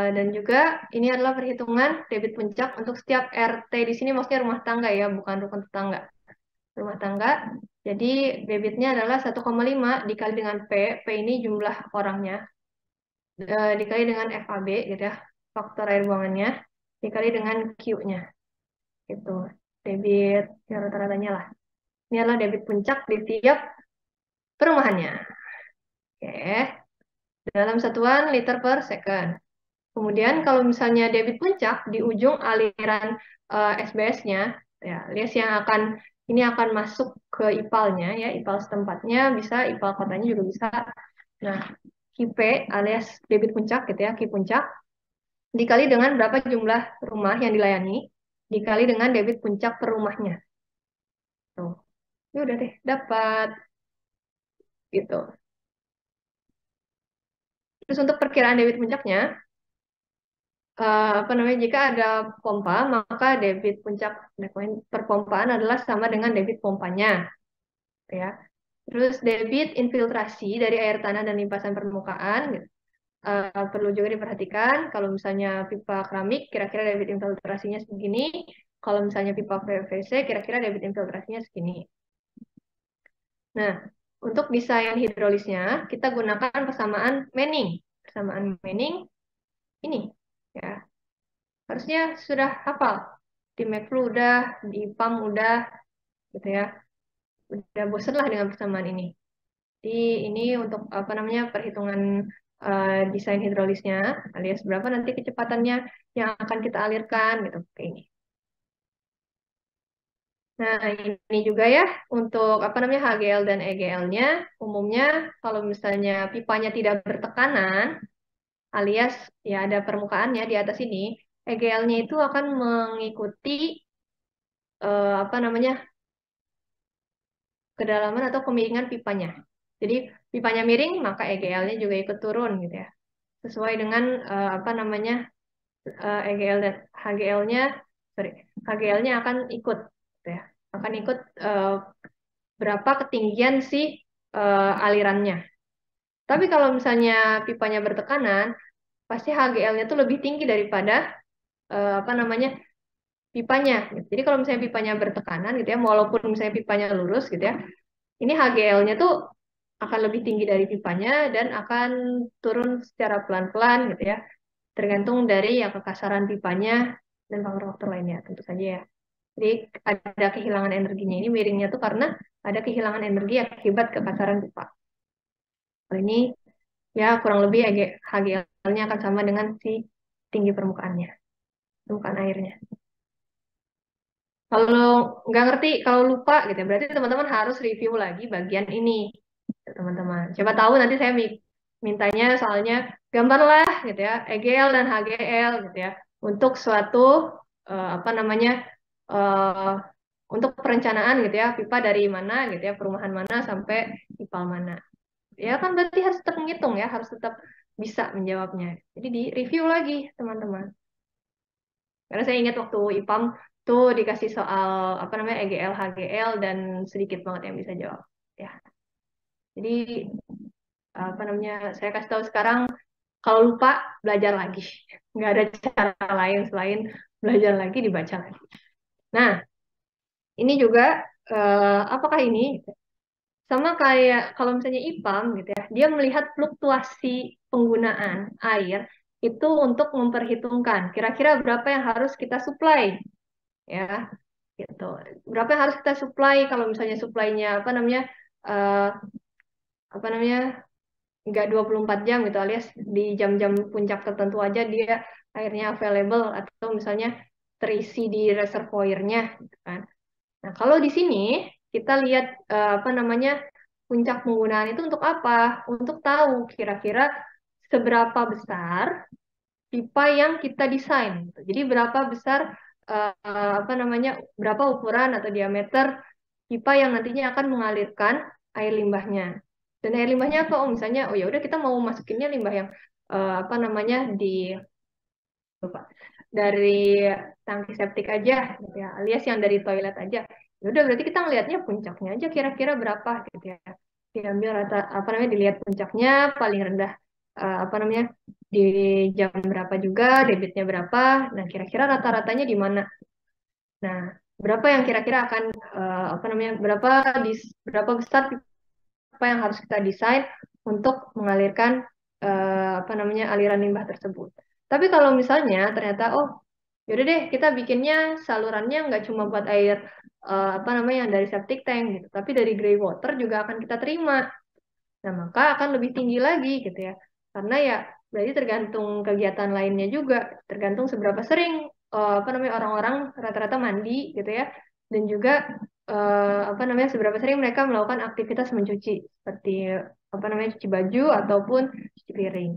Dan juga ini adalah perhitungan debit puncak untuk setiap RT di sini, maksudnya rumah tangga ya, bukan rukun tetangga. Rumah tangga. Jadi debitnya adalah 1,5 dikali dengan P. P ini jumlah orangnya. Dikali dengan FAB gitu ya, faktor air buangannya, dikali dengan Q-nya. Gitu. Debit ya rata-ratanya lah. Ini adalah debit puncak di tiap perumahannya. Oke. Dalam satuan liter per second. Kemudian kalau misalnya debit puncak di ujung aliran SBS-nya, ya, alias yang akan ini akan masuk ke IPAL-nya ya, IPAL setempatnya bisa, IPAL kotanya juga bisa. Nah, QP alias debit puncak gitu ya, Q puncak dikali dengan berapa jumlah rumah yang dilayani, dikali dengan debit puncak per rumahnya. Tuh. Ini udah deh, dapat gitu. Terus untuk perkiraan debit puncaknya, apa namanya, jika ada pompa maka debit puncak perpompaan adalah sama dengan debit pompanya ya. Terus debit infiltrasi dari air tanah dan limpasan permukaan gitu. Perlu juga diperhatikan kalau misalnya pipa keramik kira-kira debit infiltrasinya segini, kalau misalnya pipa PVC kira-kira debit infiltrasinya segini. Nah, untuk desain hidrolisnya kita gunakan persamaan Manning. Persamaan Manning ini ya. Harusnya sudah hafal. Di Mekflu udah, di IPAM udah, gitu ya. Udah bosen lah dengan persamaan ini. Jadi ini untuk apa namanya perhitungan desain hidrolisnya, alias berapa nanti kecepatannya yang akan kita alirkan, gitu. Kayak ini. Nah, ini juga ya untuk apa namanya HGL dan EGL-nya. Umumnya kalau misalnya pipanya tidak bertekanan, alias ya ada permukaannya di atas ini, EGL-nya itu akan mengikuti apa namanya kedalaman atau kemiringan pipanya. Jadi pipanya miring maka EGL-nya juga ikut turun gitu ya. Sesuai dengan apa namanya EGL dan HGL-nya, sorry, HGL-nya akan ikut gitu ya. Akan ikut berapa ketinggian si alirannya. Tapi kalau misalnya pipanya bertekanan, pasti HGL-nya tuh lebih tinggi daripada apa namanya pipanya. Jadi kalau misalnya pipanya bertekanan gitu ya, walaupun misalnya pipanya lurus gitu ya, ini HGL-nya tuh akan lebih tinggi dari pipanya dan akan turun secara pelan-pelan gitu ya. Tergantung dari yang kekasaran pipanya dan faktor-faktor lainnya tentu saja ya. Jadi ada kehilangan energinya. Ini miringnya tuh karena ada kehilangan energi akibat kekasaran pipa. Kalau ini ya kurang lebih HGL-nya akan sama dengan si tinggi permukaannya, permukaan airnya. Kalau nggak ngerti, kalau lupa gitu ya, berarti teman-teman harus review lagi bagian ini, teman-teman. Coba tahu nanti saya mintanya soalnya gambar lah gitu ya, EGL dan HGL gitu ya, untuk suatu apa namanya eh, untuk perencanaan gitu ya, pipa dari mana gitu ya, perumahan mana sampai IPAL mana. Ya kan berarti harus tetap menghitung ya, harus tetap bisa menjawabnya. Jadi di review lagi teman-teman. Karena saya ingat waktu IPAM tuh dikasih soal apa namanya EGL, HGL dan sedikit banget yang bisa jawab. Ya, jadi apa namanya saya kasih tahu sekarang kalau lupa belajar lagi. Nggak ada cara lain selain belajar lagi dibaca lagi. Nah, ini juga apakah ini sama kayak kalau misalnya IPAM gitu ya, dia melihat fluktuasi penggunaan air itu untuk memperhitungkan kira-kira berapa yang harus kita supply ya gitu. Berapa yang harus kita supply kalau misalnya supply-nya eh, apa namanya nggak 24 jam gitu alias di jam-jam puncak tertentu aja dia airnya available atau misalnya terisi di reservoirnya gitu kan. Nah, kalau di sini kita lihat apa namanya puncak penggunaan itu untuk apa? Untuk tahu kira-kira seberapa besar pipa yang kita desain. Gitu. Jadi berapa besar apa namanya berapa ukuran atau diameter pipa yang nantinya akan mengalirkan air limbahnya. Dan air limbahnya apa? Oh misalnya, oh ya udah kita mau masukinnya limbah yang apa namanya lupa, dari tangki septik aja gitu ya, alias yang dari toilet aja. Ya udah berarti kita ngelihatnya puncaknya aja kira-kira berapa gitu ya. Diambil rata apa namanya dilihat puncaknya paling rendah apa namanya di jam berapa juga, debitnya berapa. Nah, kira-kira rata-ratanya di mana? Nah, berapa yang kira-kira akan apa namanya berapa besar apa yang harus kita desain untuk mengalirkan apa namanya aliran limbah tersebut. Tapi kalau misalnya ternyata oh yaudah deh kita bikinnya salurannya nggak cuma buat air apa namanya yang dari septic tank gitu, tapi dari grey water juga akan kita terima. Nah, maka akan lebih tinggi lagi gitu ya. Karena ya berarti tergantung kegiatan lainnya juga, tergantung seberapa sering apa namanya orang-orang rata-rata mandi gitu ya. Dan juga apa namanya seberapa sering mereka melakukan aktivitas mencuci seperti apa namanya cuci baju ataupun cuci piring.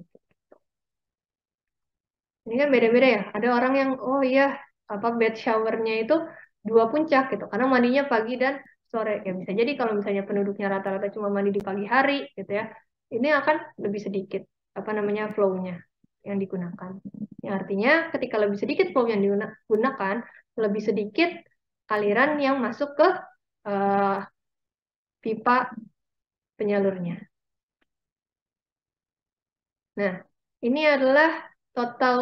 Ini kan beda-beda ya. Ada orang yang oh iya apa bed showernya itu 2 puncak gitu karena mandinya pagi dan sore. Ya bisa jadi kalau misalnya penduduknya rata-rata cuma mandi di pagi hari gitu ya. Ini akan lebih sedikit apa namanya flow-nya yang digunakan. Yang artinya ketika lebih sedikit flow yang digunakan, lebih sedikit aliran yang masuk ke eh, pipa penyalurnya. Nah, ini adalah total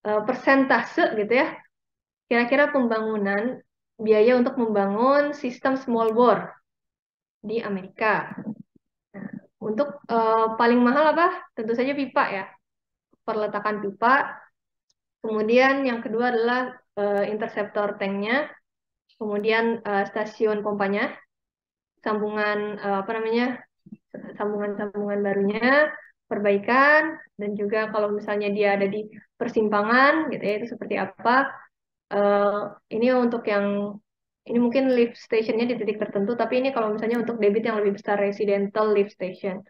persentase gitu ya. Kira-kira pembangunan biaya untuk membangun sistem small bore di Amerika. Nah, untuk paling mahal apa? Tentu saja pipa ya. Perletakan pipa. Kemudian yang kedua adalah interceptor tanknya. Kemudian stasiun pompanya, sambungan apa namanya? Sambungan-sambungan barunya, perbaikan dan juga kalau misalnya dia ada di persimpangan gitu ya itu seperti apa? Eh, ini untuk yang ini mungkin lift stationnya di titik tertentu, tapi ini kalau misalnya untuk debit yang lebih besar residential lift station.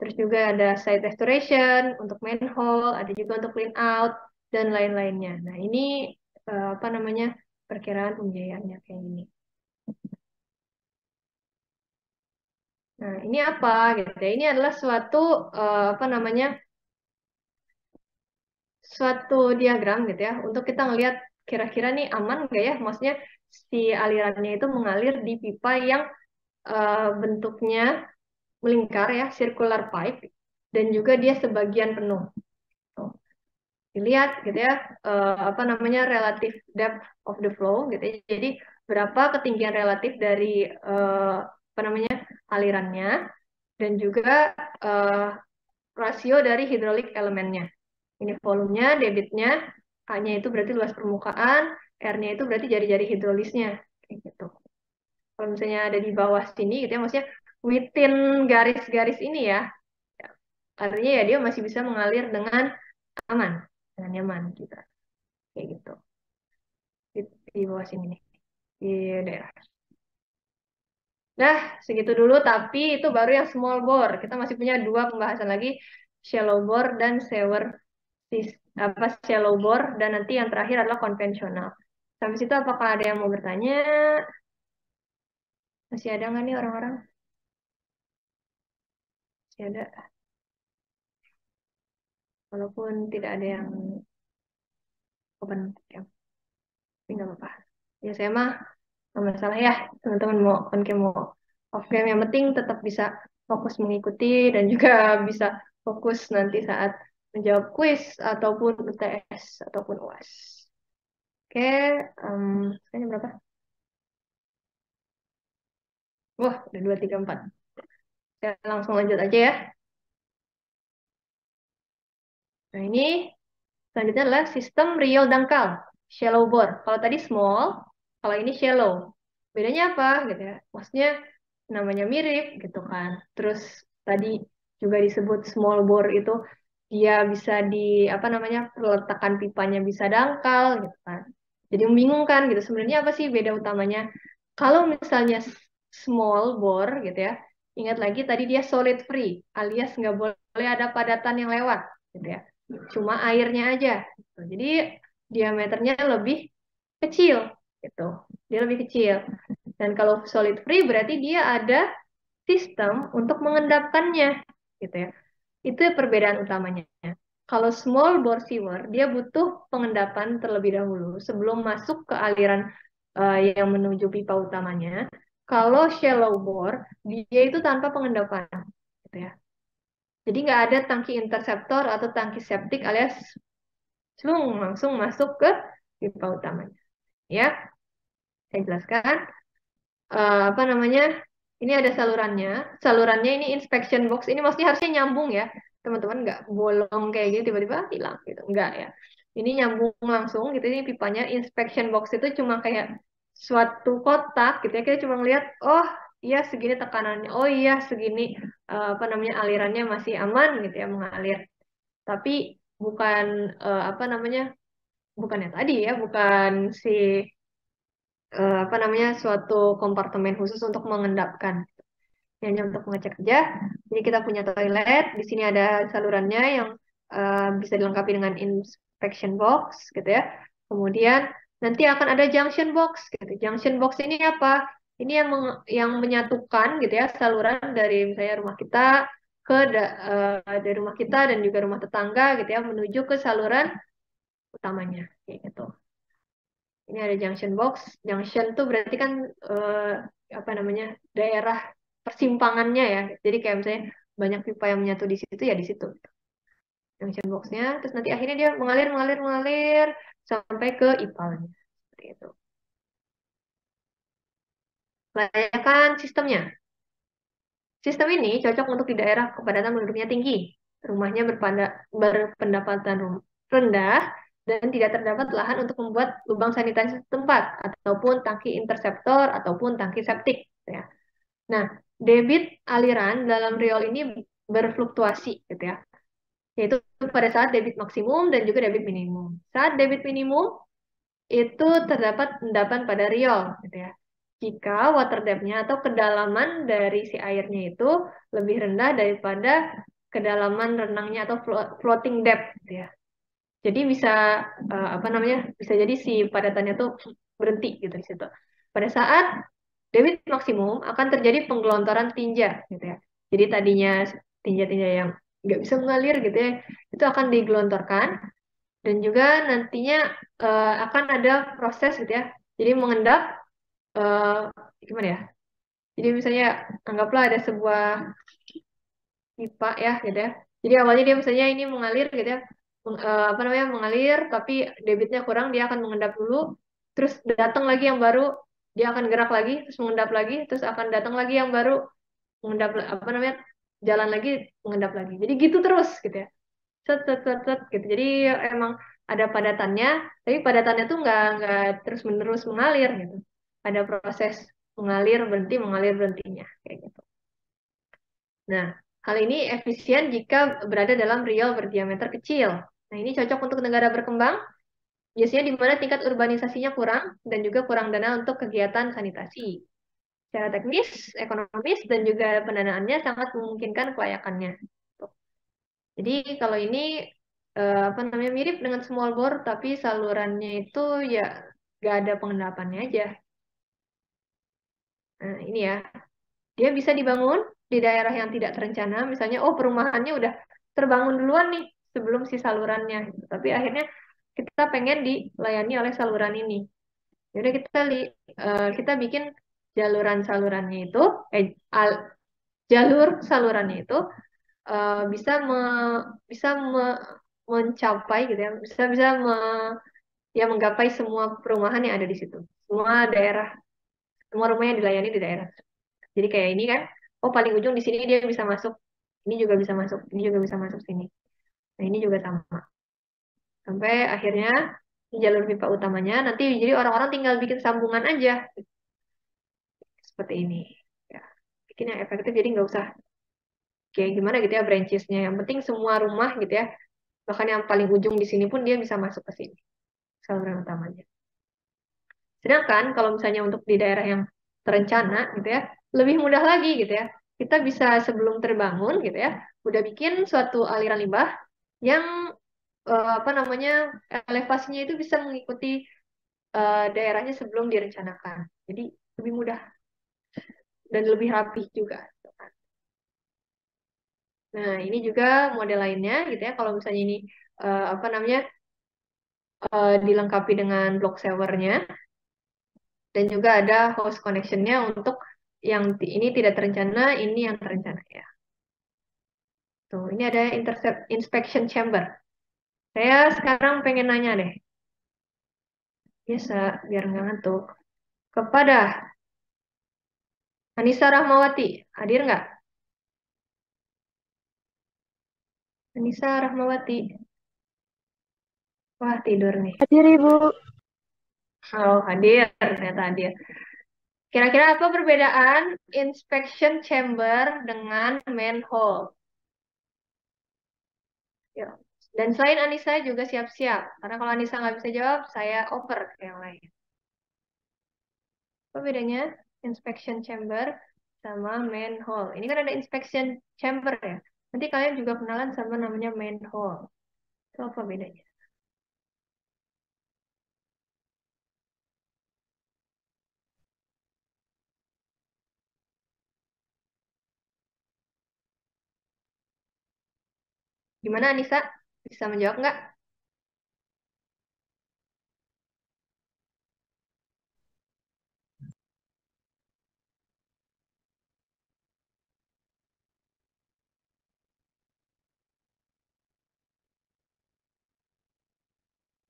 Terus juga ada site restoration untuk manhole, ada juga untuk clean out dan lain-lainnya. Nah ini apa namanya perkiraan pembiayaannya kayak gini. Nah ini apa gitu ya? Ini adalah suatu apa namanya suatu diagram gitu ya untuk kita ngelihat kira-kira nih aman nggak ya? Maksudnya si alirannya itu mengalir di pipa yang bentuknya melingkar ya, circular pipe, dan juga dia sebagian penuh. Tuh. Dilihat gitu ya, apa namanya relative depth of the flow gitu ya. Jadi berapa ketinggian relatif dari apa namanya alirannya dan juga eh, rasio dari hidrolik elemennya. Ini volumenya, debitnya, K-nya itu berarti luas permukaan, R-nya itu berarti jari-jari hidrolisnya. Kayak gitu. Kalau misalnya ada di bawah sini gitu ya, maksudnya within garis-garis ini ya, artinya ya dia masih bisa mengalir aman, dengan nyaman gitu. Kayak gitu. Di bawah sini nih, di daerah. Nah, segitu dulu, tapi itu baru yang small bore. Kita masih punya 2 pembahasan lagi, shallow bore dan apa shallow bore, dan nanti yang terakhir adalah konvensional. Sampai situ apakah ada yang mau bertanya? Masih ada nggak nih orang-orang? Masih ada. Walaupun tidak ada yang open cam. Tapi nggak apa-apa. Ya saya mah nggak masalah ya. Teman-teman mau on cam mau off cam. Yang penting tetap bisa fokus mengikuti dan juga bisa fokus nanti saat menjawab kuis ataupun UTS ataupun UAS. Oke, sekarang berapa? Wah, udah 2, 3, 4. Saya langsung lanjut aja ya. Nah, ini selanjutnya adalah sistem real dangkal, shallow bore. Kalau tadi small, kalau ini shallow. Bedanya apa gitu ya? Maksudnya namanya mirip gitu kan. Terus tadi juga disebut small bore itu dia bisa di apa namanya peletakan pipanya bisa dangkal gitu kan. Jadi membingungkan gitu. Sebenarnya apa sih beda utamanya? Kalau misalnya small bore gitu ya, ingat lagi tadi dia solid free, alias nggak boleh ada padatan yang lewat gitu ya. Cuma airnya aja. Gitu. Jadi diameternya lebih kecil gitu. Dia lebih kecil. Dan kalau solid free berarti dia ada sistem untuk mengendapkannya gitu ya. Itu perbedaan utamanya. Kalau small bore sewer, dia butuh pengendapan terlebih dahulu sebelum masuk ke aliran yang menuju pipa utamanya. Kalau shallow bore, dia itu tanpa pengendapan, gitu ya. Jadi nggak ada tangki interceptor atau tangki septik alias langsung masuk ke pipa utamanya. Ya, saya jelaskan. Apa namanya? Ini ada salurannya. Salurannya ini inspection box. Ini maksudnya harusnya nyambung ya, teman-teman. Nggak bolong kayak gitu tiba-tiba hilang gitu. Nggak ya. Ini nyambung langsung gitu. Ini pipanya. Inspection box itu cuma kayak suatu kotak gitu ya. Kita cuma ngeliat, oh iya segini tekanannya. Oh iya segini apa namanya alirannya masih aman gitu ya mengalir. Tapi bukan apa namanya? Bukannya tadi ya, bukan si apa namanya suatu kompartemen khusus untuk mengendapkan. Ini hanya untuk mengecek aja. Jadi kita punya toilet, di sini ada salurannya yang bisa dilengkapi dengan inspection box gitu ya. Kemudian nanti akan ada junction box gitu. Junction box ini apa? Ini yang menyatukan gitu ya saluran dari misalnya rumah kita ke dari rumah kita dan juga rumah tetangga gitu ya menuju ke saluran utamanya kayak gitu. Ini ada junction box. Junction tuh berarti kan apa namanya daerah persimpangannya ya. Jadi kayak misalnya banyak pipa yang menyatu di situ ya di situ. Junction boxnya. Terus nanti akhirnya dia mengalir mengalir mengalir sampai ke ipalnya. Seperti itu. Layakan sistemnya. Sistem ini cocok untuk di daerah kepadatan penduduknya tinggi. Rumahnya berpendapatan rendah dan tidak terdapat lahan untuk membuat lubang sanitasi tempat ataupun tangki interseptor ataupun tangki septik ya. Nah, debit aliran dalam riol ini berfluktuasi gitu ya. Yaitu pada saat debit maksimum dan juga debit minimum. Saat debit minimum itu terdapat endapan pada riol gitu ya. Jika water depth-nya atau kedalaman dari si airnya itu lebih rendah daripada kedalaman renangnya atau floating depth gitu ya. Jadi bisa apa namanya? Bisa jadi si padatannya tuh berhenti gitu di situ. Pada saat debit maksimum akan terjadi penggelontoran tinja gitu ya. Jadi tadinya tinja-tinja yang nggak bisa mengalir gitu ya, itu akan digelontorkan dan juga nantinya akan ada proses gitu ya. Jadi mengendap eh, gimana ya? Jadi misalnya anggaplah ada sebuah pipa ya gitu ya. Jadi awalnya dia misalnya ini mengalir gitu ya. Apa namanya mengalir tapi debitnya kurang dia akan mengendap dulu terus datang lagi yang baru dia akan gerak lagi terus mengendap lagi terus akan datang lagi yang baru mengendap apa namanya jalan lagi mengendap lagi jadi gitu terus gitu ya set set set set gitu jadi emang ada padatannya tapi padatannya tuh nggak terus menerus mengalir gitu ada proses mengalir berhentinya kayak gitu. Nah, hal ini efisien jika berada dalam riol berdiameter kecil. Nah, ini cocok untuk negara berkembang, biasanya di mana tingkat urbanisasinya kurang dan juga kurang dana untuk kegiatan sanitasi. Secara teknis, ekonomis, dan juga pendanaannya sangat memungkinkan kelayakannya. Jadi kalau ini apa namanya mirip dengan small bore, tapi salurannya itu ya nggak ada pengendapannya aja. Nah, ini ya. Dia bisa dibangun di daerah yang tidak terencana, misalnya, oh perumahannya udah terbangun duluan nih sebelum si salurannya. Tapi akhirnya kita pengen dilayani oleh saluran ini. Jadi kita bikin salurannya itu, eh, al- jalur salurannya itu bisa bisa mencapai gitu ya, bisa bisa ya menggapai semua perumahan yang ada di situ, semua daerah, semua rumah yang dilayani di daerah. Jadi kayak ini kan, oh paling ujung di sini dia bisa masuk, ini juga bisa masuk, ini juga bisa masuk sini. Nah ini juga sama. Sampai akhirnya di jalur pipa utamanya nanti jadi orang-orang tinggal bikin sambungan aja seperti ini. Ya, bikin yang efektif jadi nggak usah kayak gimana gitu ya branchesnya. Yang penting semua rumah gitu ya. Bahkan yang paling ujung di sini pun dia bisa masuk ke sini saluran utamanya. Sedangkan kalau misalnya untuk di daerah yang terencana gitu ya, lebih mudah lagi gitu ya. Kita bisa sebelum terbangun gitu ya, udah bikin suatu aliran limbah yang apa namanya elevasinya itu bisa mengikuti daerahnya sebelum direncanakan. Jadi lebih mudah dan lebih rapih juga. Nah, ini juga model lainnya gitu ya. Kalau misalnya ini apa namanya dilengkapi dengan block savernya dan juga ada host connection-nya untuk yang ini tidak terencana, ini yang terencana ya. Tuh, ini ada intercept inspection chamber. Saya sekarang pengen nanya deh, biasa biar nggak ngantuk. Kepada Anissa Rahmawati, hadir nggak? Anissa Rahmawati, wah tidur nih. Hadir Ibu. Oh, hadir, ternyata hadir. Kira-kira apa perbedaan inspection chamber dengan manhole? Ya. Dan selain Anissa juga siap-siap. Karena kalau Anissa nggak bisa jawab, saya over ke yang lain. Apa bedanya inspection chamber sama manhole? Ini kan ada inspection chamber ya. Nanti kalian juga kenalan sama namanya manhole. Itu apa bedanya? Gimana Anissa? Bisa menjawab nggak?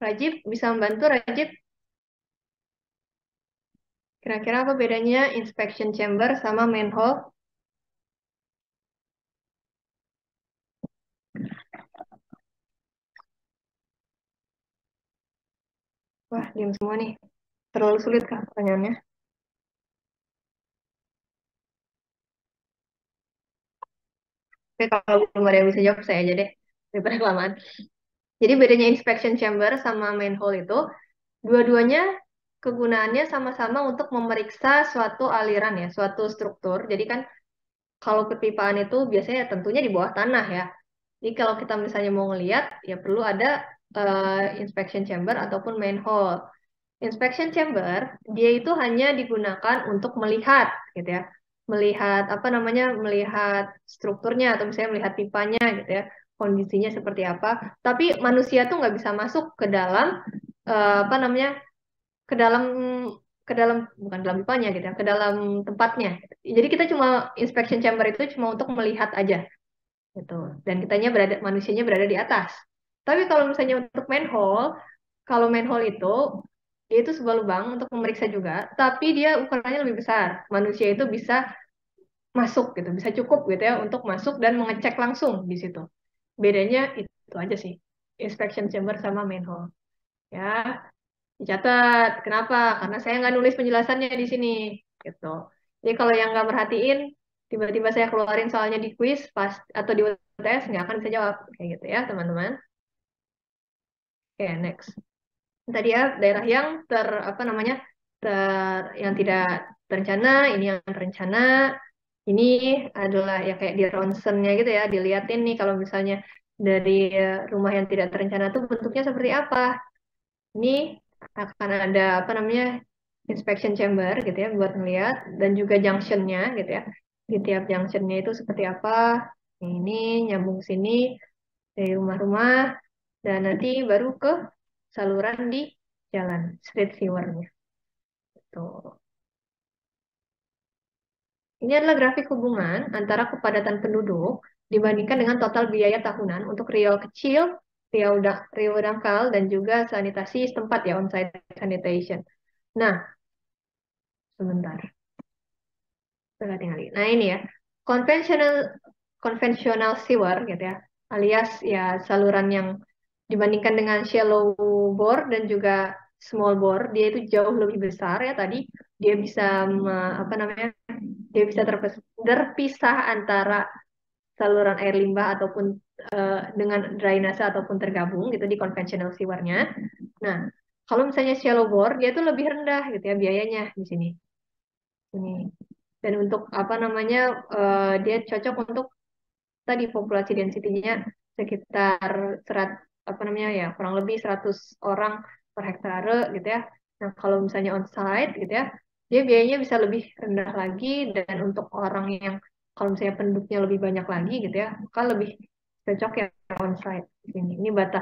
Rajib, bisa membantu Rajib? Kira-kira apa bedanya inspection chamber sama manhole? Wah, diam semua nih. Terlalu sulit kah pertanyaannya? Oke, kalau belum ada yang bisa jawab, saya aja deh. Daripada kelamaan. Jadi bedanya inspection chamber sama manhole itu, dua-duanya kegunaannya sama-sama untuk memeriksa suatu aliran ya, suatu struktur. Jadi kan kalau perpipaan itu biasanya tentunya di bawah tanah ya. Jadi kalau kita misalnya mau ngelihat, ya perlu ada inspection chamber ataupun manhole. Inspection chamber, dia itu hanya digunakan untuk melihat, gitu ya. Melihat, apa namanya, melihat strukturnya, atau misalnya melihat pipanya, gitu ya. Kondisinya seperti apa. Tapi manusia tuh nggak bisa masuk ke dalam, apa namanya, ke dalam, bukan dalam pipanya, gitu ya, ke dalam tempatnya. Jadi kita cuma, inspection chamber itu cuma untuk melihat aja, gitu. Dan kitanya berada, manusianya berada di atas. Tapi kalau misalnya untuk manhole, kalau manhole itu dia itu sebuah lubang untuk memeriksa juga, tapi dia ukurannya lebih besar. Manusia itu bisa masuk gitu, bisa cukup gitu ya untuk masuk dan mengecek langsung di situ. Bedanya itu aja sih, inspection chamber sama manhole. Ya, dicatat. Kenapa? Karena saya nggak nulis penjelasannya di sini, gitu. Jadi kalau yang nggak merhatiin, tiba-tiba saya keluarin soalnya di quiz pas atau di UTS nggak akan bisa jawab kayak gitu ya, teman-teman. Oke, next. Tadi ya daerah yang apa namanya yang tidak terencana, ini yang terencana, ini adalah ya kayak di ronsennya gitu ya, dilihatin nih kalau misalnya dari rumah yang tidak terencana tuh bentuknya seperti apa. Ini akan ada apa namanya inspection chamber gitu ya buat ngeliat dan juga junctionnya gitu ya. Di tiap junctionnya itu seperti apa. Ini nyambung sini dari rumah-rumah dan nanti baru ke saluran di jalan street viewernya. Tuh. Ini adalah grafik hubungan antara kepadatan penduduk dibandingkan dengan total biaya tahunan untuk riol kecil, riol dangkal, dan juga sanitasi setempat ya, on-site sanitation. Nah, sebentar. Saya tinggal lihat. Nah, ini ya. Konvensional konvensional sewer gitu ya, alias ya saluran yang dibandingkan dengan shallow bore dan juga small bore, dia itu jauh lebih besar ya tadi. Dia bisa apa namanya? Dia bisa terpisah antara saluran air limbah ataupun dengan drainase ataupun tergabung gitu di konvensional sewernya. Nah, kalau misalnya shallow bore, dia tuh lebih rendah gitu ya biayanya di sini. Ini. Dan untuk apa namanya, dia cocok untuk tadi populasi density-nya sekitar apa namanya ya kurang lebih 100 orang per hektare gitu ya. Nah, kalau misalnya on-site gitu ya, dia biayanya bisa lebih rendah lagi dan untuk orang yang kalau misalnya penduduknya lebih banyak lagi gitu ya, kan lebih cocok ya onsite di sini. Ini batas